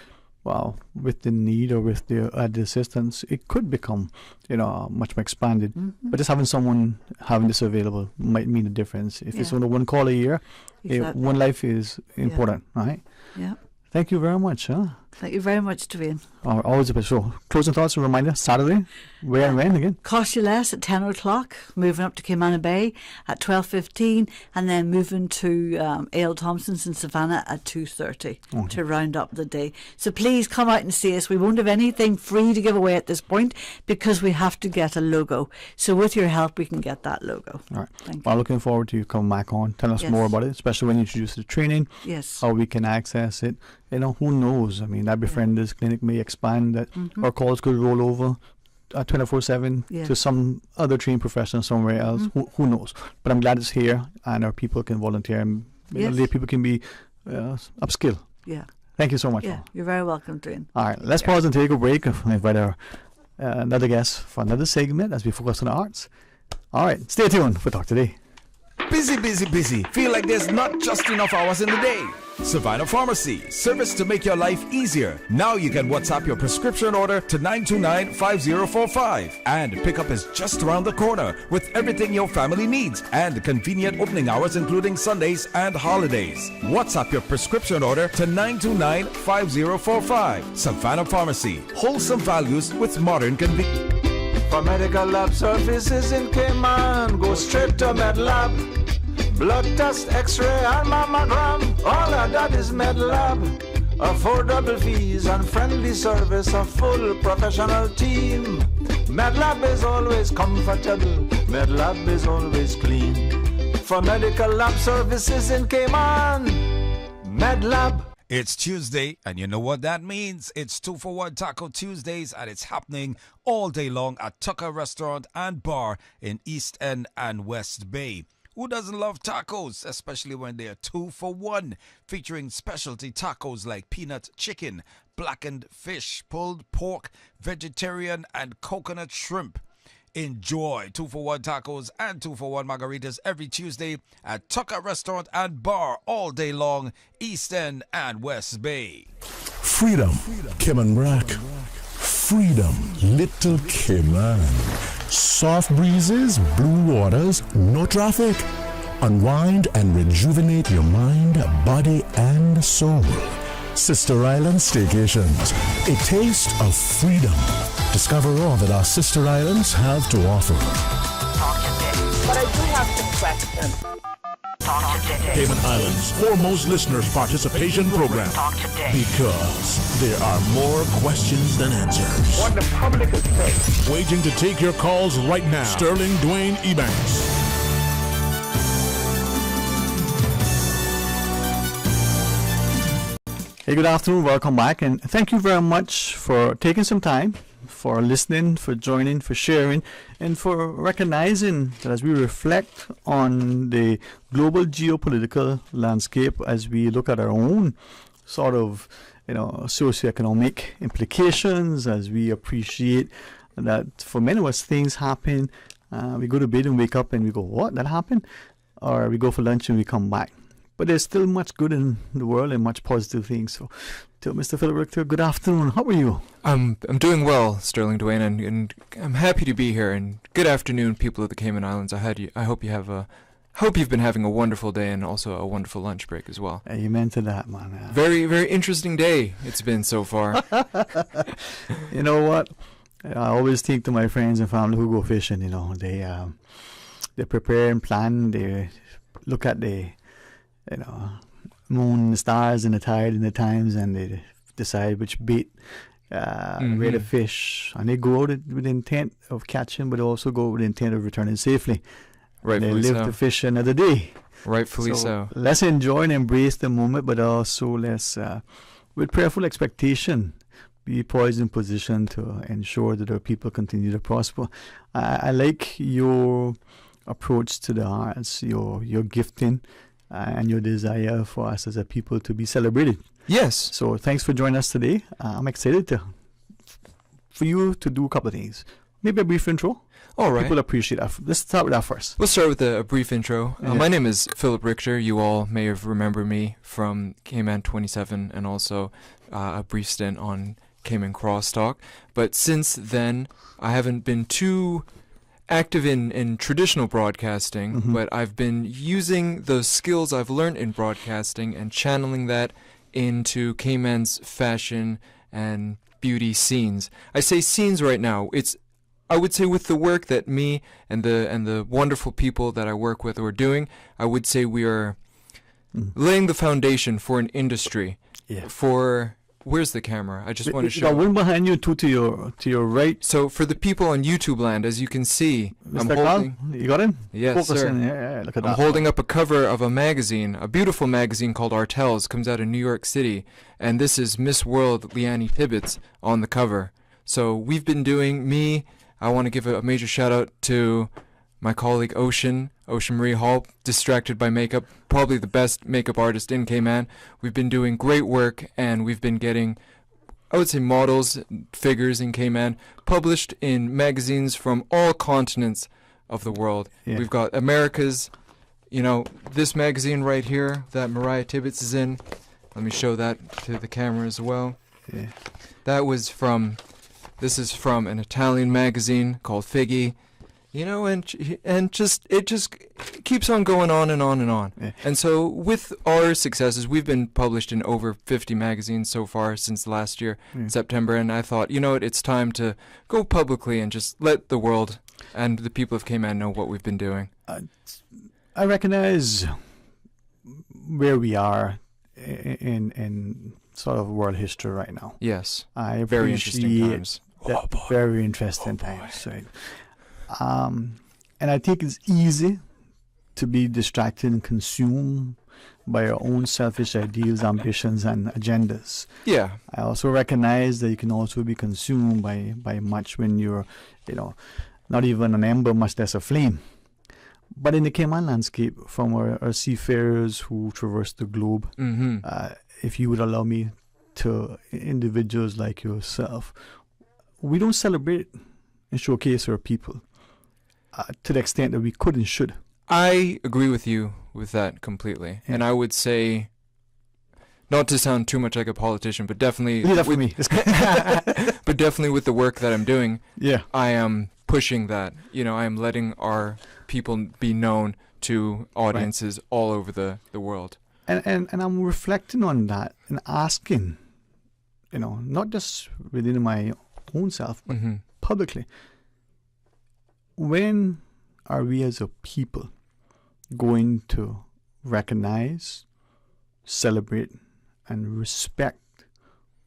with the need or with the assistance, it could become, much more expanded. But just having someone having this available might mean a difference. If it's only one call a year, one life is important, right? Yeah. Thank you very much. Thank you very much, Dwayne. Always a pleasure. So, closing thoughts, a reminder, Saturday, where and when again? Cost you less at 10 o'clock, moving up to Cayman Bay at 12:15, and then moving to A.L. Thompson's in Savannah at 2:30 to round up the day. So please come out and see us. We won't have anything free to give away at this point, because we have to get a logo. So with your help, we can get that logo. All right. Well, looking forward to you coming back on. Tell us more about it, especially when you introduce the training. Yes. How we can access it. Who knows? I mean, that Befrienders Clinic may expand, that our calls could roll over 24/7 to some other trained professional somewhere else. Who knows? But I'm glad it's here, and our people can volunteer, and lay people can be upskill. Yeah. Thank you so much. Yeah, you're very welcome, Dwayne. All right, let's pause and take a break. I invite our another guest for another segment as we focus on the arts. All right, stay tuned for Talk Today. Busy, busy, busy. Feel like there's not just enough hours in the day. Savannah Pharmacy, service to make your life easier. Now you can WhatsApp your prescription order to 929-5045. And pickup is just around the corner with everything your family needs and convenient opening hours including Sundays and holidays. WhatsApp your prescription order to 929-5045. Savannah Pharmacy, wholesome values with modern convenience. For medical lab services in Cayman, go straight to MedLab. Blood test, x-ray and mammogram, all of that is MedLab. Affordable fees and friendly service, a full professional team. MedLab is always comfortable, MedLab is always clean. For medical lab services in Cayman, MedLab. It's Tuesday, and you know what that means. It's 2-for-1 Taco Tuesdays, and it's happening all day long at Tucker Restaurant and Bar in East End and West Bay. Who doesn't love tacos, especially when they are 2-for-1, featuring specialty tacos like peanut chicken, blackened fish, pulled pork, vegetarian, and coconut shrimp. Enjoy 2-for-1 tacos and 2-for-1 margaritas every Tuesday at Tucker Restaurant and Bar all day long, East End and West Bay. Freedom, Cayman Brack. Freedom, Little Cayman. Soft breezes, blue waters, no traffic. Unwind and rejuvenate your mind, body, and soul. Sister Island Staycations, a taste of freedom. Discover all that our sister islands have to offer. But I do have some questions. Cayman Islands' foremost listeners' participation program. Because there are more questions than answers. What the public is saying. Waiting to take your calls right now. Sterling Dwayne Ebanks. Hey, good afternoon. Welcome back, and thank you very much for taking some time, for listening, for joining, for sharing, and for recognizing that as we reflect on the global geopolitical landscape, as we look at our own sort of, socioeconomic implications, as we appreciate that for many of us things happen, we go to bed and wake up and we go, what, that happened? Or we go for lunch and we come back. But there's still much good in the world and much positive things. So, to Mr. Philip Richter, good afternoon. How are you? I'm doing well, Sterling Dwayne, and I'm happy to be here. And good afternoon, people of the Cayman Islands. I hope you've been having a wonderful day and also a wonderful lunch break as well. Amen to that, man. Very, very interesting day it's been so far. You know what? I always think to my friends and family who go fishing. They prepare and plan. They look at the moon, the stars, and the tide, and the times, and they decide which bait, where to fish, and they go out with the intent of catching, but also go with the intent of returning safely. Rightfully they live so. to fish another day. Rightfully so. Let's enjoy and embrace the moment, but also let's, with prayerful expectation, be poised in position to ensure that our people continue to prosper. I like your approach to the arts, your gifting, and your desire for us as a people to be celebrated. Yes. So thanks for joining us today. I'm excited for you to do a couple of things. Maybe a brief intro. All right. People appreciate that. Let's start with that first. We'll start with a brief intro. My name is Philip Richter. You all may have remembered me from Cayman 27 and also a brief stint on Cayman Crosstalk. But since then, I haven't been too active in traditional broadcasting, but I've been using the skills I've learned in broadcasting and channeling that into Cayman's fashion and beauty scenes. I say scenes right now. I would say with the work that me and the wonderful people that I work with are doing, I would say we are laying the foundation for an industry. Yeah. Where's the camera? I just want to show. Got one behind you, two to your right. So for the people on YouTube land, as you can see, Mr. I'm Carl, holding. you got him? Yes, Focus sir. in. Yeah, look at I'm that. holding up a cover of a magazine, a beautiful magazine called Artels, comes out of New York City, and this is Miss World Leanne Tibbetts on the cover. So we've been doing I want to give a major shout out to my colleague Ocean Marie Hall, distracted by makeup, probably the best makeup artist in Cayman. We've been doing great work, and we've been getting, I would say, models, figures in Cayman, published in magazines from all continents of the world. Yeah. We've got America's, this magazine right here that Mariah Tibbetts is in. Let me show that to the camera as well. Yeah. This is from an Italian magazine called Figgy. And it just keeps on going on and on and on. Yeah. And so with our successes, we've been published in over 50 magazines so far since last year, September, and I thought, it's time to go publicly and just let the world and the people of Cayman know what we've been doing. I recognize where we are in sort of world history right now. Yes. I very interesting times. Very interesting times. Right. And I think it's easy to be distracted and consumed by our own selfish ideals, ambitions, and agendas. Yeah. I also recognize that you can also be consumed by much when you're, not even an ember, much less a flame. But in the Cayman landscape, from our seafarers who traverse the globe, if you would allow me to individuals like yourself, we don't celebrate and showcase our people to the extent that we could and should. I agree with you with that completely. Yeah. And I would say, not to sound too much like a politician, but definitely but definitely with the work that I'm doing, I am pushing that. I am letting our people be known to audiences all over the world. And I'm reflecting on that and asking, not just within my own self, but publicly, when are we as a people going to recognize, celebrate, and respect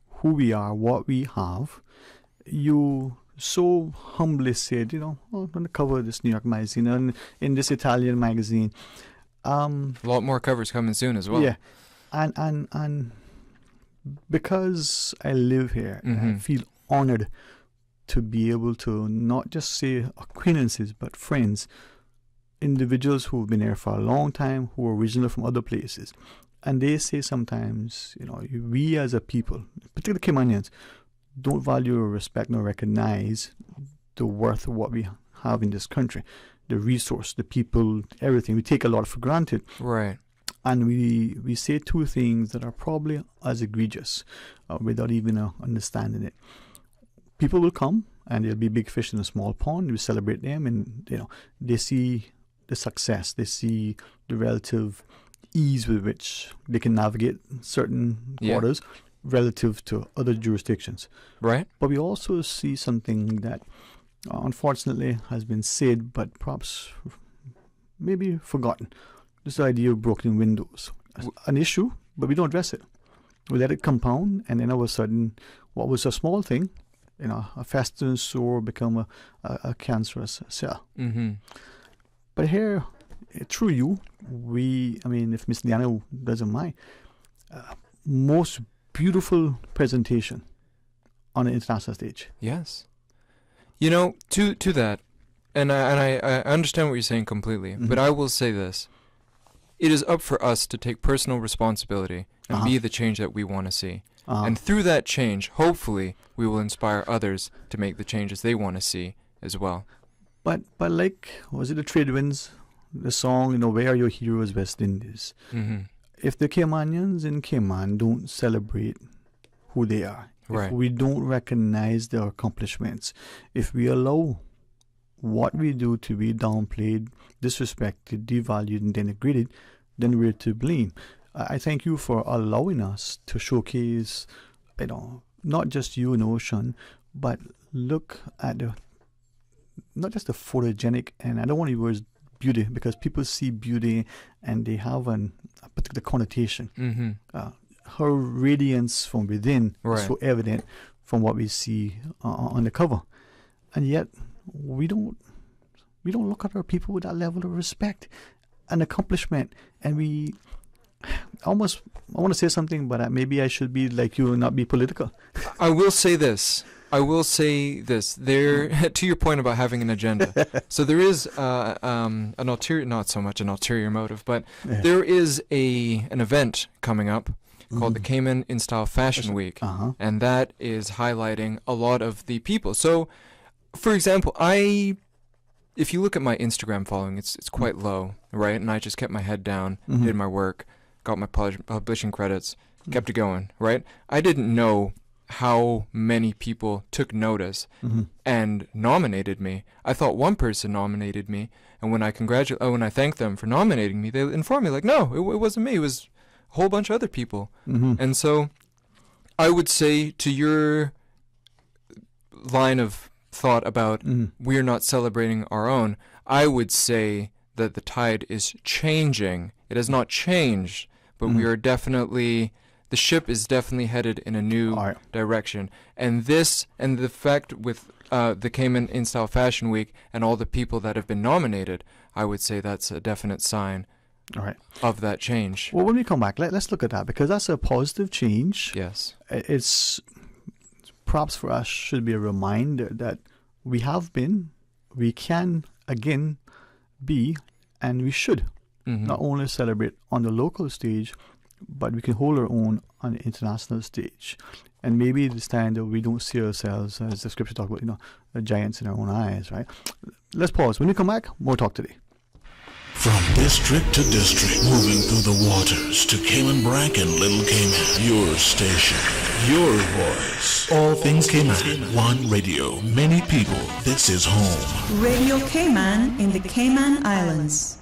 who we are, what we have? You so humbly said, on the cover of this New York magazine and in this Italian magazine. A lot more covers coming soon as well. Yeah, and because I live here, I feel honored to be able to not just say acquaintances, but friends, individuals who've been here for a long time, who are originally from other places. And they say sometimes, we as a people, particularly Caymanians, don't value or respect nor recognize the worth of what we have in this country, the resource, the people, everything. We take a lot for granted. Right. And we say two things that are probably as egregious without even understanding it. People will come and there'll be big fish in a small pond. We celebrate them, and they see the success, they see the relative ease with which they can navigate certain waters relative to other jurisdictions. Right. But we also see something that unfortunately has been said, but perhaps maybe forgotten. This idea of broken windows. An issue but we don't address it. We let it compound, and then all of a sudden, what was a small thing, a festering sore become a cancerous cell. Mm-hmm. But here, through you, if Miss Diana doesn't mind, most beautiful presentation on an international stage. Yes. To that, and I understand what you're saying completely, but I will say this. It is up for us to take personal responsibility and be the change that we want to see. And through that change, hopefully, we will inspire others to make the changes they want to see as well. But like, was it the Trade Winds, the song, Where Are Your Heroes, West Indies? Mm-hmm. If the Caymanians in Cayman don't celebrate who they are, right. if we don't recognize their accomplishments, if we allow what we do to be downplayed, disrespected, devalued, and denigrated, then we're to blame. I thank you for allowing us to showcase, not just you and Ocean, but look at not just the photogenic, and I don't want to use beauty because people see beauty and they have a particular connotation. Mm-hmm. Her radiance from within right. is so evident from what we see on the cover, and yet we don't look at our people with that level of respect and accomplishment, and we I want to say something, but maybe I should be like you and not be political. I will say this. There, to your point about having an agenda. So there is an ulterior, not so much an ulterior motive, but there is an event coming up called the Cayman in Style Fashion Week, and that is highlighting a lot of the people. So, for example, if you look at my Instagram following, it's quite low, right? And I just kept my head down, did my work, got my publishing credits, kept it going, right? I didn't know how many people took notice and nominated me. I thought one person nominated me, and when I thanked them for nominating me, they informed me like, no, it wasn't me. It was a whole bunch of other people. And so, I would say to your line of thought about we're not celebrating our own, I would say that the tide is changing. It has not changed, but we are definitely. The ship is definitely headed in a new direction. And the fact with the Cayman In Style Fashion Week and all the people that have been nominated, I would say that's a definite sign of that change. Well, when we come back, let's look at that, because that's a positive change. Yes. It's perhaps for us should be a reminder that we have been, we can again be, and we should not only celebrate on the local stage, but we can hold our own on the international stage. And maybe this time that we don't see ourselves, as the scripture talks about, the giants in our own eyes, right? Let's pause. When we come back, more talk today. From district to district, moving through the waters to Cayman Brac and Little Cayman. Your station, your voice. All things Cayman. One radio, many people. This is home. Radio Cayman in the Cayman Islands.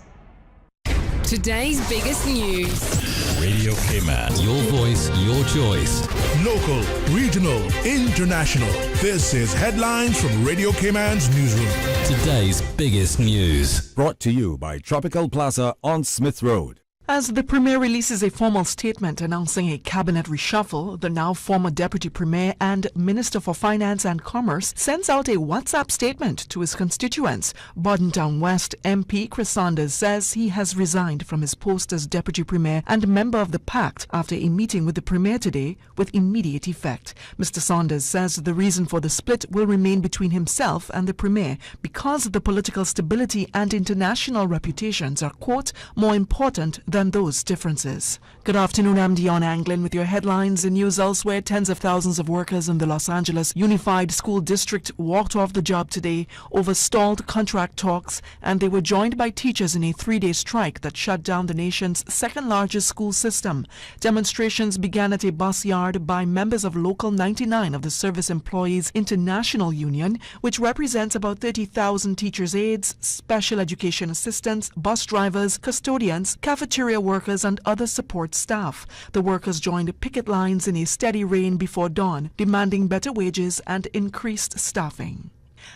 Today's biggest news. Radio Cayman. Your voice, your choice. Local, regional, international. This is Headlines from Radio Cayman's newsroom. Today's biggest news. Brought to you by Tropical Plaza on Smith Road. As the Premier releases a formal statement announcing a cabinet reshuffle, the now former Deputy Premier and Minister for Finance and Commerce sends out a WhatsApp statement to his constituents. Bordentown West MP Chris Saunders says he has resigned from his post as Deputy Premier and member of the Pact after a meeting with the Premier today with immediate effect. Mr. Saunders says the reason for the split will remain between himself and the Premier because the political stability and international reputations are, quote, more important than those differences. Good afternoon, I'm Dion Anglin with your headlines. In news elsewhere, tens of thousands of workers in the Los Angeles Unified School District walked off the job today over stalled contract talks, and they were joined by teachers in a 3-day strike that shut down the nation's second largest school system. Demonstrations began at a bus yard by members of Local 99 of the Service Employees International Union, which represents about 30,000 teachers' aides, special education assistants, bus drivers, custodians, cafeteria workers and other support staff. The workers joined picket lines in a steady rain before dawn, demanding better wages and increased staffing.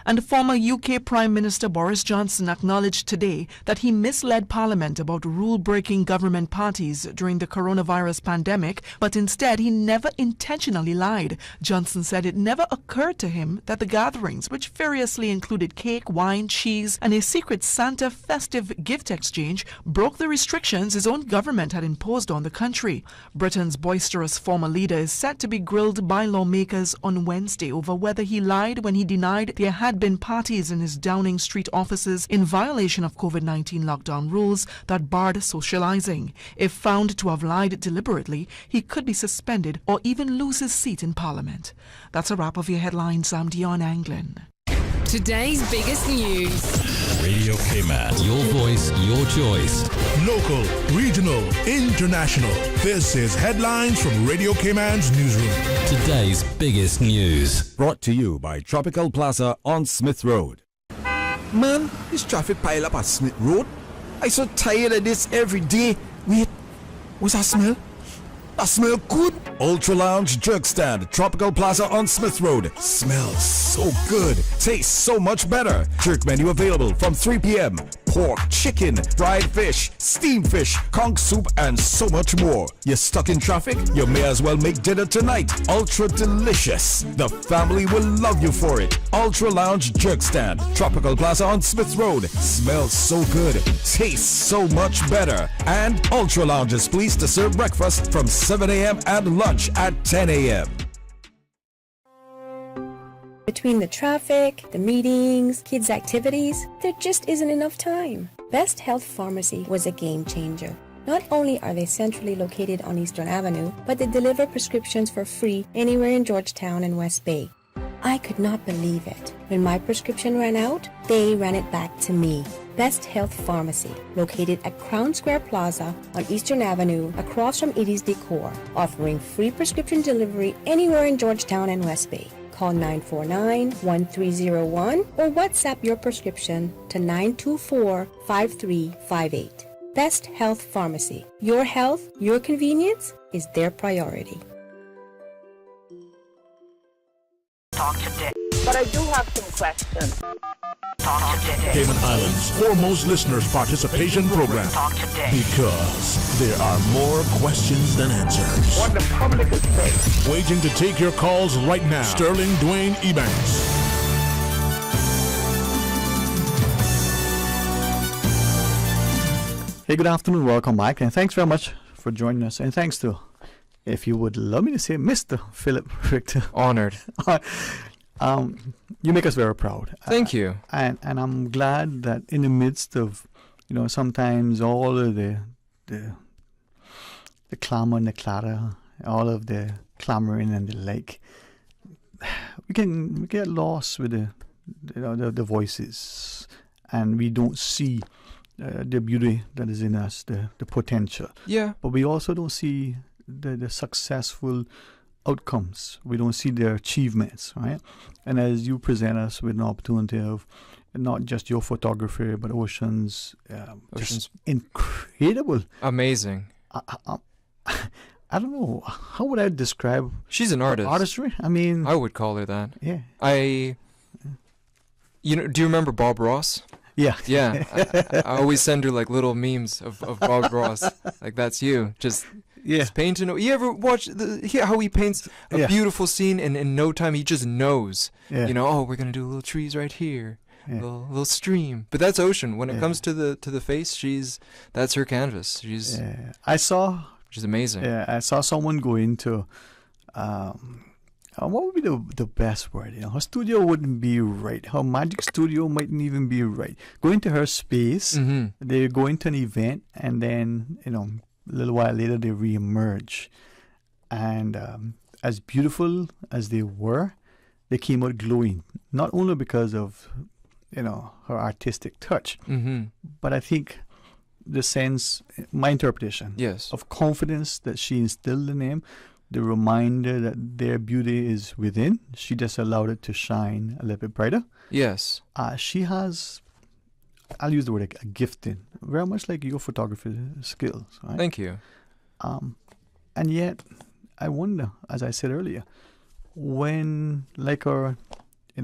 And former UK Prime Minister Boris Johnson acknowledged today that he misled Parliament about rule-breaking government parties during the coronavirus pandemic, but instead he never intentionally lied. Johnson said it never occurred to him that the gatherings, which variously included cake, wine, cheese, and a secret Santa festive gift exchange, broke the restrictions his own government had imposed on the country. Britain's boisterous former leader is set to be grilled by lawmakers on Wednesday over whether he lied when he denied there had been parties in his Downing Street offices in violation of COVID-19 lockdown rules that barred socializing. If found to have lied deliberately, he could be suspended or even lose his seat in Parliament. That's a wrap of your headlines. I'm Dion Anglin. Today's biggest news. Radio Cayman. Your voice, your choice. Local, regional, international. This is Headlines from Radio Cayman's newsroom. Today's biggest news. Brought to you by Tropical Plaza on Smith Road. Man, this traffic pile up at Smith Road. I so tired of this every day. Wait, what's that smell? That smell good. Ultra Lounge Jerk Stand, Tropical Plaza on Smith Road. Smells so good. Tastes so much better. Jerk menu available from 3 p.m. Pork, chicken, fried fish, steamed fish, conch soup, and so much more. You're stuck in traffic? You may as well make dinner tonight. Ultra delicious. The family will love you for it. Ultra Lounge Jerk Stand, Tropical Plaza on Smith Road. Smells so good. Tastes so much better. And Ultra Lounge is pleased to serve breakfast from 7 a.m. and lunch at 10 a.m. Between the traffic, the meetings, kids' activities, there just isn't enough time. Best Health Pharmacy was a game changer. Not only are they centrally located on Eastern Avenue, but they deliver prescriptions for free anywhere in Georgetown and West Bay. I could not believe it. When my prescription ran out, they ran it back to me. Best Health Pharmacy, located at Crown Square Plaza on Eastern Avenue, across from Edie's Decor, offering free prescription delivery anywhere in Georgetown and West Bay. Call 949-1301 or WhatsApp your prescription to 924-5358. Best Health Pharmacy. Your health, your convenience is their priority. Talk today. But I do have some questions. Talk today. Cayman Islands' foremost listeners' participation program. Talk today. Because there are more questions than answers. What the public is saying. Waiting to take your calls right now. Sterling Dwayne Ebanks. Hey, good afternoon. Welcome back. And thanks very much for joining us. And thanks to, if you would love me to say, Mr. Philip Richter. Honored. You make us very proud. Thank you. And I'm glad that in the midst of, sometimes all of the clamor and the clatter, all of the clamoring and the like, we get lost with the voices, and we don't see the beauty that is in us, the potential. Yeah. But we also don't see the successful outcomes. We don't see their achievements, right? And as you present us with an opportunity of not just your photography, but Ocean's just incredible. Amazing. I don't know. How would I describe She's an artist. Artistry? I mean, I would call her that. Yeah. Do you remember Bob Ross? Yeah. Yeah. I always send her like little memes of Bob Ross. Like, that's you. Just painting. You ever watch how he paints a beautiful scene and in no time he just knows. Yeah. We're gonna do little trees right here. Yeah. Little stream. But that's Ocean. When it comes to the face, that's her canvas. She's amazing. Yeah, I saw someone go into what would be the best word? Her studio wouldn't be right. Her magic studio mightn't even be right. Go into her space, they go into an event, and then, a little while later they re-emerge. And as beautiful as they were, they came out glowing. Not only because of, her artistic touch, but I think the sense, my interpretation, of confidence that she instilled in them, the reminder that their beauty is within. She just allowed it to shine a little bit brighter. Yes. She has, I'll use the word a gifting, very much like your photography skills. Right? Thank you. And yet, I wonder, as I said earlier, when, like our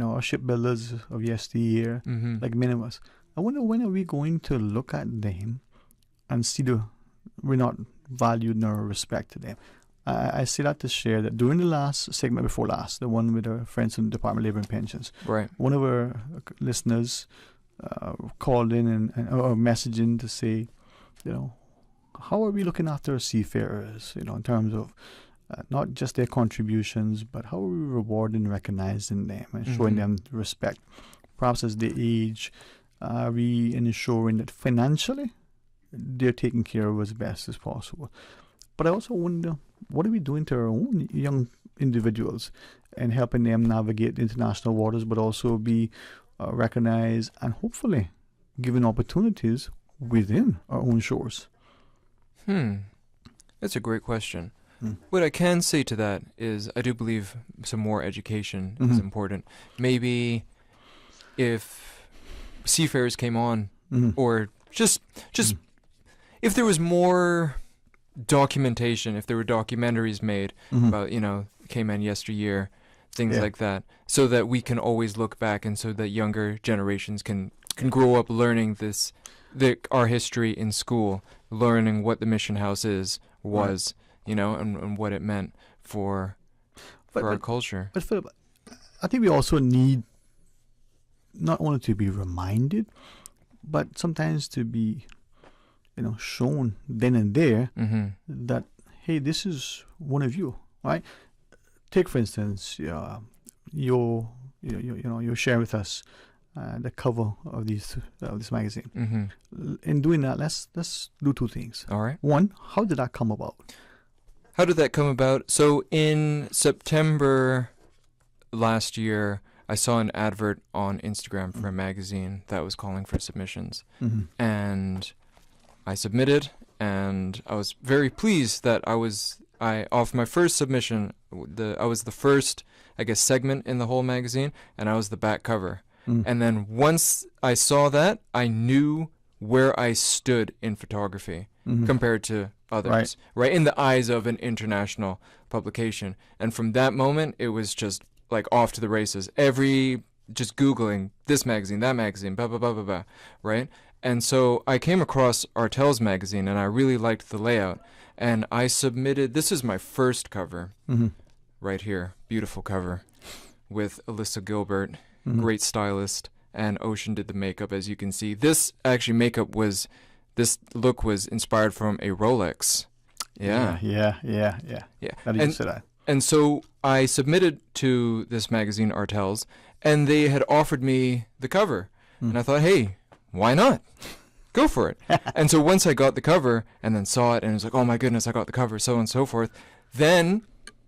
our shipbuilders of yesteryear, like many of us. I wonder when are we going to look at them and see we're not valued nor respected them. I say that to share that during the last segment before last, the one with our friends in the Department of Labor and Pensions, right? One of our listeners called in and or messaged in to say, how are we looking after our seafarers, in terms of not just their contributions, but how are we rewarding and recognizing them and showing them respect? Perhaps as they age, are we ensuring that financially they're taken care of as best as possible? But I also wonder, what are we doing to our own young individuals and helping them navigate international waters, but also be recognized and hopefully given opportunities within our own shores? That's a great question. What I can say to that is I do believe some more education is important. Maybe if seafarers came on, or just if there was more documentation, if there were documentaries made about, Cayman yesteryear, things like that, so that we can always look back and so that younger generations can grow up learning our history in school, learning what the mission house was, and what it meant for our culture. But Philip, I think we also need not only to be reminded, but sometimes to be, shown then and there that, hey, this is one of you, right? Take for instance, you share with us the cover of this magazine. In doing that, let's do two things. All right. One, how did that come about? How did that come about? So in September last year, I saw an advert on Instagram for a magazine that was calling for submissions, and I submitted, and I was very pleased that off my first submission, I was the first, segment in the whole magazine, and I was the back cover. And then once I saw that, I knew where I stood in photography compared to others, right? In the eyes of an international publication. And from that moment, it was just like off to the races. Just Googling this magazine, that magazine, blah, blah, blah, blah, blah, right? And so I came across Artel's magazine, and I really liked the layout. And I submitted, this is my first cover, right here, beautiful cover, with Alyssa Gilbert, great stylist, and Ocean did the makeup, as you can see. This look was inspired from a Rolex. Yeah. How did you say that? And so I submitted to this magazine, Artel's, and they had offered me the cover. And I thought, hey, why not? Go for it. And so once I got the cover and then saw it and it was like, oh my goodness, I got the cover, so on and so forth, then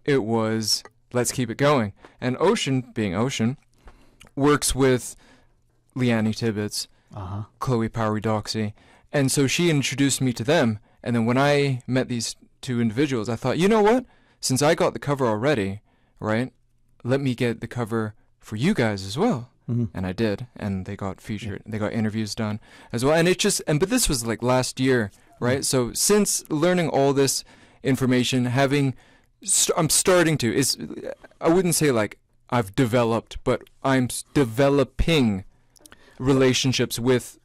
it was, let's keep it going. And Ocean, being Ocean, works with Leanne Tibbetts, Chloe Powery-Doxy, and so she introduced me to them. And then when I met these two individuals, I thought, you know what? Since I got the cover already, right, let me get the cover for you guys as well. And I did, and they got featured. They got interviews done as well. And but this was like last year, right? So since learning all this information, I'm starting to, I wouldn't say like I've developed, but I'm developing relationships with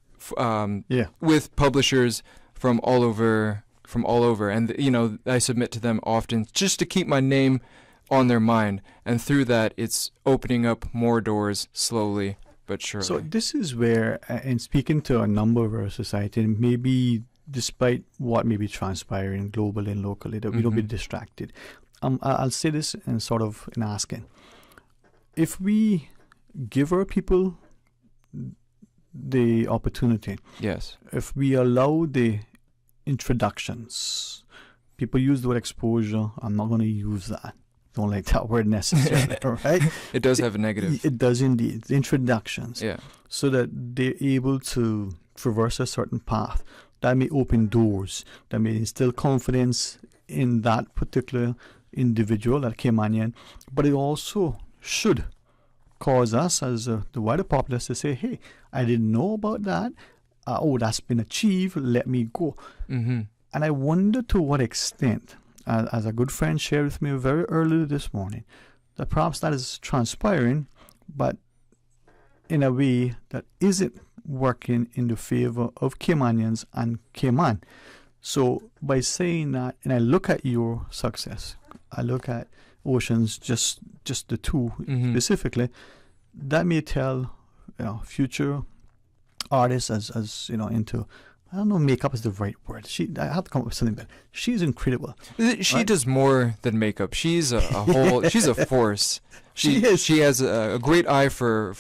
publishers from all over, and I submit to them often just to keep my name on their mind, and through that it's opening up more doors slowly but surely. So this is where, in speaking to a number of our society, and maybe despite what may be transpiring globally and locally, that we don't be distracted. I'll say this in asking, if we give our people the opportunity, if we allow the introductions, people use the word exposure, I'm not going to use that. Don't like that word necessarily, right? It does have a negative. It does indeed. The introductions. Yeah. So that they're able to traverse a certain path. That may open doors. That may instill confidence in that particular individual, that Caymanian. But it also should cause us as the wider populace to say, hey, I didn't know about that. That's been achieved. Let me go. And I wonder to what extent, as a good friend shared with me very early this morning, that perhaps that is transpiring, but in a way that isn't working in the favor of Caymanians and Cayman. So by saying that, and I look at your success, I look at Oceans, just the two specifically, that may tell future artists as into, I don't know, makeup is the right word. I have to come up with something better. She's incredible. She does more than makeup. She's a whole. She's a force. She has a great eye for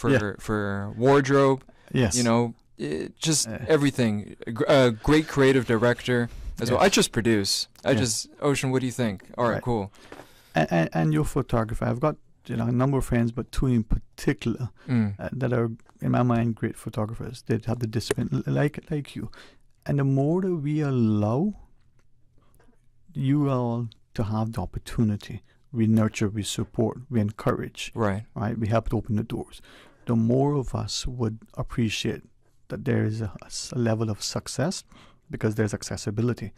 wardrobe. Yes. Just everything. A great creative director as well. I just produce. Ocean, what do you think? All right, cool. And your photographer. I've got a number of friends, but two in particular that are, in my mind, great photographers. They have the discipline like you. And the more that we allow you all to have the opportunity, we nurture, we support, we encourage. Right. We help to open the doors. The more of us would appreciate that there is a level of success because there's accessibility.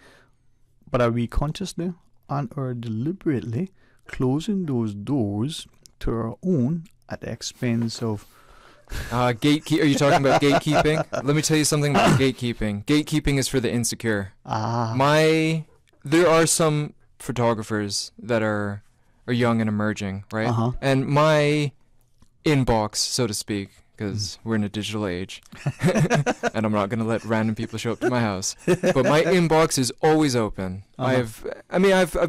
But are we consciously or deliberately closing those doors to our own at the expense of Are you talking about gatekeeping? Let me tell you something about gatekeeping. Gatekeeping is for the insecure. There are some photographers that are young and emerging, right? And my inbox, so to speak, because we're in a digital age, and I'm not going to let random people show up to my house. But my inbox is always open. I've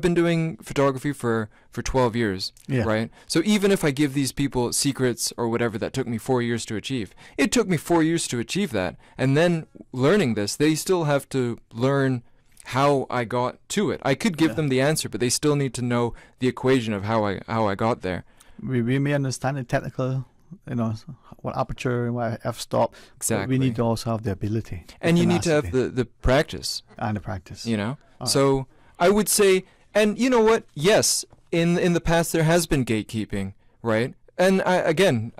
been doing photography for 12 years, right? So even if I give these people secrets or whatever that took me 4 years to achieve, it took me 4 years to achieve that. And then learning this, they still have to learn how I got to it. I could give them the answer, but they still need to know the equation of how I got there. We may understand the technical, what aperture and what f-stop. Exactly. We need to also have the ability. And you need to have the practice. And the practice. So I would say, and you know what? Yes, in the past there has been gatekeeping, right? And I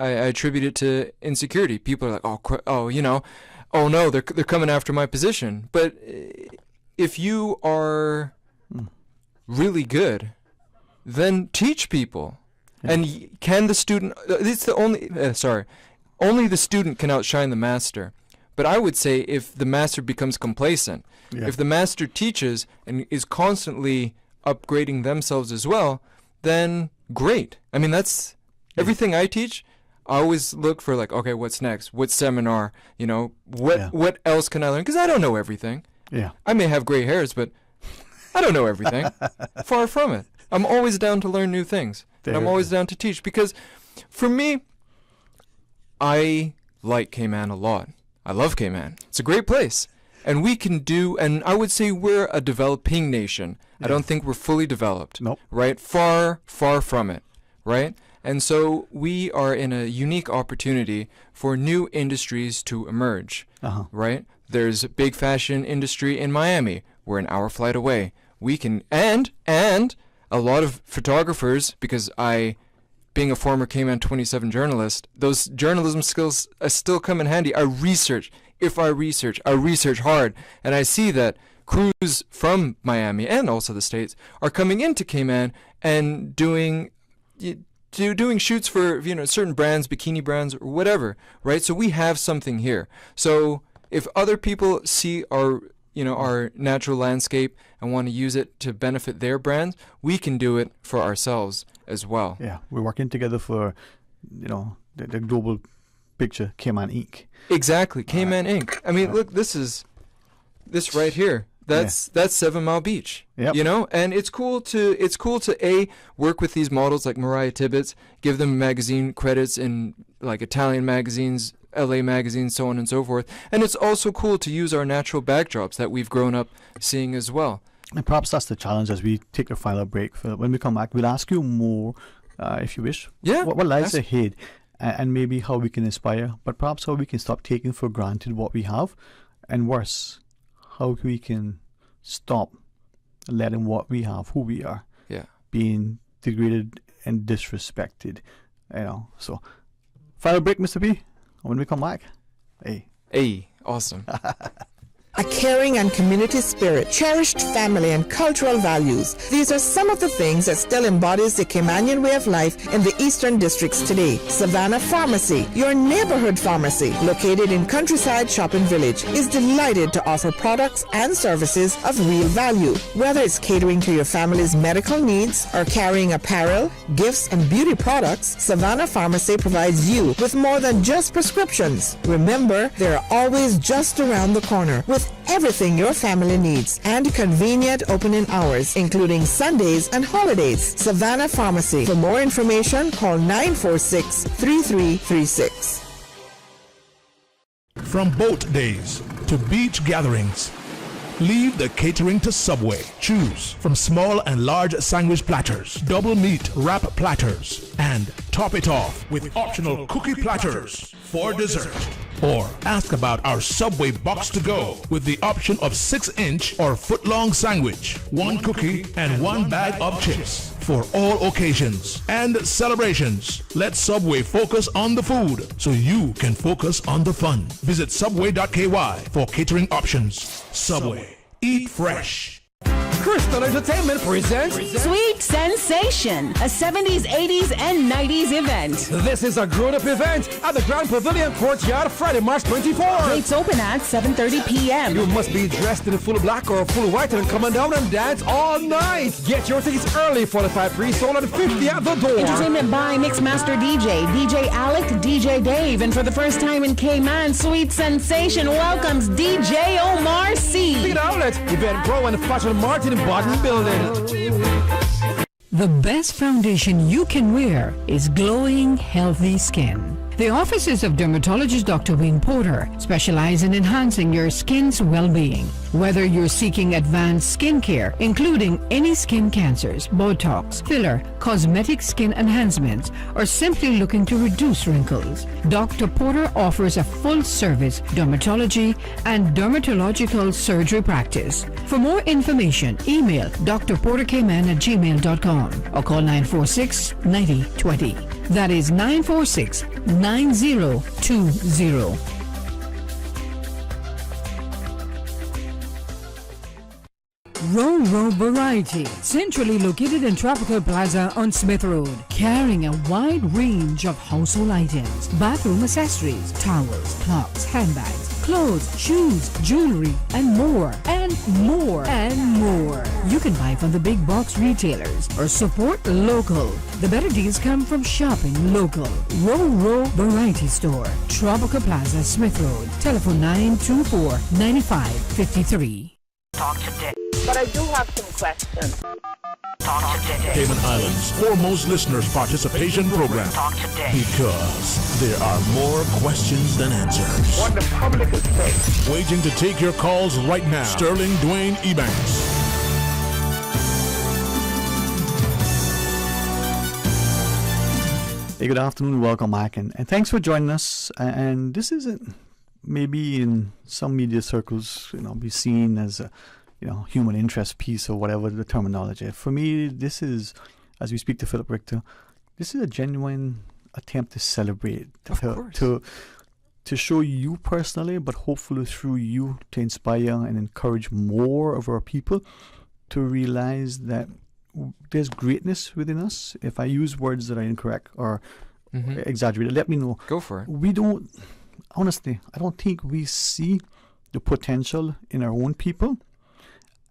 attribute it to insecurity. People are like, oh no, they're coming after my position. But if you are really good, then teach people. And can the student? It's the only the student can outshine the master. But I would say if the master becomes complacent, if the master teaches and is constantly upgrading themselves as well, then great. I mean, that's everything I teach. I always look for okay, what's next? What seminar? What else can I learn? Because I don't know everything. Yeah. I may have gray hairs, but I don't know everything. Far from it. I'm always down to learn new things. And I'm always down to teach because for me, I like Cayman a lot. I love Cayman. It's a great place. And we can and I would say we're a developing nation. I don't think we're fully developed. Nope. Right? Far, far from it. Right? And so we are in a unique opportunity for new industries to emerge. Right? There's a big fashion industry in Miami. We're an hour flight away. We can, and a lot of photographers, because being a former Cayman 27 journalist, those journalism skills still come in handy. I research hard, and I see that crews from Miami and also the States are coming into Cayman and doing shoots for certain brands, bikini brands, or whatever, right? So we have something here. So if other people see our natural landscape and want to use it to benefit their brands, we can do it for ourselves as well. Yeah, we're working together for, the global picture, Cayman Inc. Exactly, Cayman Inc. I mean, look, this right here. That's 7 Mile Beach. Yep. And it's cool to work with these models like Mariah Tibbetts, give them magazine credits in Italian magazines, LA magazines, so on and so forth. And it's also cool to use our natural backdrops that we've grown up seeing as well. And perhaps that's the challenge as we take the final break. When we come back, we'll ask you more, if you wish. Yeah. What lies ahead, and maybe how we can inspire, but perhaps how we can stop taking for granted what we have, and worse, how we can stop letting what we have, who we are, being degraded and disrespected. So final break, Mr. P. When we come back, hey, awesome. a caring and community spirit, cherished family and cultural values. These are some of the things that still embodies the Caymanian way of life in the Eastern Districts today. Savannah Pharmacy, your neighborhood pharmacy, located in Countryside Shopping Village, is delighted to offer products and services of real value. Whether it's catering to your family's medical needs or carrying apparel, gifts, and beauty products, Savannah Pharmacy provides you with more than just prescriptions. Remember, they're always just around the corner with everything your family needs and convenient opening hours, including Sundays and holidays. Savannah Pharmacy. For more information, call 946-3336. From boat days to beach gatherings, leave the catering to Subway. Choose from small and large sandwich platters, double meat wrap platters, and top it off with optional cookie platters for dessert. Or ask about our Subway box to go with the option of 6-inch or foot-long sandwich, 1 cookie, and 1 bag of chips for all occasions and celebrations. Let Subway focus on the food so you can focus on the fun. Visit subway.ky for catering options. Subway. Eat fresh. Crystal Entertainment presents Sweet Sensation, a 70s, 80s, and 90s event. This is a grown-up event at the Grand Pavilion Courtyard, Friday, March 24th. Gates open at 7:30 p.m. You must be dressed in full black or full white and come on down and dance all night. Get your tickets early, 45 pre-sold and 50 at the door. Entertainment by Mixmaster DJ Alec, DJ Dave, and for the first time in Cayman, Sweet Sensation welcomes DJ Omar C. Big Outlet, Event Pro and Fashion Martin Bottom Building. The best foundation you can wear is glowing, healthy skin. The offices of dermatologist Dr. Wayne Porter specialize in enhancing your skin's well-being. Whether you're seeking advanced skincare, including any skin cancers, Botox, filler, cosmetic skin enhancements, or simply looking to reduce wrinkles, Dr. Porter offers a full-service dermatology and dermatological surgery practice. For more information, email drporterkman@gmail.com or call 946-9020. That is 946-9020. Row Variety, centrally located in Tropical Plaza on Smith Road, carrying a wide range of household items, bathroom accessories, towels, clocks, handbags, clothes, shoes, jewelry, and more, and more, and more. You can buy from the big box retailers or support local. The better deals come from shopping local. Row Variety Store, Tropical Plaza, Smith Road. Telephone 924-9553. Talk today. But I do have some questions. Talk today. Cayman Islands' foremost listeners participation program. Talk today. Because there are more questions than answers. What the public is saying. Waiting to take your calls right now. Sterling Dwayne Ebanks. Hey, good afternoon, welcome back, and thanks for joining us. And this isn't maybe in some media circles, be seen as a, human interest piece or whatever the terminology. For me, this is, as we speak to Philip Richter, this is a genuine attempt to celebrate, to show you personally, but hopefully through you to inspire and encourage more of our people to realize that there's greatness within us. If I use words that are incorrect or exaggerated, let me know. Go for it. We don't, honestly, I don't think we see the potential in our own people.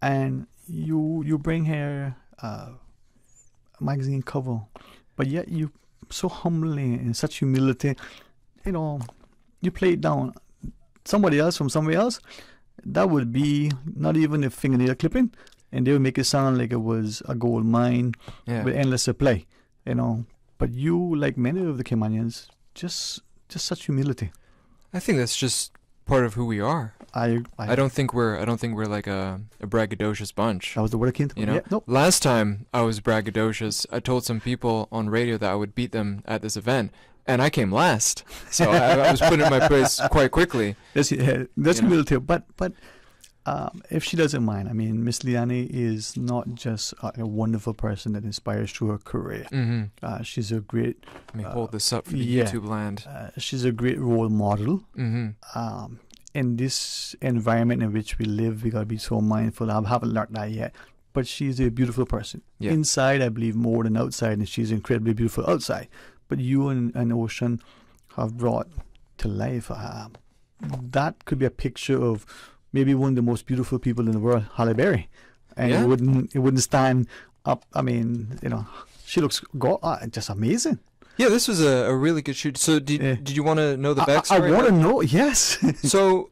And you bring here a magazine cover, but yet you so humbly and such humility, you play it down. Somebody else from somewhere else, that would be not even a fingernail clipping, and they would make it sound like it was a gold mine with endless supply, But you, like many of the Caymanians, just such humility. I think that's just part of who we are. I don't think we're like a braggadocious bunch. That was the word I came to. Yeah, nope. Last time I was braggadocious, I told some people on radio that I would beat them at this event, and I came last. So I was put in my place quite quickly. That's humility. But if she doesn't mind, Miss Liani is not just a wonderful person that inspires through her career. Mm-hmm. She's a great. Let me hold this up for the YouTube land. She's a great role model. Mm-hmm. in this environment in which we live, we gotta be so mindful. I haven't learned that yet. But she's a beautiful person. Yeah. Inside, I believe, more than outside, and she's incredibly beautiful outside. But you and Ocean have brought to life that could be a picture of maybe one of the most beautiful people in the world, Halle Berry, and Yeah. it wouldn't stand up. I mean, she looks just amazing. Yeah, this was a really good shoot. So did you want to know the backstory? I want to know. Yes. So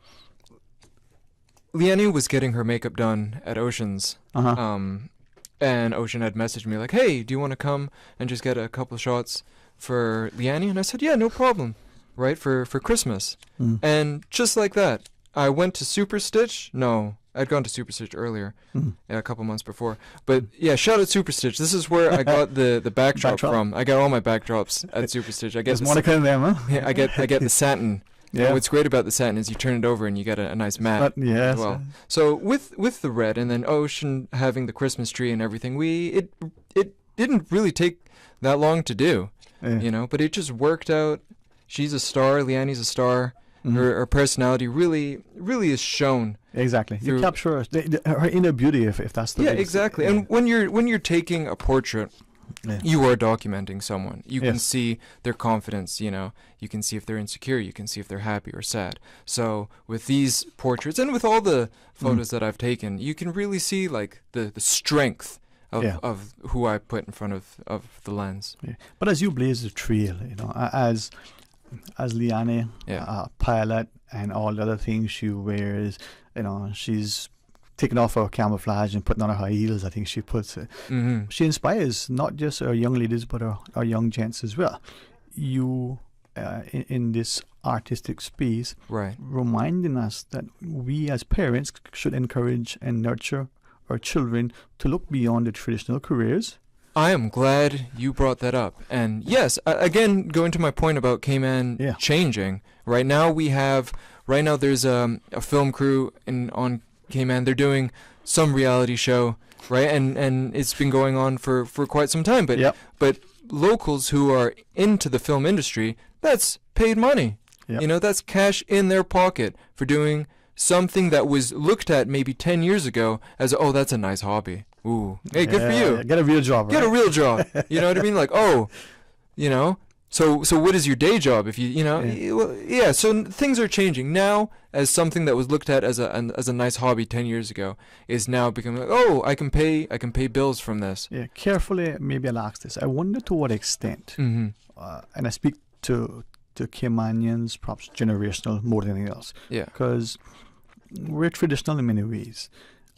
Leanne was getting her makeup done at Ocean's. And Ocean had messaged me like, hey, do you want to come and just get a couple shots for Leanne? And I said, yeah, no problem, right, for Christmas. And just like that, I went to Super Stitch. No, I'd gone to Super Stitch earlier, a couple months before. But yeah, shout out Super Stitch. This is where I got the backdrop from. I got all my backdrops at Super Stitch. I get There's Monica in them, huh? Yeah, I get the satin. Yeah. And what's great about the satin is you turn it over and you get a nice matte yes. as well. So with the red and then Ocean having the Christmas tree and everything, it didn't really take that long to do, but it just worked out. She's a star. Leanne's a star. Her personality really is shown. Exactly. You capture her inner beauty if that's the biggest, exactly. Yeah. And when you're taking a portrait, you are documenting someone. You can see their confidence, you can see if they're insecure, you can see if they're happy or sad. So with these portraits and with all the photos that I've taken, you can really see like the strength of who I put in front of the lens. Yeah. But as you blaze the trail, as Leanne, pilot and all the other things she wears, she's taking off her camouflage and putting on her high heels, I think she puts it. She inspires not just our young ladies, but our young gents as well. You, in this artistic space, reminding us that we as parents should encourage and nurture our children to look beyond the traditional careers. I am glad you brought that up. And yes, again, going to my point about K-Man changing, right now there's a film crew on K-Man. They're doing some reality show, right? And it's been going on for quite some time. But locals who are into the film industry, that's paid money. That's cash in their pocket for doing something that was looked at maybe 10 years ago as, oh, that's a nice hobby. Ooh, hey, good for you. Get a real job, right? Get a real job. You know what I mean? Like, so what is your day job if you, so things are changing now. As something that was looked at as a nice hobby 10 years ago is now becoming like, oh, I can pay bills from this. Yeah, carefully, maybe I'll ask this. I wonder to what extent, and I speak to Caymanians, perhaps generational more than anything else. Yeah. Because we're traditional in many ways.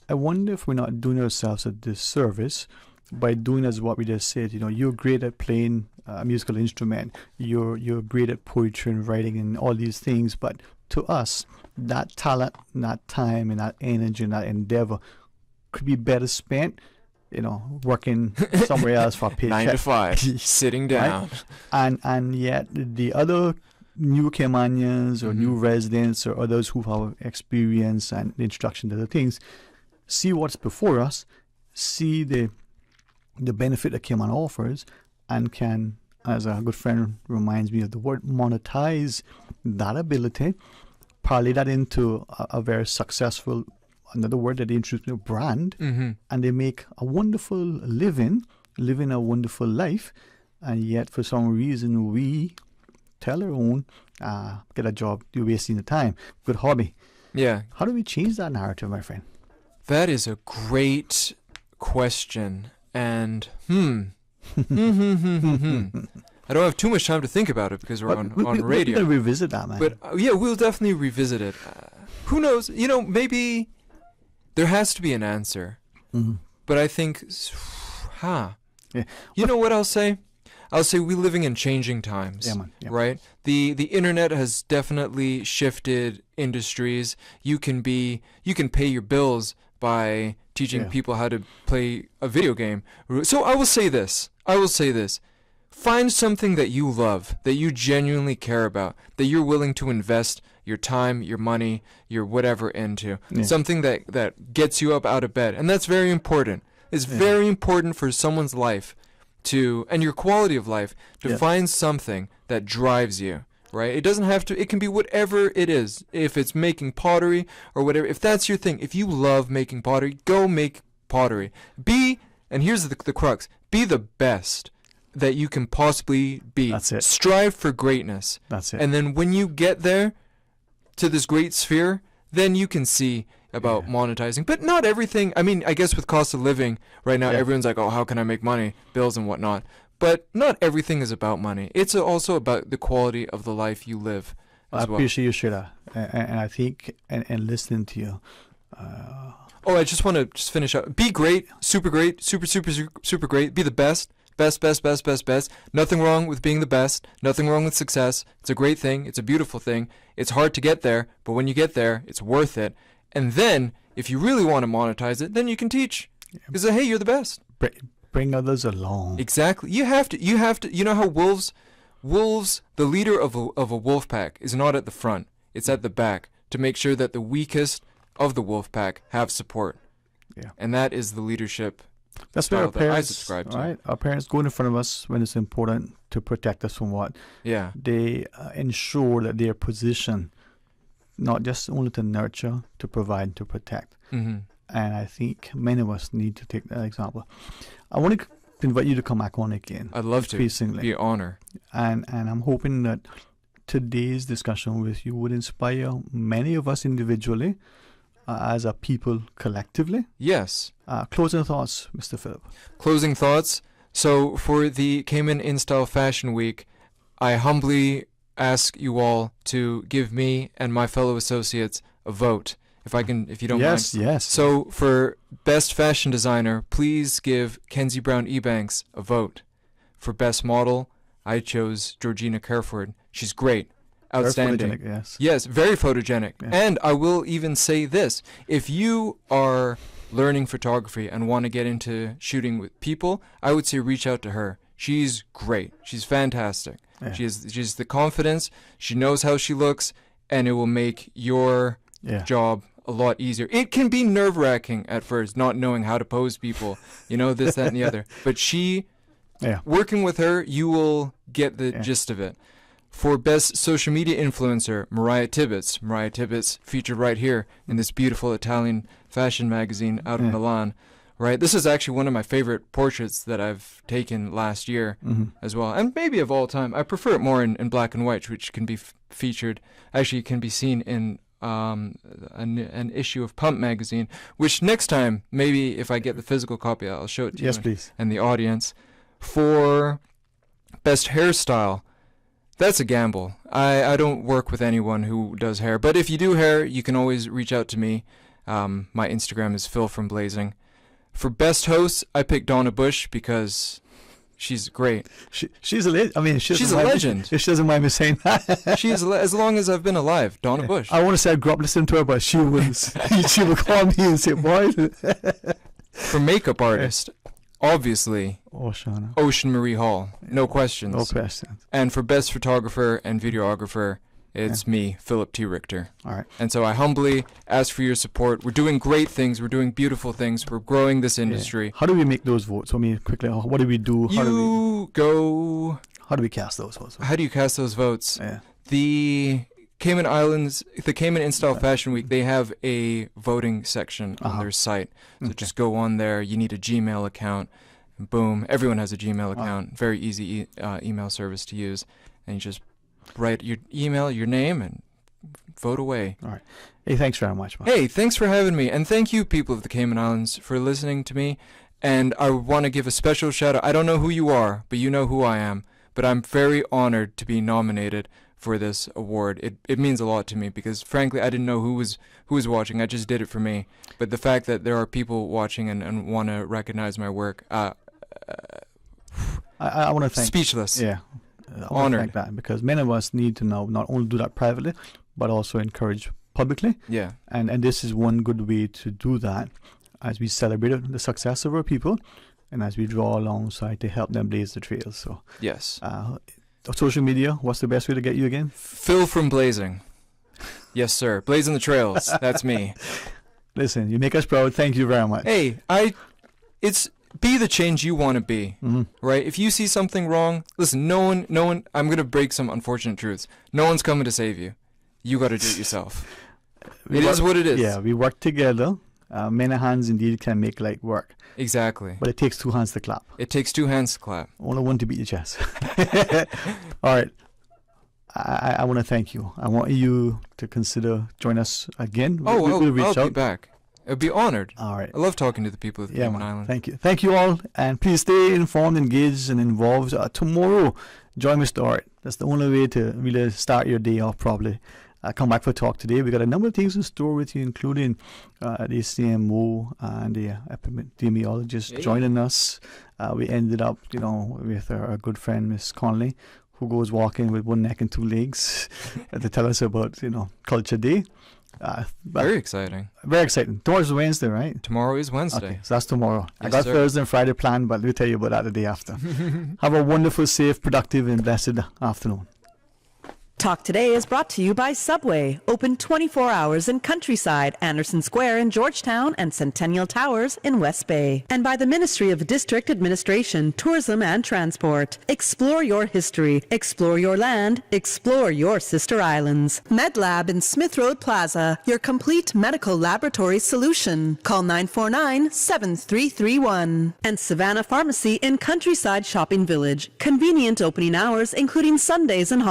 I wonder if we're not doing ourselves a disservice by doing as what we just said. You're great at playing a musical instrument. You're great at poetry and writing and all these things. But to us, that talent, and that time, and that energy, and that endeavor could be better spent, working somewhere else for a paycheck. 9 to 5, sitting down. Right? And yet the other new Caymanians or new residents or others who have experience and introduction to the things see what's before us, see the benefit that Cayman offers, and can, as a good friend reminds me of the word, monetize that ability, parlay that into a very successful, another word that they introduced me, brand, and they make a wonderful living a wonderful life, and yet for some reason we tell our own, get a job, you're wasting the time, good hobby. Yeah. How do we change that narrative, my friend? That is a great question, and I don't have too much time to think about it because we're on radio. We're going to revisit that, man. But we'll definitely revisit it. Who knows? Maybe there has to be an answer. But I think, you know what I'll say? I'll say we're living in changing times, right? The internet has definitely shifted industries. You can pay your bills by teaching people how to play a video game. So I will say this. Find something that you love, that you genuinely care about, that you're willing to invest your time, your money, your whatever into. Something that gets you up out of bed. And that's very important. It's very important for someone's life and your quality of life to find something that drives you, right? It doesn't have to, it can be whatever it is. If it's making pottery or whatever, if that's your thing, if you love making pottery, go make pottery. And here's the crux, be the best that you can possibly be. That's it. Strive for greatness. That's it. And then when you get there to this great sphere, then you can see about monetizing. But not everything, I mean, I guess with cost of living right now, everyone's like, oh, how can I make money? Bills and whatnot. But not everything is about money. It's also about the quality of the life you live as well. I appreciate you share that. And I think, and listening to you. I just want to finish up. Be great, super great, super great. Be the best. Best. Nothing wrong with being the best. Nothing wrong with success. It's a great thing. It's a beautiful thing. It's hard to get there, but when you get there, it's worth it. And then, if you really want to monetize it, then you can teach. Because, hey, you're the best. Bring others along. Exactly. You have to. You know how wolves, the leader of a wolf pack is not at the front. It's at the back to make sure that the weakest of the wolf pack have support. Yeah. And that is the leadership. That's where our that I parents, subscribe to. right? Our parents go in front of us when it's important to protect us from what? Yeah. They ensure that they are positioned not just only to nurture, to provide, to protect. Mm-hmm. And I think many of us need to take that example. I want to invite you to come back on again. I'd love to. Be an honor. And I'm hoping that today's discussion with you would inspire many of us individually, as a people collectively. Yes. Closing thoughts, Mr. Philip. Closing thoughts. So for the Cayman InStyle Fashion Week, I humbly ask you all to give me and my fellow associates a vote. If you don't mind. Yes. So for Best Fashion Designer, please give Kenzie Brown Ebanks a vote. For Best Model, I chose Georgina Kerford. She's great. Outstanding. Very photogenic, yes, very photogenic. Yes. And I will even say this. If you are learning photography and want to get into shooting with people, I would say reach out to her. She's great. She's fantastic. Yeah. She's the confidence. She knows how she looks, and it will make your job a lot easier. It can be nerve-wracking at first, not knowing how to pose people, this, that, and the other. But working with her, you will get the gist of it. For Best Social Media Influencer, Mariah Tibbetts. Mariah Tibbetts featured right here in this beautiful Italian fashion magazine out of Milan. Right, this is actually one of my favorite portraits that I've taken last year as well, and maybe of all time. I prefer it more in black and white, which can be featured. Actually, can be seen in an issue of Pump magazine. Which next time, maybe if I get the physical copy, I'll show it to you. Yes, please. And the audience. For Best Hairstyle. That's a gamble. I don't work with anyone who does hair. But if you do hair, you can always reach out to me. My Instagram is Phil from Blazing. For Best Host, I picked Donna Bush because she's great. She's a legend. She's a legend. She doesn't mind me saying that. She's as long as I've been alive, Donna Bush. I want to say I grew up listening to her, but she would call me and say, boy. For makeup artist, obviously, Ocean Marie Hall. No questions. No questions. And for Best Photographer and Videographer, it's me, Philip T. Richter. All right. And so I humbly ask for your support. We're doing great things. We're doing beautiful things. We're growing this industry. How do we make those votes? Quickly, what do we do? How do we cast those votes? How do you cast those votes? Yeah. The Cayman Islands, the Cayman InStyle Fashion Week, they have a voting section on their site. So just go on there. You need a Gmail account. Boom. Everyone has a Gmail account. Very easy email service to use. And you just write your email, your name, and vote away. All right. Hey, thanks very much, man. Hey, thanks for having me. And thank you, people of the Cayman Islands, for listening to me. And I want to give a special shout out. I don't know who you are, but you know who I am. But I'm very honored to be nominated for this award. It means a lot to me because, frankly, I didn't know who was watching. I just did it for me. But the fact that there are people watching and want to recognize my work, I want to thank. Speechless. Yeah. Honored. That because many of us need to know not only do that privately, but also encourage publicly. Yeah. And this is one good way to do that as we celebrate the success of our people and as we draw alongside to help them blaze the trails. So yes. Social media, what's the best way to get you again? Phil from Blazing. Yes, sir. Blazing the trails. That's me. Listen, you make us proud. Thank you very much. Hey, be the change you want to be, right? If you see something wrong, listen, no one, I'm going to break some unfortunate truths. No one's coming to save you. You got to do it yourself. It is what it is. Yeah, we work together. Many hands indeed can make light work. Exactly. But it takes two hands to clap. It takes two hands to clap. Only one to beat your chest. All right. I want to thank you. I want you to consider join us again. We'll reach out. I'll be back. I'd be honored. All right. I love talking to the people of the Cayman Islands. Thank you. Thank you all. And please stay informed, engaged, and involved. Tomorrow, join Mr. Art. That's the only way to really start your day off properly. Come back for talk today. We got a number of things in store with you, including the CMO and the epidemiologist joining us. We ended up, with our good friend, Miss Conley, who goes walking with one neck and two legs to tell us about, Culture Day. Very exciting. Very exciting. Tomorrow's Wednesday, right? Tomorrow is Wednesday. Okay, so that's tomorrow. Yes, I got sir. Thursday and Friday planned, but we'll tell you about that the day after. Have a wonderful, safe, productive, and blessed afternoon. Talk Today is brought to you by Subway, open 24 hours in Countryside, Anderson Square in Georgetown, and Centennial Towers in West Bay. And by the Ministry of District Administration, Tourism and Transport. Explore your history, explore your land, explore your sister islands. MedLab in Smith Road Plaza, your complete medical laboratory solution. Call 949-7331. And Savannah Pharmacy in Countryside Shopping Village, convenient opening hours including Sundays and holidays.